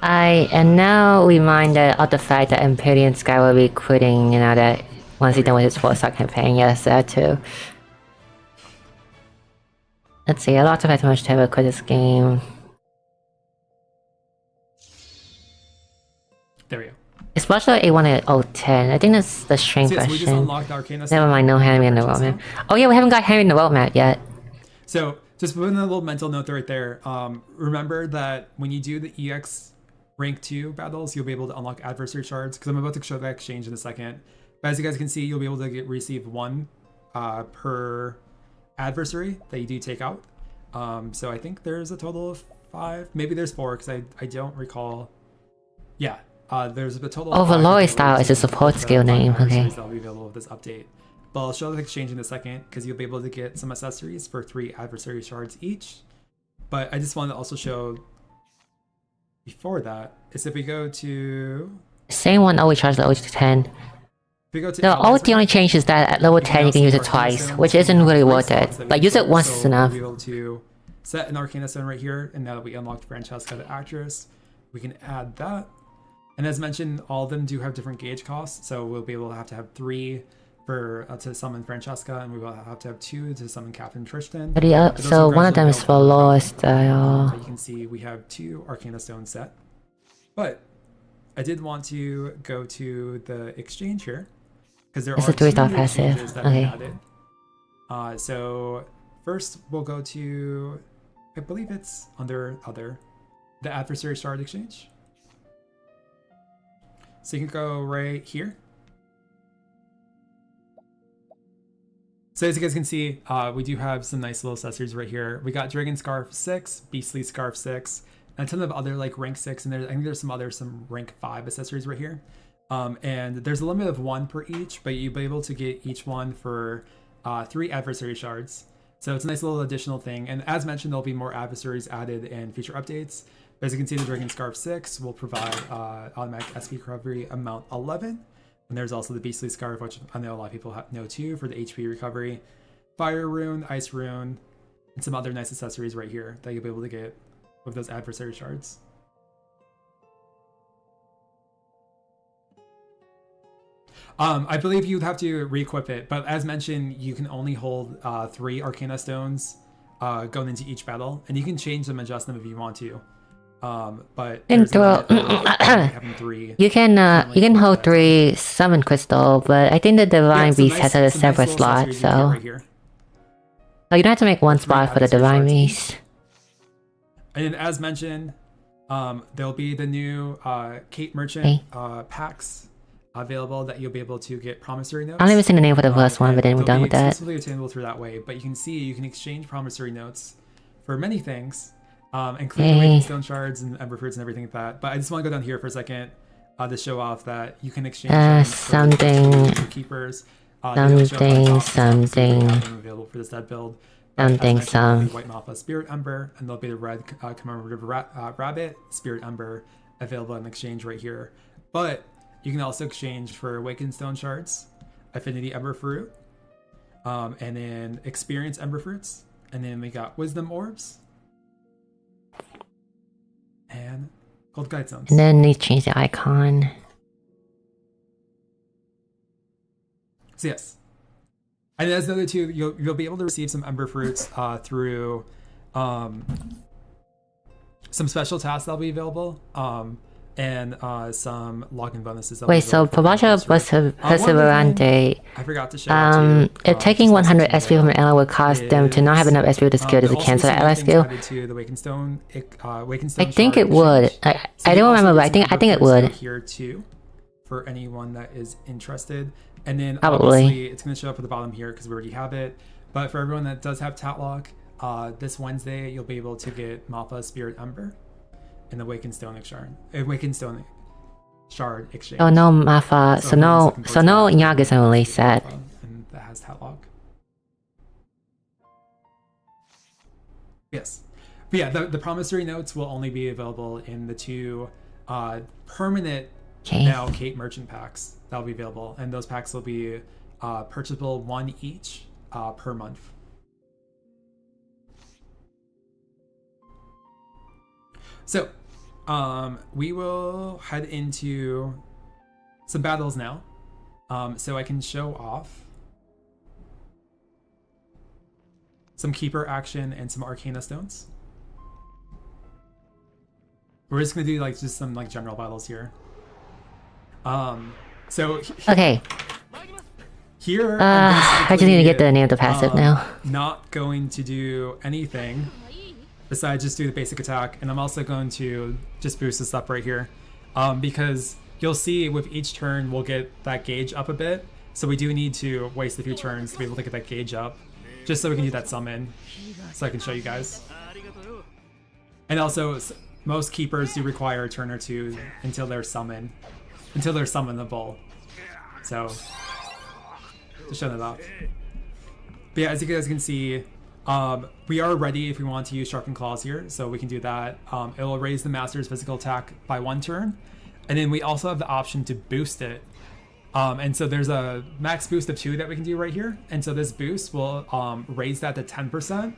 I am now reminded of the fact that Empyrean Sky will be quitting, you know, that once he's done with his 4-star campaign. Yes, that too. Let's see, I lost too much time to quit this game. There we go. Especially A1 at 010. I think that's the strength version. We just unlocked Arcana. Never mind, no Henry in the world map. Oh yeah, we haven't got Henry in the world map yet. So, just putting a little mental note right there. Remember that when you do the EX rank 2 battles, you'll be able to unlock adversary shards, because I'm about to show that exchange in a second. But as you guys can see, you'll be able to receive 1 per adversary that you do take out. So I think there's a total of 5. Maybe there's 4 because I don't recall. Yeah, there's a total of 5 Overlord style is a support skill name. Okay. that'll be available with this update. But I'll show the exchange in a second because you'll be able to get some accessories for 3 adversary shards each. But I just wanted to also show before that is if we go to Same one always charge level 10. if we go to The Adversary, only change is that at level 10 you can use it twice, which isn't really worth it. Like use it once is enough. We'll be able to set an Arcana Stone right here, and now that we unlocked Francesca the actress, we can add that. And as mentioned, all of them do have different gauge costs, so we'll be able to have 3 for to summon Francesca, and we will have to have 2 to summon Captain Tristan. But so one of them is for lore style. You can see we have 2 Arcana Stones set. But I did want to go to the exchange here, because there It's are a 2 3-star new passive. exchanges that we Okay. added. So first we'll go to, I believe it's under other, the Adversary Shard Exchange. So you can go right here. So as you guys can see, we do have some nice little accessories right here. We got Dragon Scarf 6, Beastly Scarf 6, and a ton of other like rank 6, and I think there's some rank 5 accessories right here. And there's a limit of 1 per each, but you'll be able to get each one for 3 adversary shards. So it's a nice little additional thing. And as mentioned, there'll be more adversaries added in future updates. But as you can see, the Dragon Scarf 6 will provide automatic SP recovery amount 11. And there's also the Beastly Scarf, which I know a lot of people know too, for the HP recovery. Fire Rune, Ice Rune, and some other nice accessories right here that you'll be able to get with those adversary shards. I believe you'd have to re-equip it, but as mentioned, you can only hold 3 Arcana Stones going into each battle, and you can change them, adjust them if you want to. But there's a limit of having 3. You can hold 3 summon crystal, but I think the divine beast has a separate slot, so right here. you don't have to make one spot for the divine beast. And then as mentioned, there'll be the new Kate Merchant packs available that you'll be able to get promissory notes. I only seen the name for the first one, but then we're done with that. Exclusively attainable through that way, but you can see you can exchange promissory notes for many things, including Awakened Stone Shards and Ember Fruits and everything like that. But I just want to go down here for a second to show off that you can exchange them for keepers. Something available for this dead build. White Malfa Spirit Ember, and there'll be the red commemorative rabbit Spirit Ember available in exchange right here. But you can also exchange for Awakened Stone Shards, Affinity Ember Fruit, and then Experience Ember Fruits, and then we got Wisdom Orbs, and Gold Guide Stones. And then they change the icon. So yes. And as another two, you'll be able to receive some Ember Fruits through some special tasks that'll be available, and some login bonuses. Wait, so Probaggio Perseverante, I forgot to show if taking 100 SP from an ally would cause them to not have enough SP with the skill, does it cancel that ally skill? I think it would. I don't remember, but I think it would. Here too, for anyone that is interested. And then Probably. Obviously it's going to show up at the bottom here because we already have it. But for everyone that does have Tatlock, this Wednesday you'll be able to get Malfa Spirit Ember and Awakened Stone Shard Exchange. Oh no, Malfa. So no Yaga's only set. And that has Tatlock. Yes. But yeah, the promissory notes will only be available in the 2 permanent now Kate Merchant packs that'll be available, and those packs will be purchasable 1 each per month. So we will head into some battles now, so I can show off some Keeper action and some Arcana Stones. We're just gonna do just some general battles here. So okay. Here, I just need to get the name of the passive now. Not going to do anything besides just do the basic attack, and I'm also going to just boost this up right here, because you'll see with each turn we'll get that gauge up a bit. So we do need to waste a few turns to be able to get that gauge up, just so we can do that summon, so I can show you guys. And also, most keepers do require a turn or two until they're summonable. So, to show that off. But yeah, as you guys can see, we are ready if we want to use Sharpened Claws here, so we can do that. It will raise the Master's physical attack by 1 turn, and then we also have the option to boost it. And so there's a max boost of 2 that we can do right here, and so this boost will raise that to 10%.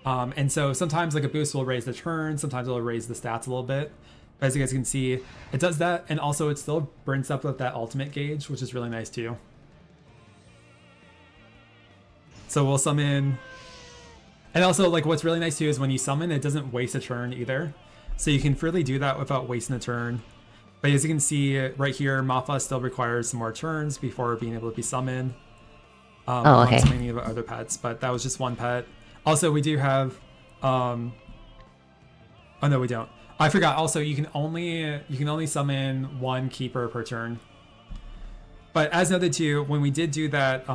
And so sometimes like a boost will raise the turn, sometimes it'll raise the stats a little bit. But as you guys can see, it does that, and also it still brings up with that ultimate gauge, which is really nice too. So we'll summon, and also like what's really nice too is when you summon, it doesn't waste a turn either. So you can freely do that without wasting a turn. But as you can see right here, Mafa still requires some more turns before being able to be summoned. Okay. So many of our other pets, but that was just one pet. Also, we do have, oh no, we don't. I forgot. Also, you can only summon 1 keeper per turn. But as noted too, when we did do that,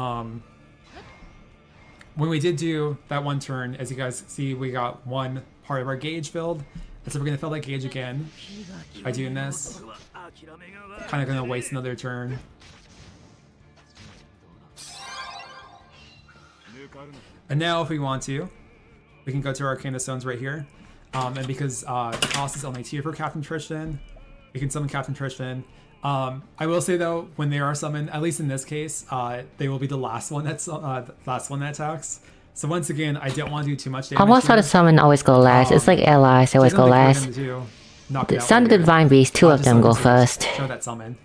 when we did do that 1 turn, as you guys see, we got 1 part of our gauge filled. And so we're going to fill that gauge again by doing this. Kind of going to waste another turn. And now if we want to, we can go to our Arcana Stones right here. And because the cost is only 2 for Captain Tristan, we can summon Captain Tristan. I will say though, when they are summoned, at least in this case, they will be the last one that attacks. So once again, I don't want to do too much damage. I almost thought the summon always go last. It's like allies, they always go last. Some of the Divine Beasts, 2 of them go first. Show that summon.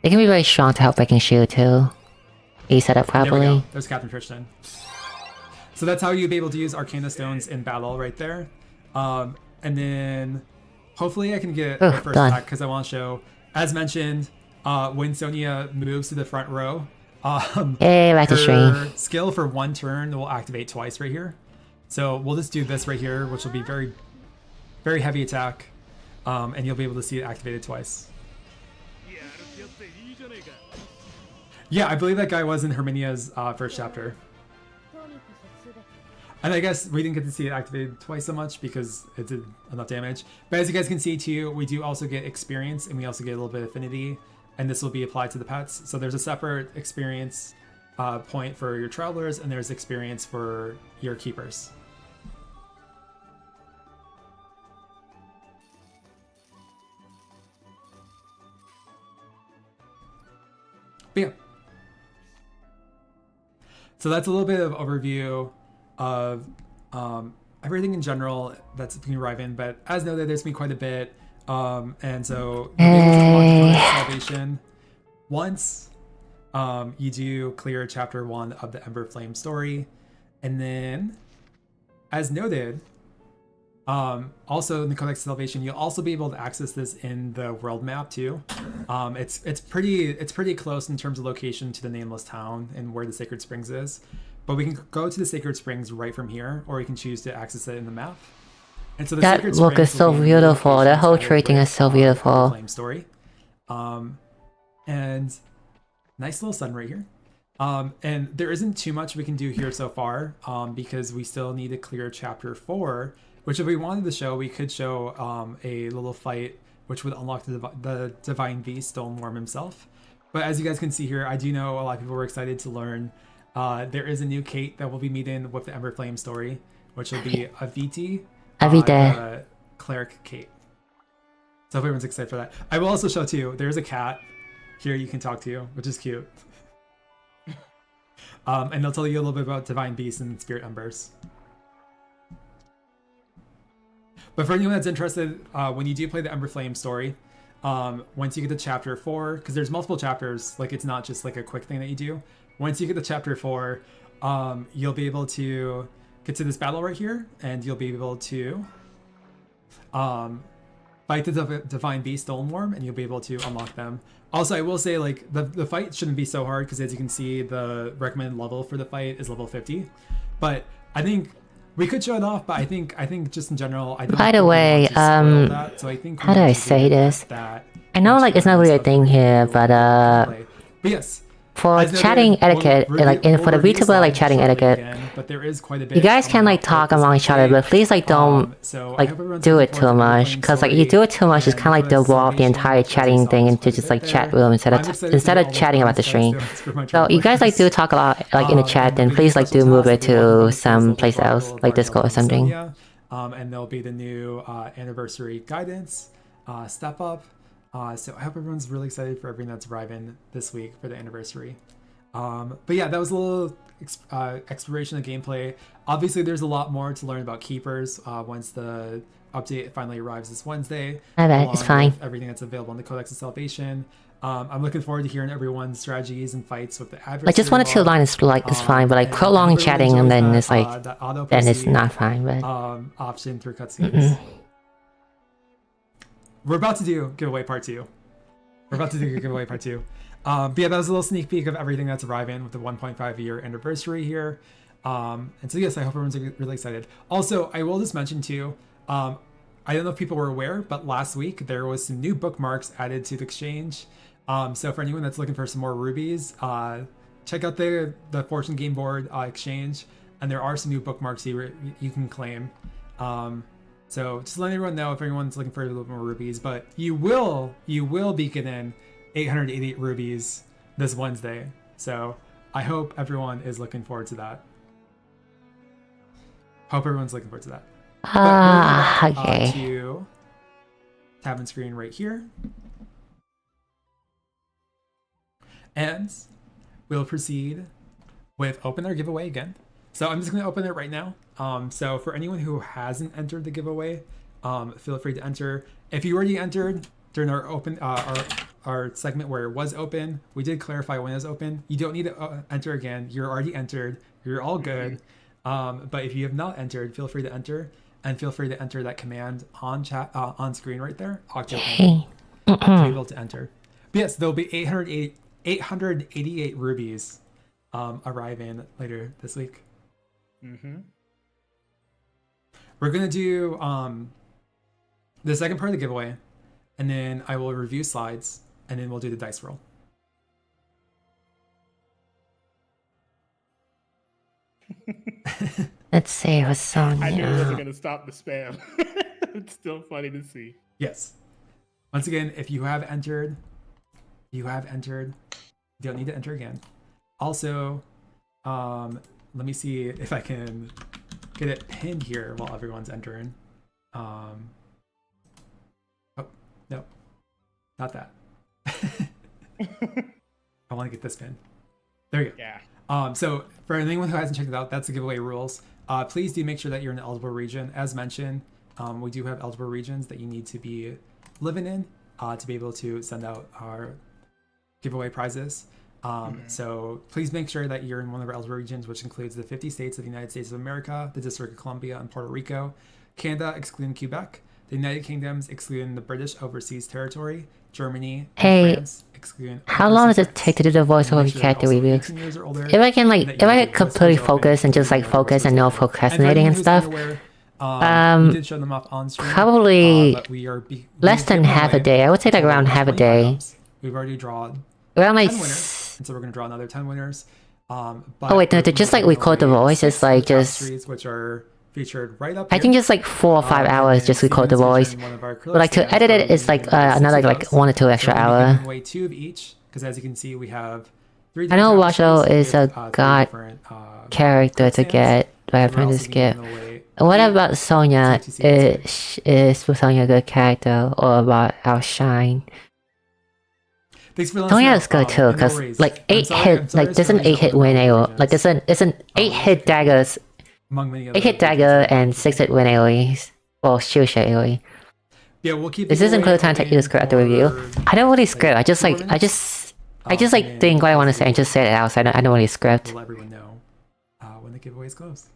They can be very strong to help breaking shield too. You set up properly. There we go. There's Captain Tristan. So that's how you'll be able to use Arcana Stones in battle right there. And then hopefully I can get the first attack because I want to show, as mentioned, when Sonia moves to the front row, her skill for 1 turn will activate twice right here. So we'll just do this right here, which will be very, very heavy attack, and you'll be able to see it activated twice. Yeah, I believe that guy was in Herminia's first chapter. And I guess we didn't get to see it activated twice so much because it did enough damage. But as you guys can see too, we do also get experience, and we also get a little bit of affinity, and this will be applied to the pets. So there's a separate experience point for your travelers, and there's experience for your keepers. But yeah. So that's a little bit of overview of everything in general that's being arrived in, but as noted, there's been quite a bit. And so you'll be able to unlock Codex of Salvation once you do clear chapter 1 of the Ember Flame story. And then, as noted, also in the Codex of Salvation, you'll also be able to access this in the world map too. It's pretty close in terms of location to the Nameless Town and where the Sacred Springs is. But we can go to the Sacred Springs right from here, or we can choose to access it in the map. And so the that look is so beautiful. The whole treating is so beautiful. Flame story, and nice little sun right here. And there isn't too much we can do here so far, because we still need to clear chapter 4. Which, if we wanted to show, we could show a little fight, which would unlock the Divine Beast, Stoneworm himself. But as you guys can see here, I do know a lot of people were excited to learn. There is a new Kate that will be meeting with the Ember Flame story, which will be Aviti, Cleric Kate. So if everyone's excited for that. I will also show too, there's a cat here you can talk to, which is cute. And they'll tell you a little bit about Divine Beasts and Spirit Embers. But for anyone that's interested, when you do play the Ember Flame story, once you get to chapter 4, because there's multiple chapters, like it's not just like a quick thing that you do. Once you get to chapter 4, you'll be able to get to this battle right here, and you'll be able to fight the Divine Beast Stoneworm, and you'll be able to unlock them. Also, I will say, like, the fight shouldn't be so hard, because as you can see, the recommended level for the fight is level 50. But I think we could show it off, but I think just in general, I don't. By the way, that, so I think how do I say this? I know, like, it's not really a thing here, but But yes, for As noted, chatting etiquette, we'll like review- for the we'll review VTuber like slides chatting shortly etiquette, again, but there is quite a bit you guys can coming like up talk with this among each other, update. but please like don't So I like hope everyone's do looking it forward too to the much, playing because like you story do it too much, it's and kind of like Codex of double off the Salvation, entire as we chatting saw thing quite into a just bit like there. chat room instead I'm of excited to instead get of all those chatting about the comments, stream. guys, so it's for my So you guys like do talk a lot like in the chat, then and please like do special move sauce it will be welcome to bonus some levels place of else, Bardo, like Discord or Bardo, and something. Sonia. And there'll be the new anniversary guidance step up. So I hope everyone's really excited for everything that's arriving this week for the anniversary. But yeah, that was a little exploration of gameplay. Obviously, there's a lot more to learn about keepers once the update finally arrives this Wednesday. I bet, it's along fine. with everything that's available in the Codex of Salvation. I'm looking forward to hearing everyone's strategies and fights with the Adversary Like just 1 or 2 Log. lines like is fine, but like And I prolonged hope everyone chatting and enjoys then that, it's like that auto then it's proceed, not fine. But option through cutscenes. We're about to do giveaway part 2. We're about to do giveaway part 2. But yeah, that was a little sneak peek of everything that's arriving with the 1.5 year anniversary here. And so yes, I hope everyone's really excited. Also, I will just mention too, I don't know if people were aware, but last week there was some new bookmarks added to the exchange. So for anyone that's looking for some more rubies, check out the Fortune Game Board exchange, and there are some new bookmarks you can claim. So just letting everyone know if anyone's looking for a little more rubies, but you will be getting 888 rubies this Wednesday. So I hope everyone is looking forward to that. Hope everyone's looking forward to that. okay. To Tavern screen right here. And we'll proceed with open our giveaway again. So I'm just going to open it right now. So for anyone who hasn't entered the giveaway, feel free to enter. If you already entered during our open our segment where it was open, we did clarify when it was open. You don't need to enter again. You're already entered. You're all good. But if you have not entered, feel free to enter, and feel free to enter that command on chat on screen right there, Octopath, to be able to enter. But yes, there'll be 888 rubies arriving later this week. We're gonna do the second part of the giveaway, and then I will review slides, and then we'll do the dice roll. Let's see what's Sonia. I knew it wasn't gonna stop the spam. It's still funny to see. Yes. Once again, if you have entered, you don't need to enter again. Also, let me see if I can get it pinned here while everyone's entering. Oh, no, not that. I want to get this pin. There you go. Yeah. So for anyone who hasn't checked it out, that's the giveaway rules. Please do make sure that you're in an eligible region. As mentioned, we do have eligible regions that you need to be living in to be able to send out our giveaway prizes. So please make sure that you're in one of our eligible regions, which includes the 50 states of the United States of America, the District of Columbia, and Puerto Rico, Canada excluding Quebec, the United Kingdoms excluding the British Overseas Territory, Germany, and France excluding. How long does it take to do the voiceover character reviews? If I can if I could completely focus and just like focus and no procrastinating and stuff, did show them off on stream, probably but we are less than half a day. I would say like around half a day. We've already drawn around like 10 winners, and so we're gonna draw another 10 winners. Oh wait, no, to just like record the voice, it's like just which are featured right up I think just like 4 or 5 hours just record the voice. But like to edit it is like another like 1 or 2 extra hour. Away 2 of each, because as you can see, we have 3. I know Washo is a god character to get, but I have to skip. What about Sonia? Is Sonia a good character, or about our Shine? Sonia is good too, cause like 8 hit, like there's an 8 hit win AoE, like it's an 8 hit daggers, 8 hit dagger and 6 hit win AoE, well shield share AoE. Yeah, we'll keep. Does this include time to use script at the review? I don't really script. I just like think what I want to say and just say it out. So I don't really script. We'll let everyone know when the giveaway is closed.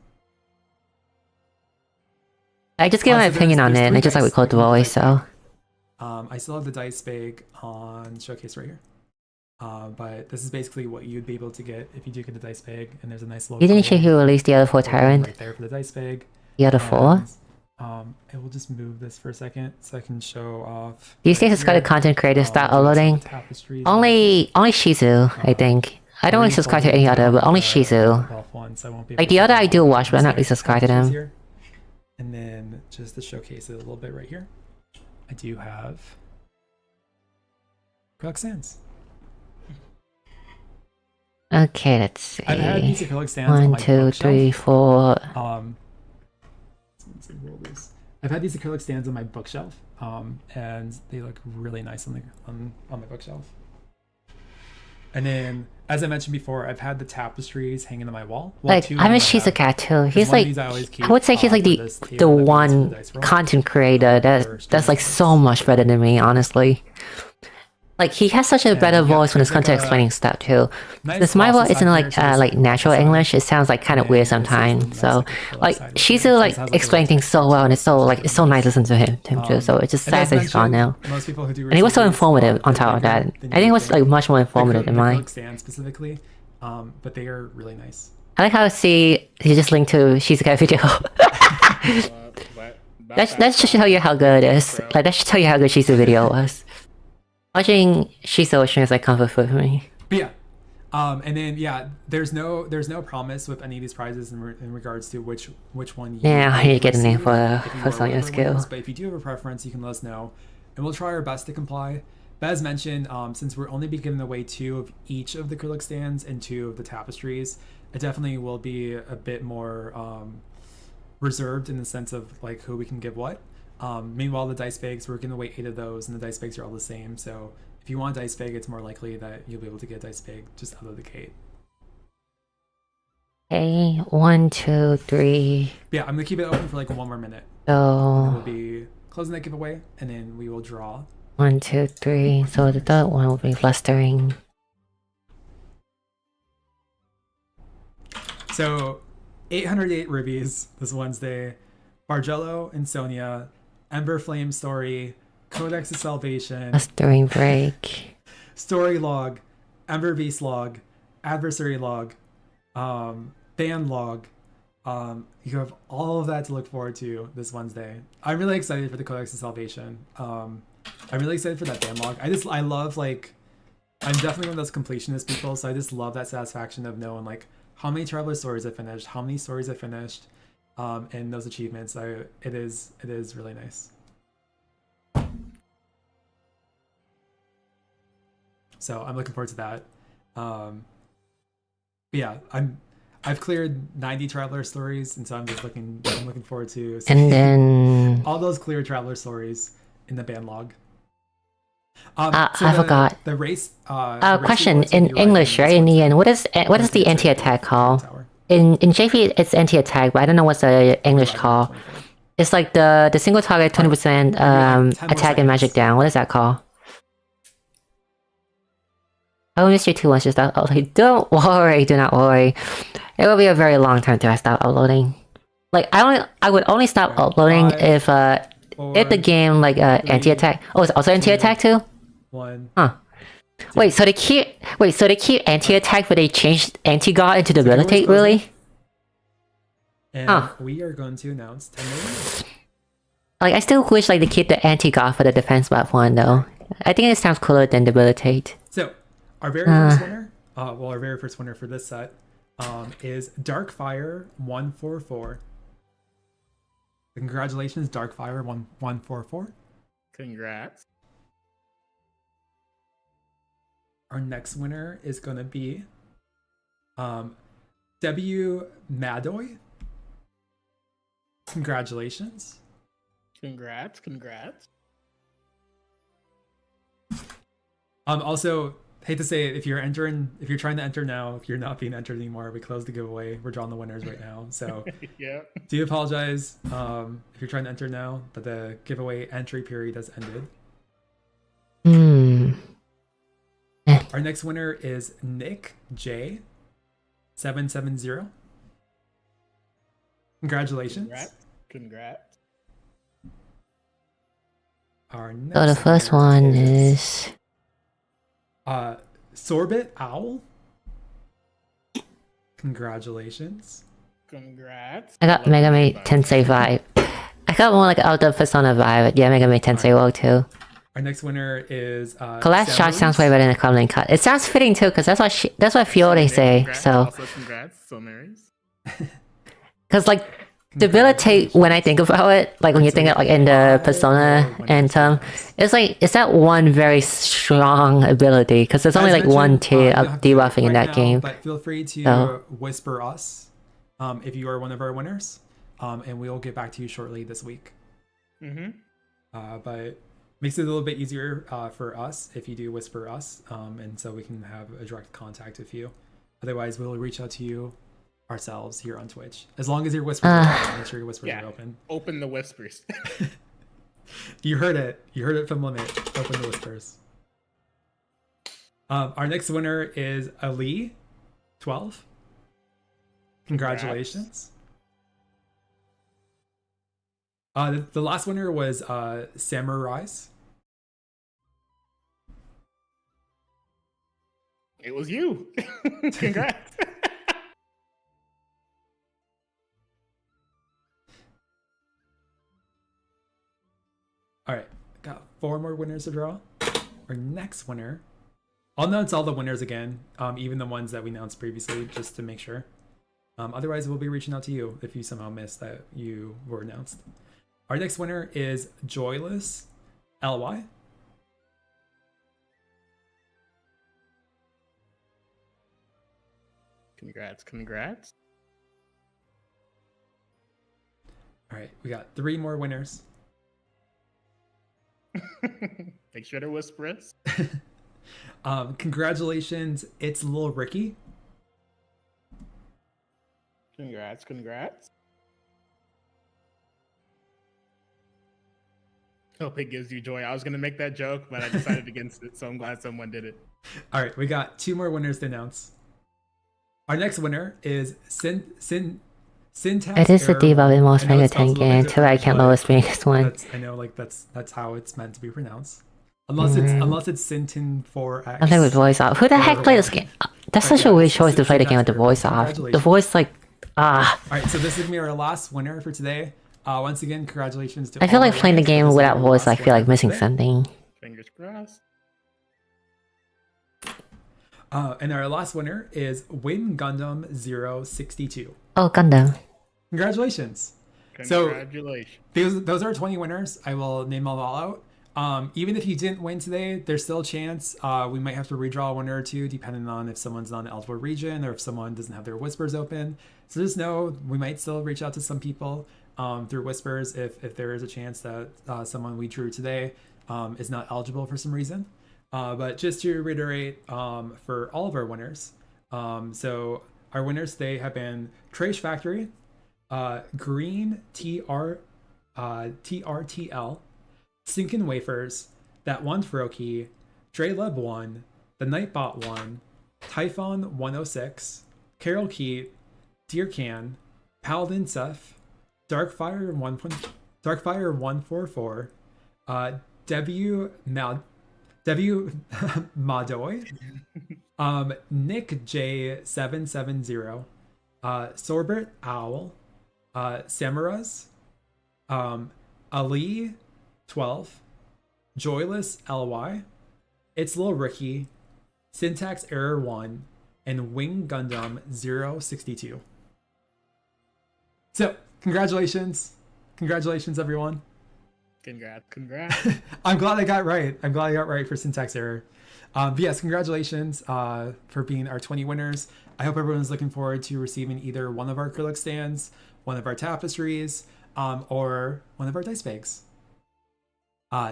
I just give my opinion on it, and I just like record the voice. So. I still have the dice bag on showcase right here. But this is basically what you'd be able to get if you do get the dice bag, and there's a nice logo. You didn't check who released the other 4 Tyrant? Right there for the dice bag. The other 4? I will just move this for a second so I can show off. These days, it's got a content creator start uploading. Only Shizu, I think. I don't really subscribe to any other, but only Shizu. Like the other I do watch, but I'm not really subscribed to them. And then just to showcase it a little bit right here, I do have acrylic stands. Okay, let's see. I've had these acrylic stands on my 1, 2, 3, 4. I've had these acrylic stands on my bookshelf, and they look really nice on my bookshelf. And then, as I mentioned before, I've had the tapestries hanging on my wall. Well, like, I'm a Shizuka too. He's like, I would say he's like the one content creator that's like so much better than me, honestly. Like, he has such a better voice when it's comes to explaining stuff too. Because my voice isn't like natural English. It sounds like kind of weird sometimes. So like Shizu like explains things so well, and it's so nice to listen to him too. So it's just sad that he's gone now. And he was so informative on top of that. I think it was like much more informative than mine. Specifically, but they are really nice. I like how he just linked to Shizuka video. That should show you how good it is. Like that should tell you how good Shizu video was. Watching Shizu Ocean is like comfort food for me. But yeah, and then yeah, there's no promise with any of these prizes in regards to which one. Yeah, I need to get a name for Sonia skill. But if you do have a preference, you can let us know, and we'll try our best to comply. But as mentioned, since we're only be giving away 2 of each of the acrylic stands and 2 of the tapestries, it definitely will be a bit more reserved in the sense of like who we can give what. Meanwhile, the dice bags, we're giving away 8 of those, and the dice bags are all the same. So if you want a dice bag, it's more likely that you'll be able to get a dice bag just out of the gate. Okay, 1, 2, 3. Yeah, I'm gonna keep it open for like 1 more minute. So we'll be closing that giveaway, and then we will draw. 1, 2, 3. So the third one will be flustering. So 808 rubies this Wednesday. Bargello and Sonia. Ember Flame Story, Codex of Salvation, Flustering Break, Story Log, Ember Beast Log, Adversary Log, Band Log. You have all of that to look forward to this Wednesday. I'm really excited for the Codex of Salvation. I'm really excited for that Band Log. I love, like, I'm definitely one of those completionist people, so I just love that satisfaction of knowing like how many Traveler stories I finished, how many stories I finished. And those achievements, it is really nice. So I'm looking forward to that. But yeah, I've cleared 90 Traveler stories, and so I'm looking forward to and then all those clear Traveler stories in the Band Log. I forgot the race. Question in English, right? In the end, what is the anti-attack call? In JP, it's anti-attack, but I don't know what's the English call. It's like the single target 20% attack and magic down. What is that call? I missed you 2 once. Just stop uploading. Don't worry, do not worry. It will be a very long time till I stop uploading. Like I would only stop uploading if the game like anti-attack. Oh, it's also anti-attack too. 1. Huh. Wait, so they keep anti-attack, but they changed anti-god into debilitate, really? And we are going to announce 10 minutes. Like, I still wish like they keep the anti-god for the defense buff one though. I think it sounds cooler than debilitate. So, our very first winner, our very first winner for this set, is Darkfire 144. Congratulations, Darkfire 144. Congrats. Our next winner is going to be W. Madoy. Congratulations. Congrats. Also, hate to say it, if you're trying to enter now, if you're not being entered anymore, we closed the giveaway. We're drawing the winners right now. So yeah. Do apologize if you're trying to enter now, but the giveaway entry period has ended. Our next winner is Nick J 770. Congratulations. Congrats. So the first one is Sorbet Owl. Congratulations. Congrats. I got Megami Tensei vibe. I got more like out of Persona vibe. Yeah, Megami Tensei World too. Our next winner is Collapse shot sounds way better than a crumbling cut. It sounds fitting too, because that's what Fiore say. Congrats. So, Also, congrats, Sonaris. because like debilitate, when I think about it, like when you think of like in the Persona Anthem, it's like it's that one very strong ability, because there's only As like one mentioned, tier you of don't have to do it debuffing in right that now, game. But feel free to So. whisper us if you are one of our winners, and we'll get back to you shortly this week. But makes it a little bit easier for us if you do whisper us, and so we can have a direct contact with you. Otherwise, we'll reach out to you ourselves here on Twitch. As long as your whispers are open, make sure your whispers are open. Open the whispers. You heard it. You heard it from Limit. Open the whispers. Our next winner is Ali12. Congratulations. The last winner was Samurai's. It was you. Congrats. All right, got 4 more winners to draw. Our next winner, I'll announce all the winners again, even the ones that we announced previously, just to make sure. Otherwise, we'll be reaching out to you if you somehow missed that you were announced. Our next winner is Joyless LY. Congrats. All right, we got 3 more winners. Make sure to whisper us. Congratulations, it's Lil Ricky. Congrats. Hope it gives you joy. I was gonna make that joke, but I decided against it, so I'm glad someone did it. All right, we got 2 more winners to announce. Our next winner is Syntax. It is the debuff in most Mega 10 games. Too bad I can't lowest being this one. I know, like that's how it's meant to be pronounced. Unless it's Sintin 4X. I think with voice off. Who the heck played this game? That's such a weird choice to play the game with the voice off. The voice like All right, so this is gonna be our last winner for today. Once again, congratulations to I feel all like our playing the winners. game This is without our voice, last I feel like winner for missing today. something. Fingers crossed. And our last winner is Win Gundam 062. Oh, Gundam. Congratulations. Congratulations. So those are 20 winners. I will name them all out. Even if you didn't win today, there's still a chance. We might have to redraw 1 or 2 depending on if someone's not an eligible region or if someone doesn't have their whispers open. So just know we might still reach out to some people through whispers if there is a chance that someone we drew today is not eligible for some reason. But just to reiterate for all of our winners, so our winners today have been Trash Factory, Green TRTL, Sinkin' Wafers, That One Froki, Drayleb 1, The Nightbot 1, Typhon 106, Carol Keat, Deer Can, Paladin Seth, Darkfire 144, Debu Madoy, Nick J770, Sorbert Owl, Samaras, Ali 12, Joyless LY, It's Lil Ricky, Syntax Error 1, and Wing Gundam 062. So, congratulations, everyone. Congrats. I'm glad I got right. For Syntax Error. But yes, congratulations for being our 20 winners. I hope everyone's looking forward to receiving either one of our acrylic stands, one of our tapestries, or one of our dice bags.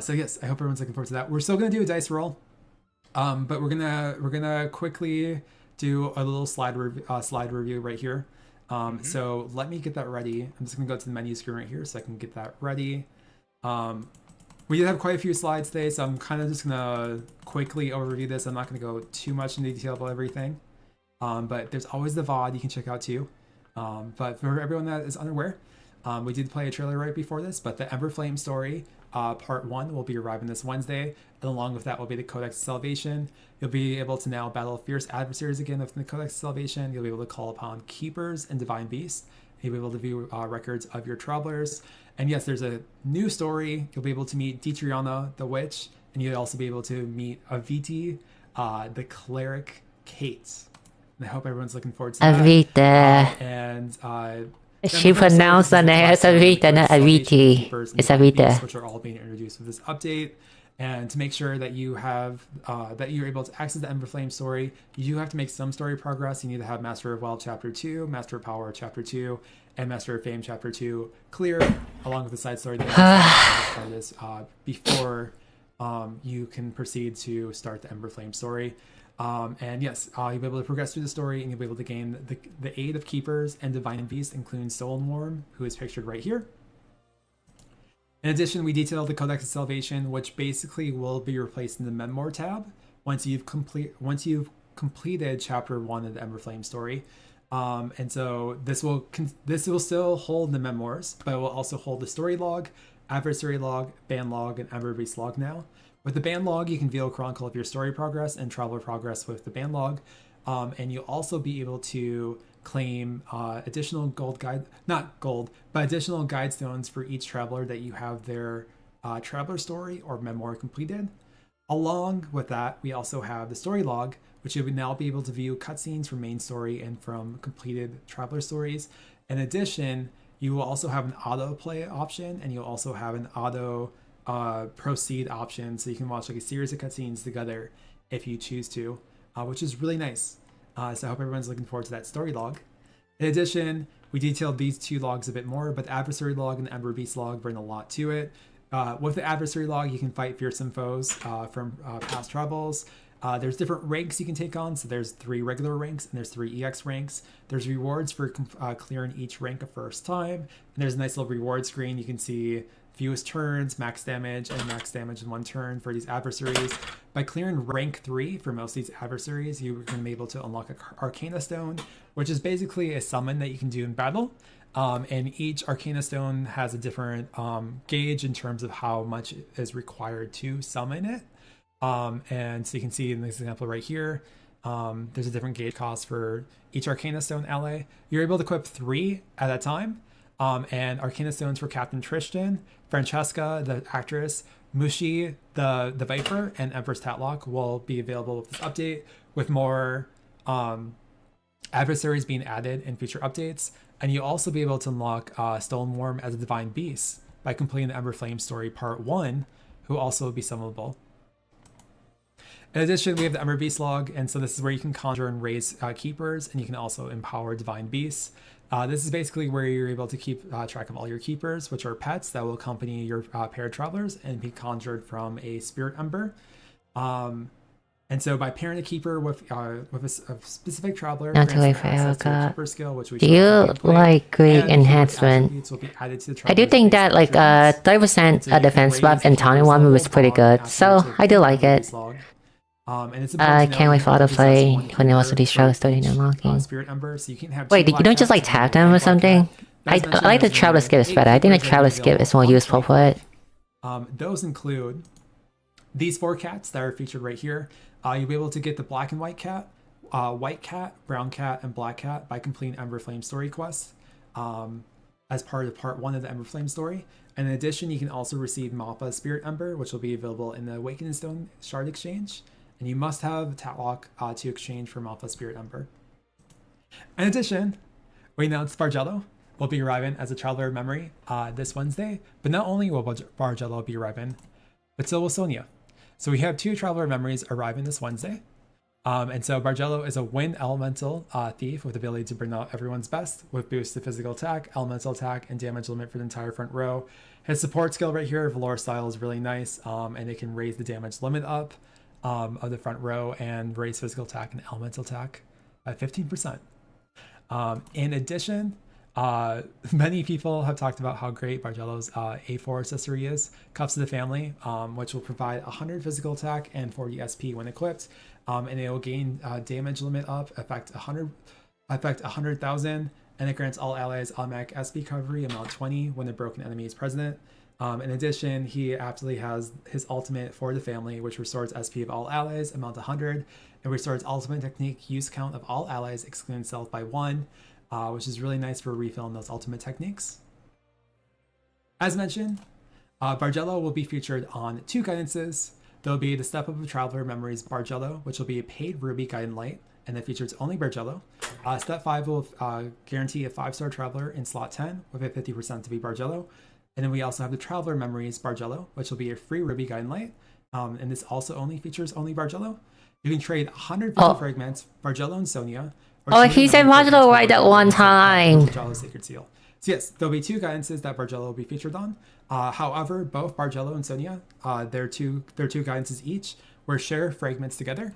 So yes, I hope everyone's looking forward to that. We're still gonna do a dice roll, but we're gonna quickly do a little slide review right here. So let me get that ready. I'm just gonna go to the menu screen right here so I can get that ready. We did have quite a few slides today, so I'm kind of just gonna quickly overview this. I'm not gonna go too much into detail about everything, but there's always the VOD you can check out too. But for everyone that is unaware, we did play a trailer right before this, but the Ember Flame story, part 1 will be arriving this Wednesday, and along with that will be the Codex of Salvation. You'll be able to now battle fierce adversaries again within the Codex of Salvation. You'll be able to call upon keepers and divine beasts. You'll be able to view records of your travelers. And yes, there's a new story. You'll be able to meet Dietriana the Witch and you'll also be able to meet Aviti, the cleric Kate. And I hope everyone's looking forward to that. Avita. And She pronounced the name as Avita, not Aviti. It's Avita. Which are all being introduced with this update. And to make sure that you have that you're able to access the Ember Flame story, you do have to make some story progress. You need to have Master of Wealth Chapter 2, Master of Power Chapter 2, and Master of Fame Chapter 2 clear, along with the side story that you this before you can proceed to start the Ember Flame story. And yes, you'll be able to progress through the story, and you'll be able to gain the aid of Keepers and Divine Beast, including Solan, who is pictured right here. In addition, we detailed the Codex of Salvation, which basically will be replaced in the Memoir tab once you've completed Chapter 1 of the Ember Flame story. And so this will still hold the memoirs, but it will also hold the story log, adversary log, band log, and Ember Beast log now. With the band log, you can view a chronicle of your story progress and traveler progress with the band log. And you'll also be able to claim additional additional guide stones for each traveler that you have their traveler story or memoir completed. Along with that, we also have the story log, which you will now be able to view cutscenes from main story and from completed traveler stories. In addition, you will also have an autoplay option, and you'll also have an auto proceed option, so you can watch like a series of cutscenes together if you choose to, which is really nice. So I hope everyone's looking forward to that story log. In addition, we detailed these two logs a bit more, but the Adversary Log and the Ember Beast Log bring a lot to it. With the Adversary Log, you can fight fearsome foes from past travels. There's different ranks you can take on. So there's 3 regular ranks and there's 3 EX ranks. There's rewards for clearing each rank a first time. And there's a nice little reward screen. You can see fewest turns, max damage, and max damage in 1 turn for these adversaries. By clearing rank 3 for most of these adversaries, you're going to be able to unlock an Arcana Stone, which is basically a summon that you can do in battle. And each Arcana Stone has a different gauge in terms of how much is required to summon it. And so you can see in this example right here, there's a different gauge cost for each Arcana Stone ally. You're able to equip 3 at a time. And Arcana Stones for Captain Tristan, Francesca, the actress, Mushi, the Viper, and Empress Tatlock will be available with this update, with more adversaries being added in future updates. And you'll also be able to unlock Stolen Worm as a Divine Beast by completing the Ember Flame story Part 1, who also will be summonable. In addition, we have the Ember Beast log, and so this is where you can conjure and raise keepers, and you can also empower divine beasts. This is basically where you're able to keep track of all your keepers, which are pets that will accompany your paired travelers and be conjured from a spirit ember. And so by pairing a keeper with a specific traveler, not to wait for Erica. Skill, which we do you like great enhancement? I do think that like 30% defense buff and Tawny Woman was pretty good, so I do like it. I can't wait for autoplay when also these struggles starting unlocking. Wait, you don't just like tap them or something? I like the traveler skip is better. I think the traveler skip is more useful for it. Those include these 4 cats that are featured right here. You'll be able to get the black and white cat, brown cat, and black cat by completing Ember Flame story quests as part of Part 1 of the Ember Flame story. And in addition, you can also receive Mappa's Spirit Ember, which will be available in the Awakening Stone Shard Exchange. And you must have Tatlock to exchange for Mappa's Spirit Ember. In addition, we announced Bargello will be arriving as a Traveler of Memory this Wednesday. But not only will Bargello be arriving, but so will Sonia. So we have 2 Traveler Memories arriving this Wednesday. And so Bargello is a Wind Elemental thief with the ability to bring out everyone's best with boost to physical attack, elemental attack, and damage limit for the entire front row. His support skill right here, Valor Style, is really nice, and it can raise the damage limit up of the front row and raise physical attack and elemental attack by 15%. In addition, many people have talked about how great Bargello's A4 accessory is, Cups of the Family, which will provide 100 physical attack and 40 SP when equipped, and it will gain damage limit up, affect 100,000, and it grants all allies automatic SP recovery amount 20 when a broken enemy is present. In addition, he absolutely has his ultimate for the family, which restores SP of all allies amount 100, and restores ultimate technique use count of all allies excluding self by 1. Which is really nice for refilling those ultimate techniques. As mentioned, Bargello will be featured on 2 guidances. there'll be the Step Up of Traveler Memories Bargello, which will be a paid Ruby Guide and Light, and that features only Bargello. Step 5 will guarantee a 5-star Traveler in slot 10 with a 50% to be Bargello. And then we also have the Traveler Memories Bargello, which will be a free Ruby Guide and Light. And this also only features only Bargello. You can trade 150 fragments, Bargello and Sonia. Oh, he said Bargello right that one time. Bargello Sacred Seal. So yes, there'll be 2 guidances that Bargello will be featured on. However, both Bargello and Sonia, they're two guidances each, will share fragments together.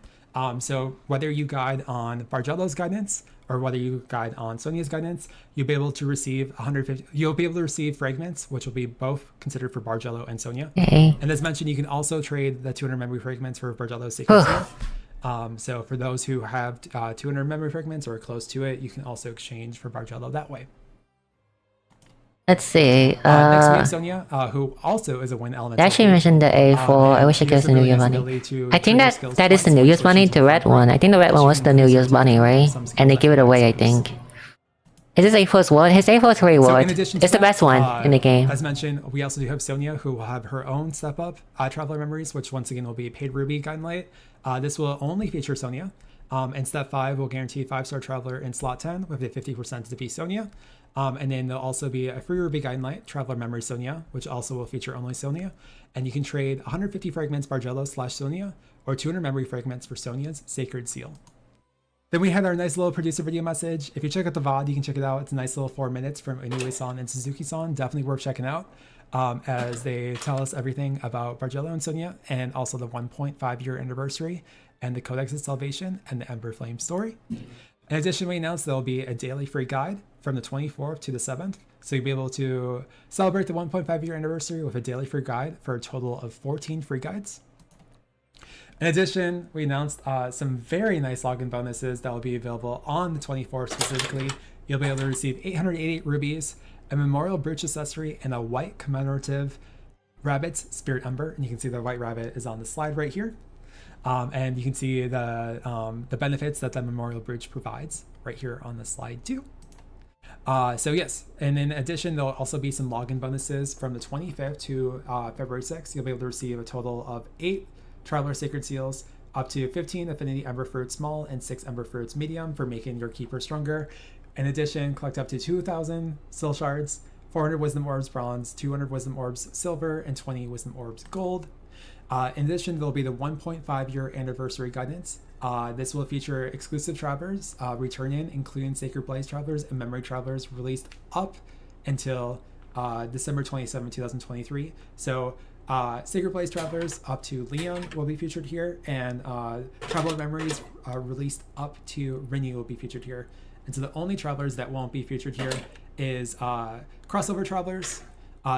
So whether you guide on Bargello's guidance or whether you guide on Sonia's guidance, you'll be able to receive 150. You'll be able to receive fragments, which will be both considered for Bargello and Sonia. Okay. And as mentioned, you can also trade the 200 memory fragments for Bargello's Sacred Seal. So for those who have 200 memory fragments or close to it, you can also exchange for Bargello that way. Let's see. Next we have Sonia, who also is a Wind Elemental. They actually mentioned the A4. I wish I could have the New Year's Bunny. I think that is the New Year's Bunny, the red one. I think the red one was the New Year's Bunny, right? And they give it away, I think. Is this A4's word? His A4's reward. It's the best one in the game. As mentioned, we also do have Sonia, who will have her own Step Up Traveler Memories, which once again will be a paid Ruby Guide and Light. This will only feature Sonia. And Step 5 will guarantee 5-star Traveler in slot 10 with a 50% to be Sonia. And then there'll also be a free Ruby Guide and Light, Traveler Memory Sonia, which also will feature only Sonia. And you can trade 150 fragments Bargello/Sonia or 200 memory fragments for Sonia's Sacred Seal. Then we had our nice little producer video message. If you check out the VOD, you can check it out. It's a nice little 4 minutes from Inoue-san and Suzuki-san. Definitely worth checking out as they tell us everything about Bargello and Sonia and also the 1.5-year anniversary and the Codex of Salvation and the Ember Flame story. In addition, we announced there'll be a daily free guide from the 24th to the 7th. So you'll be able to celebrate the 1.5-year anniversary with a daily free guide for a total of 14 free guides. In addition, we announced some very nice login bonuses that will be available on the 24th specifically. You'll be able to receive 888 rubies, a memorial brooch accessory, and a white commemorative rabbit's spirit ember. And you can see the white rabbit is on the slide right here. And you can see the benefits that the memorial brooch provides right here on the slide too. So yes, and in addition, there'll also be some login bonuses from the 25th to February 6th. You'll be able to receive a total of 8 Traveler Sacred Seals, up to 15 Affinity Ember Fruits Small and 6 Ember Fruits Medium for making your Keeper stronger. In addition, collect up to 2,000 Soul Shards, 400 Wisdom Orbs Bronze, 200 Wisdom Orbs Silver, and 20 Wisdom Orbs Gold. In addition, there'll be the 1.5-year anniversary guidance. This will feature exclusive travelers returning, including Sacred Blaze travelers and Memory travelers released up until December 27, 2023. So Sacred Blaze travelers up to Leon will be featured here, and Traveler Memories released up to Rinyu will be featured here. And so the only travelers that won't be featured here is crossover travelers,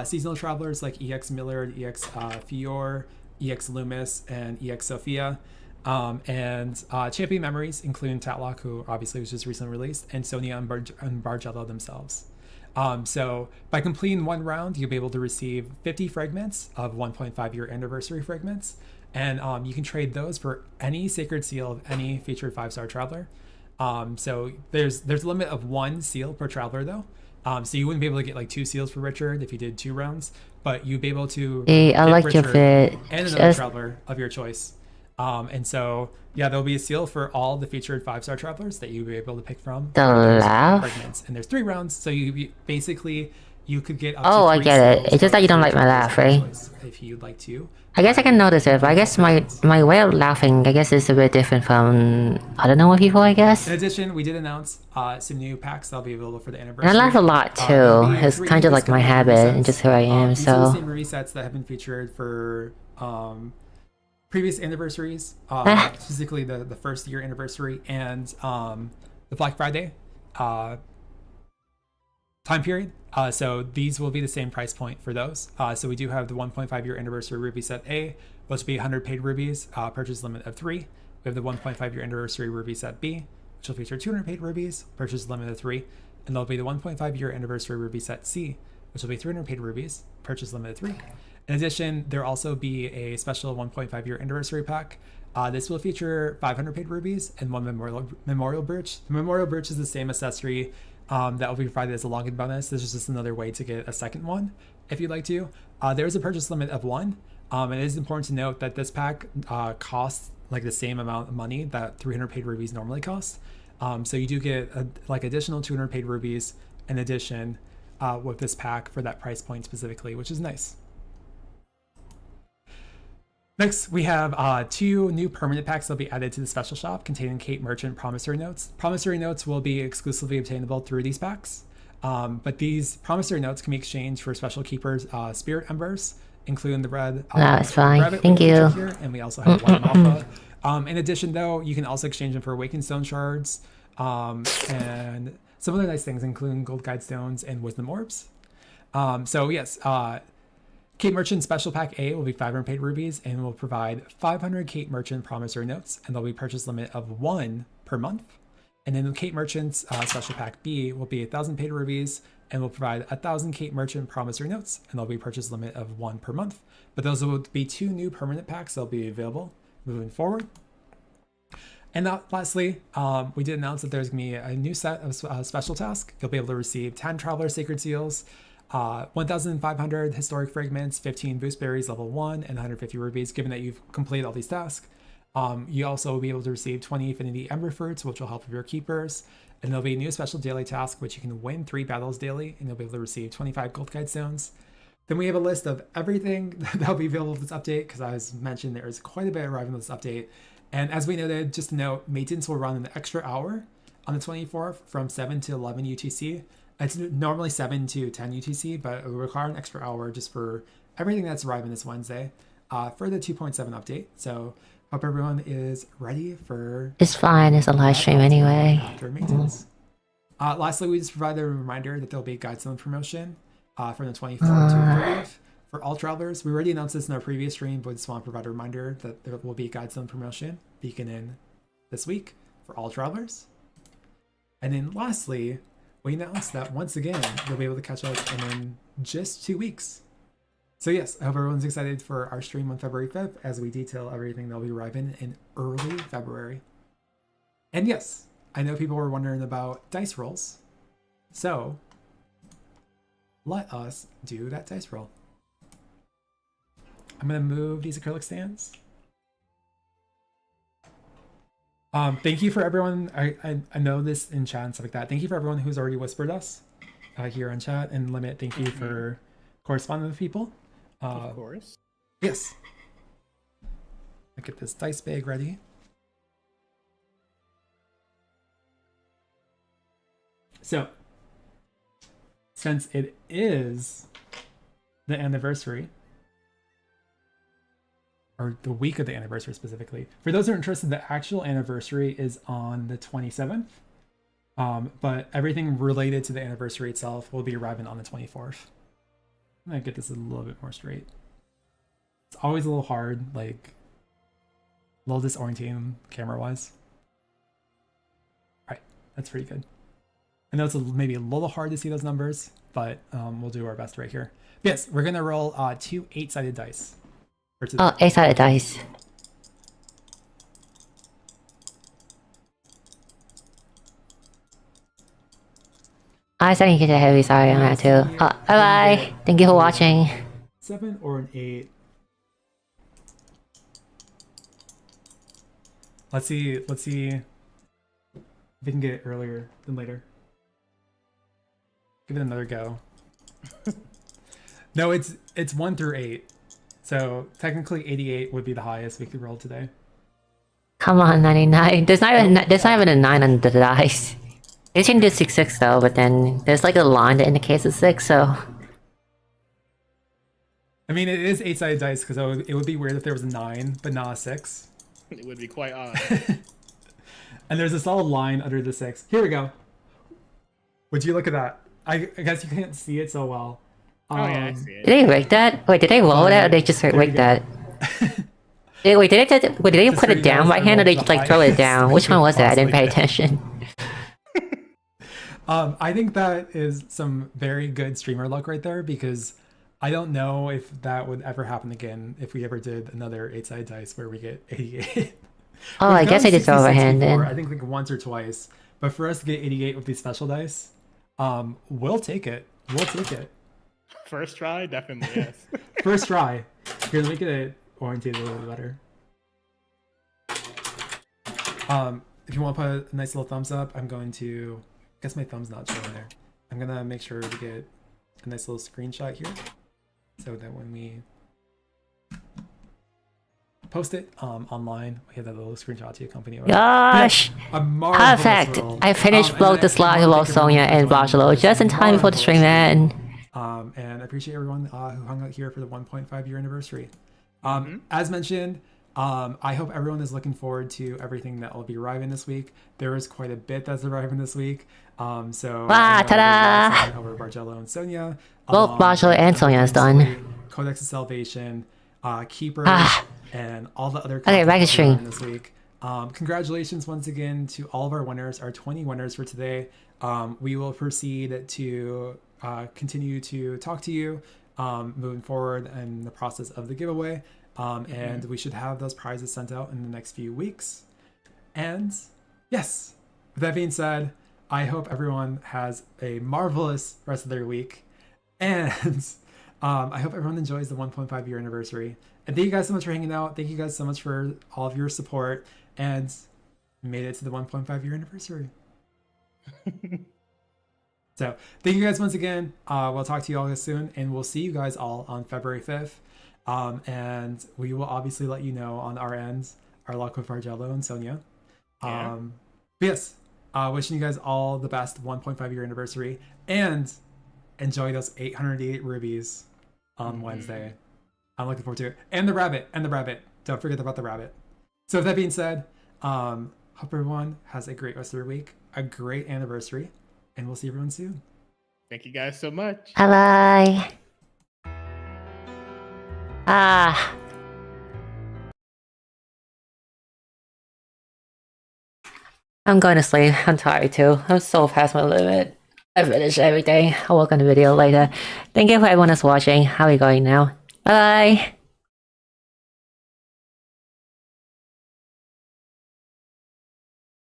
seasonal travelers like EX Millard, EX Fior, EX Loomis, and EX Sophia, and champion memories, including Tatlock, who obviously was just recently released, and Sonia and Bargello themselves. So by completing one round, you'll be able to receive 50 fragments of 1.5-year anniversary fragments, and you can trade those for any Sacred Seal of any featured 5-star traveler. So there's a limit of 1 seal per traveler though. So you wouldn't be able to get like 2 seals for Richard if you did 2 rounds, but you'd be able to I like Richard your fit. and another traveler of your choice. And so yeah, there'll be a seal for all the featured 5-star travelers that you'll be able to pick from. The laugh? Fragments. And there's 3 rounds, so you basically you could get up Oh, to I 3 get it. seals It's just that you don't like my laugh, right? if you'd like to. I guess I can notice it, but I guess my way of laughing, I guess, is a bit different from other normal people, I guess. In addition, we did announce some new packs that'll be available for the anniversary. And I laugh a lot too. It's kind of like my habit and just who I am, These are the so... same movie sets that have been featured for previous anniversaries, specifically the first year anniversary and the Black Friday time period. So these will be the same price point for those. So we do have the 1.5-year anniversary ruby set A, which will be 100 paid rubies, purchase limit of 3. We have the 1.5-year anniversary ruby set B, which will feature 200 paid rubies, purchase limit of 3. And there'll be the 1.5-year anniversary ruby set C, which will be 300 paid rubies, purchase limit of 3. In addition, there'll also be a special 1.5-year anniversary pack. This will feature 500 paid rubies and 1 memorial brooch. The memorial brooch is the same accessory that will be provided as a login bonus. This is just another way to get a second one if you'd like to. There is a purchase limit of 1. It is important to note that this pack costs like the same amount of money that 300 paid rubies normally cost. So you do get like additional 200 paid rubies in addition with this pack for that price point specifically, which is nice. Next, we have 2 new permanent packs that will be added to the special shop containing Kate Merchant promissory notes. Promissory notes will be exclusively obtainable through these packs, but these promissory notes can be exchanged for special keepers Spirit Embers, including the red. That's fine. Rabbit Thank you. here, and we also have white alpha. In addition, though, you can also exchange them for Awakened Stone Shards and some other nice things, including Gold Guide Stones and Wisdom Orbs. So yes, Kate Merchant Special Pack A will be 500 paid rubies and will provide 500 Kate Merchant promissory notes, and there'll be a purchase limit of 1 per month. And then the Kate Merchant's Special Pack B will be 1,000 paid rubies and will provide 1,000 Kate Merchant promissory notes, and there'll be a purchase limit of 1 per month. But those will be 2 new permanent packs that'll be available moving forward. And lastly, we did announce that there's going to be a new set of special tasks. You'll be able to receive 10 Traveler Sacred Seals, 1,500 Historic Fragments, 15 Boost Berries level 1, and 150 rubies, given that you've completed all these tasks. You also will be able to receive 20 Affinity Ember Fruits, which will help with your keepers. And there'll be a new special daily task, which you can win 3 battles daily, and you'll be able to receive 25 Gold Guide Stones. Then we have a list of everything that'll be available with this update, because as mentioned, there is quite a bit arriving with this update. And as we noted, just to note, maintenance will run an extra hour on the 24th from 7 to 11 UTC. It's normally 7 to 10 UTC, but it will require an extra hour just for everything that's arriving this Wednesday for the 2.7 update. So hope everyone is ready for... It's fine. It's a live stream anyway. After maintenance. Lastly, we just provided a reminder that there'll be a Guide Stone promotion from the 24th to the 30th. For all travelers. We already announced this in our previous stream, but just want to provide a reminder that there will be a Guide Stone promotion beginning this week for all travelers. And then lastly, we announced that once again, you'll be able to catch up in just 2 weeks. So yes, I hope everyone's excited for our stream on February 5th as we detail everything that'll be arriving in early February. And yes, I know people were wondering about dice rolls. So let us do that dice roll. I'm going to move these acrylic stands. Thank you for everyone. I know this in chat and stuff like that. Thank you for everyone who's already whispered us here in chat. And Limit, thank you for corresponding with people. Of course. Yes. I get this dice bag ready. So, since it is the anniversary, or the week of the anniversary specifically. For those who are interested, the actual anniversary is on the 27th, but everything related to the anniversary itself will be arriving on the 24th. I'm gonna get this a little bit more straight. It's always a little hard, like a little disorienting camera-wise. All right, that's pretty good. I know it's maybe a little hard to see those numbers, but we'll do our best right here. But yes, we're gonna roll 2 8-sided dice. Oh, 8-sided dice. I said you get a heavy, sorry, I'm at too. Oh, bye-bye. Thank you for watching. 7 or an 8. Let's see if we can get it earlier than later. Give it another go. No, it's 1 through 8. So technically 88 would be the highest we could roll today. Come on, 99. There's not even a 9 on the dice. They can do 6-6 though, but then there's like a line that indicates a 6, so... I mean, it is 8-sided dice, because it would be weird if there was a 9, but not a 6. It would be quite odd. And there's a solid line under the 6. Here we go. Would you look at that? I guess you can't see it so well. Oh yeah, I see it. Did they rig that? Wait, did they roll that or they just rig that? Wait, did they put it down by hand or they like throw it down? Which one was it? I didn't pay attention. I think that is some very good streamer luck right there, because I don't know if that would ever happen again if we ever did another 8-sided dice where we get 88. Oh, I guess I just throw overhand then. I think like once or twice. But for us to get 88 with these special dice, we'll take it. We'll take it. First try, definitely yes. First try. Here, let me get it orientated a little better. If you want to put a nice little thumbs up, I'm going to... I guess my thumb's not showing there. I'm going to make sure to get a nice little screenshot here, so that when we post it online, we have that little screenshot to accompany it. Gosh! Perfect! I finished both the slides about Sonia and Barcelona just in time before the stream end. And I appreciate everyone who hung out here for the 1.5 year anniversary. As mentioned, I hope everyone is looking forward to everything that will be arriving this week. There is quite a bit that's arriving this week. So ta-da! Over Bargello and Sonia. Both Bargello and Sonia is done. Codex of Salvation, Keeper, and all the other okay, back to stream this week. Congratulations once again to all of our winners, our 20 winners for today. We will proceed to continue to talk to you moving forward in the process of the giveaway. And we should have those prizes sent out in the next few weeks. And yes, with that being said, I hope everyone has a marvelous rest of their week. And I hope everyone enjoys the 1.5 year anniversary. And thank you guys so much for hanging out. Thank you guys so much for all of your support. And we made it to the 1.5 year anniversary. So thank you guys once again. We'll talk to you all soon. And we'll see you guys all on February 5th. And we will obviously let you know on our ends, our luck with Bargello and Sonia. But yes, wishing you guys all the best 1.5 year anniversary. And enjoy those 888 rubies on Wednesday. I'm looking forward to it. And the rabbit. Don't forget about the rabbit. So with that being said, hope everyone has a great rest of their week, a great anniversary, and we'll see everyone soon. Thank you guys so much. Bye bye. I'm going to sleep. I'm tired too. I'm so past my limit. I finished everything. I'll work on the video later. Thank you for everyone that's watching. How are you going now? Bye.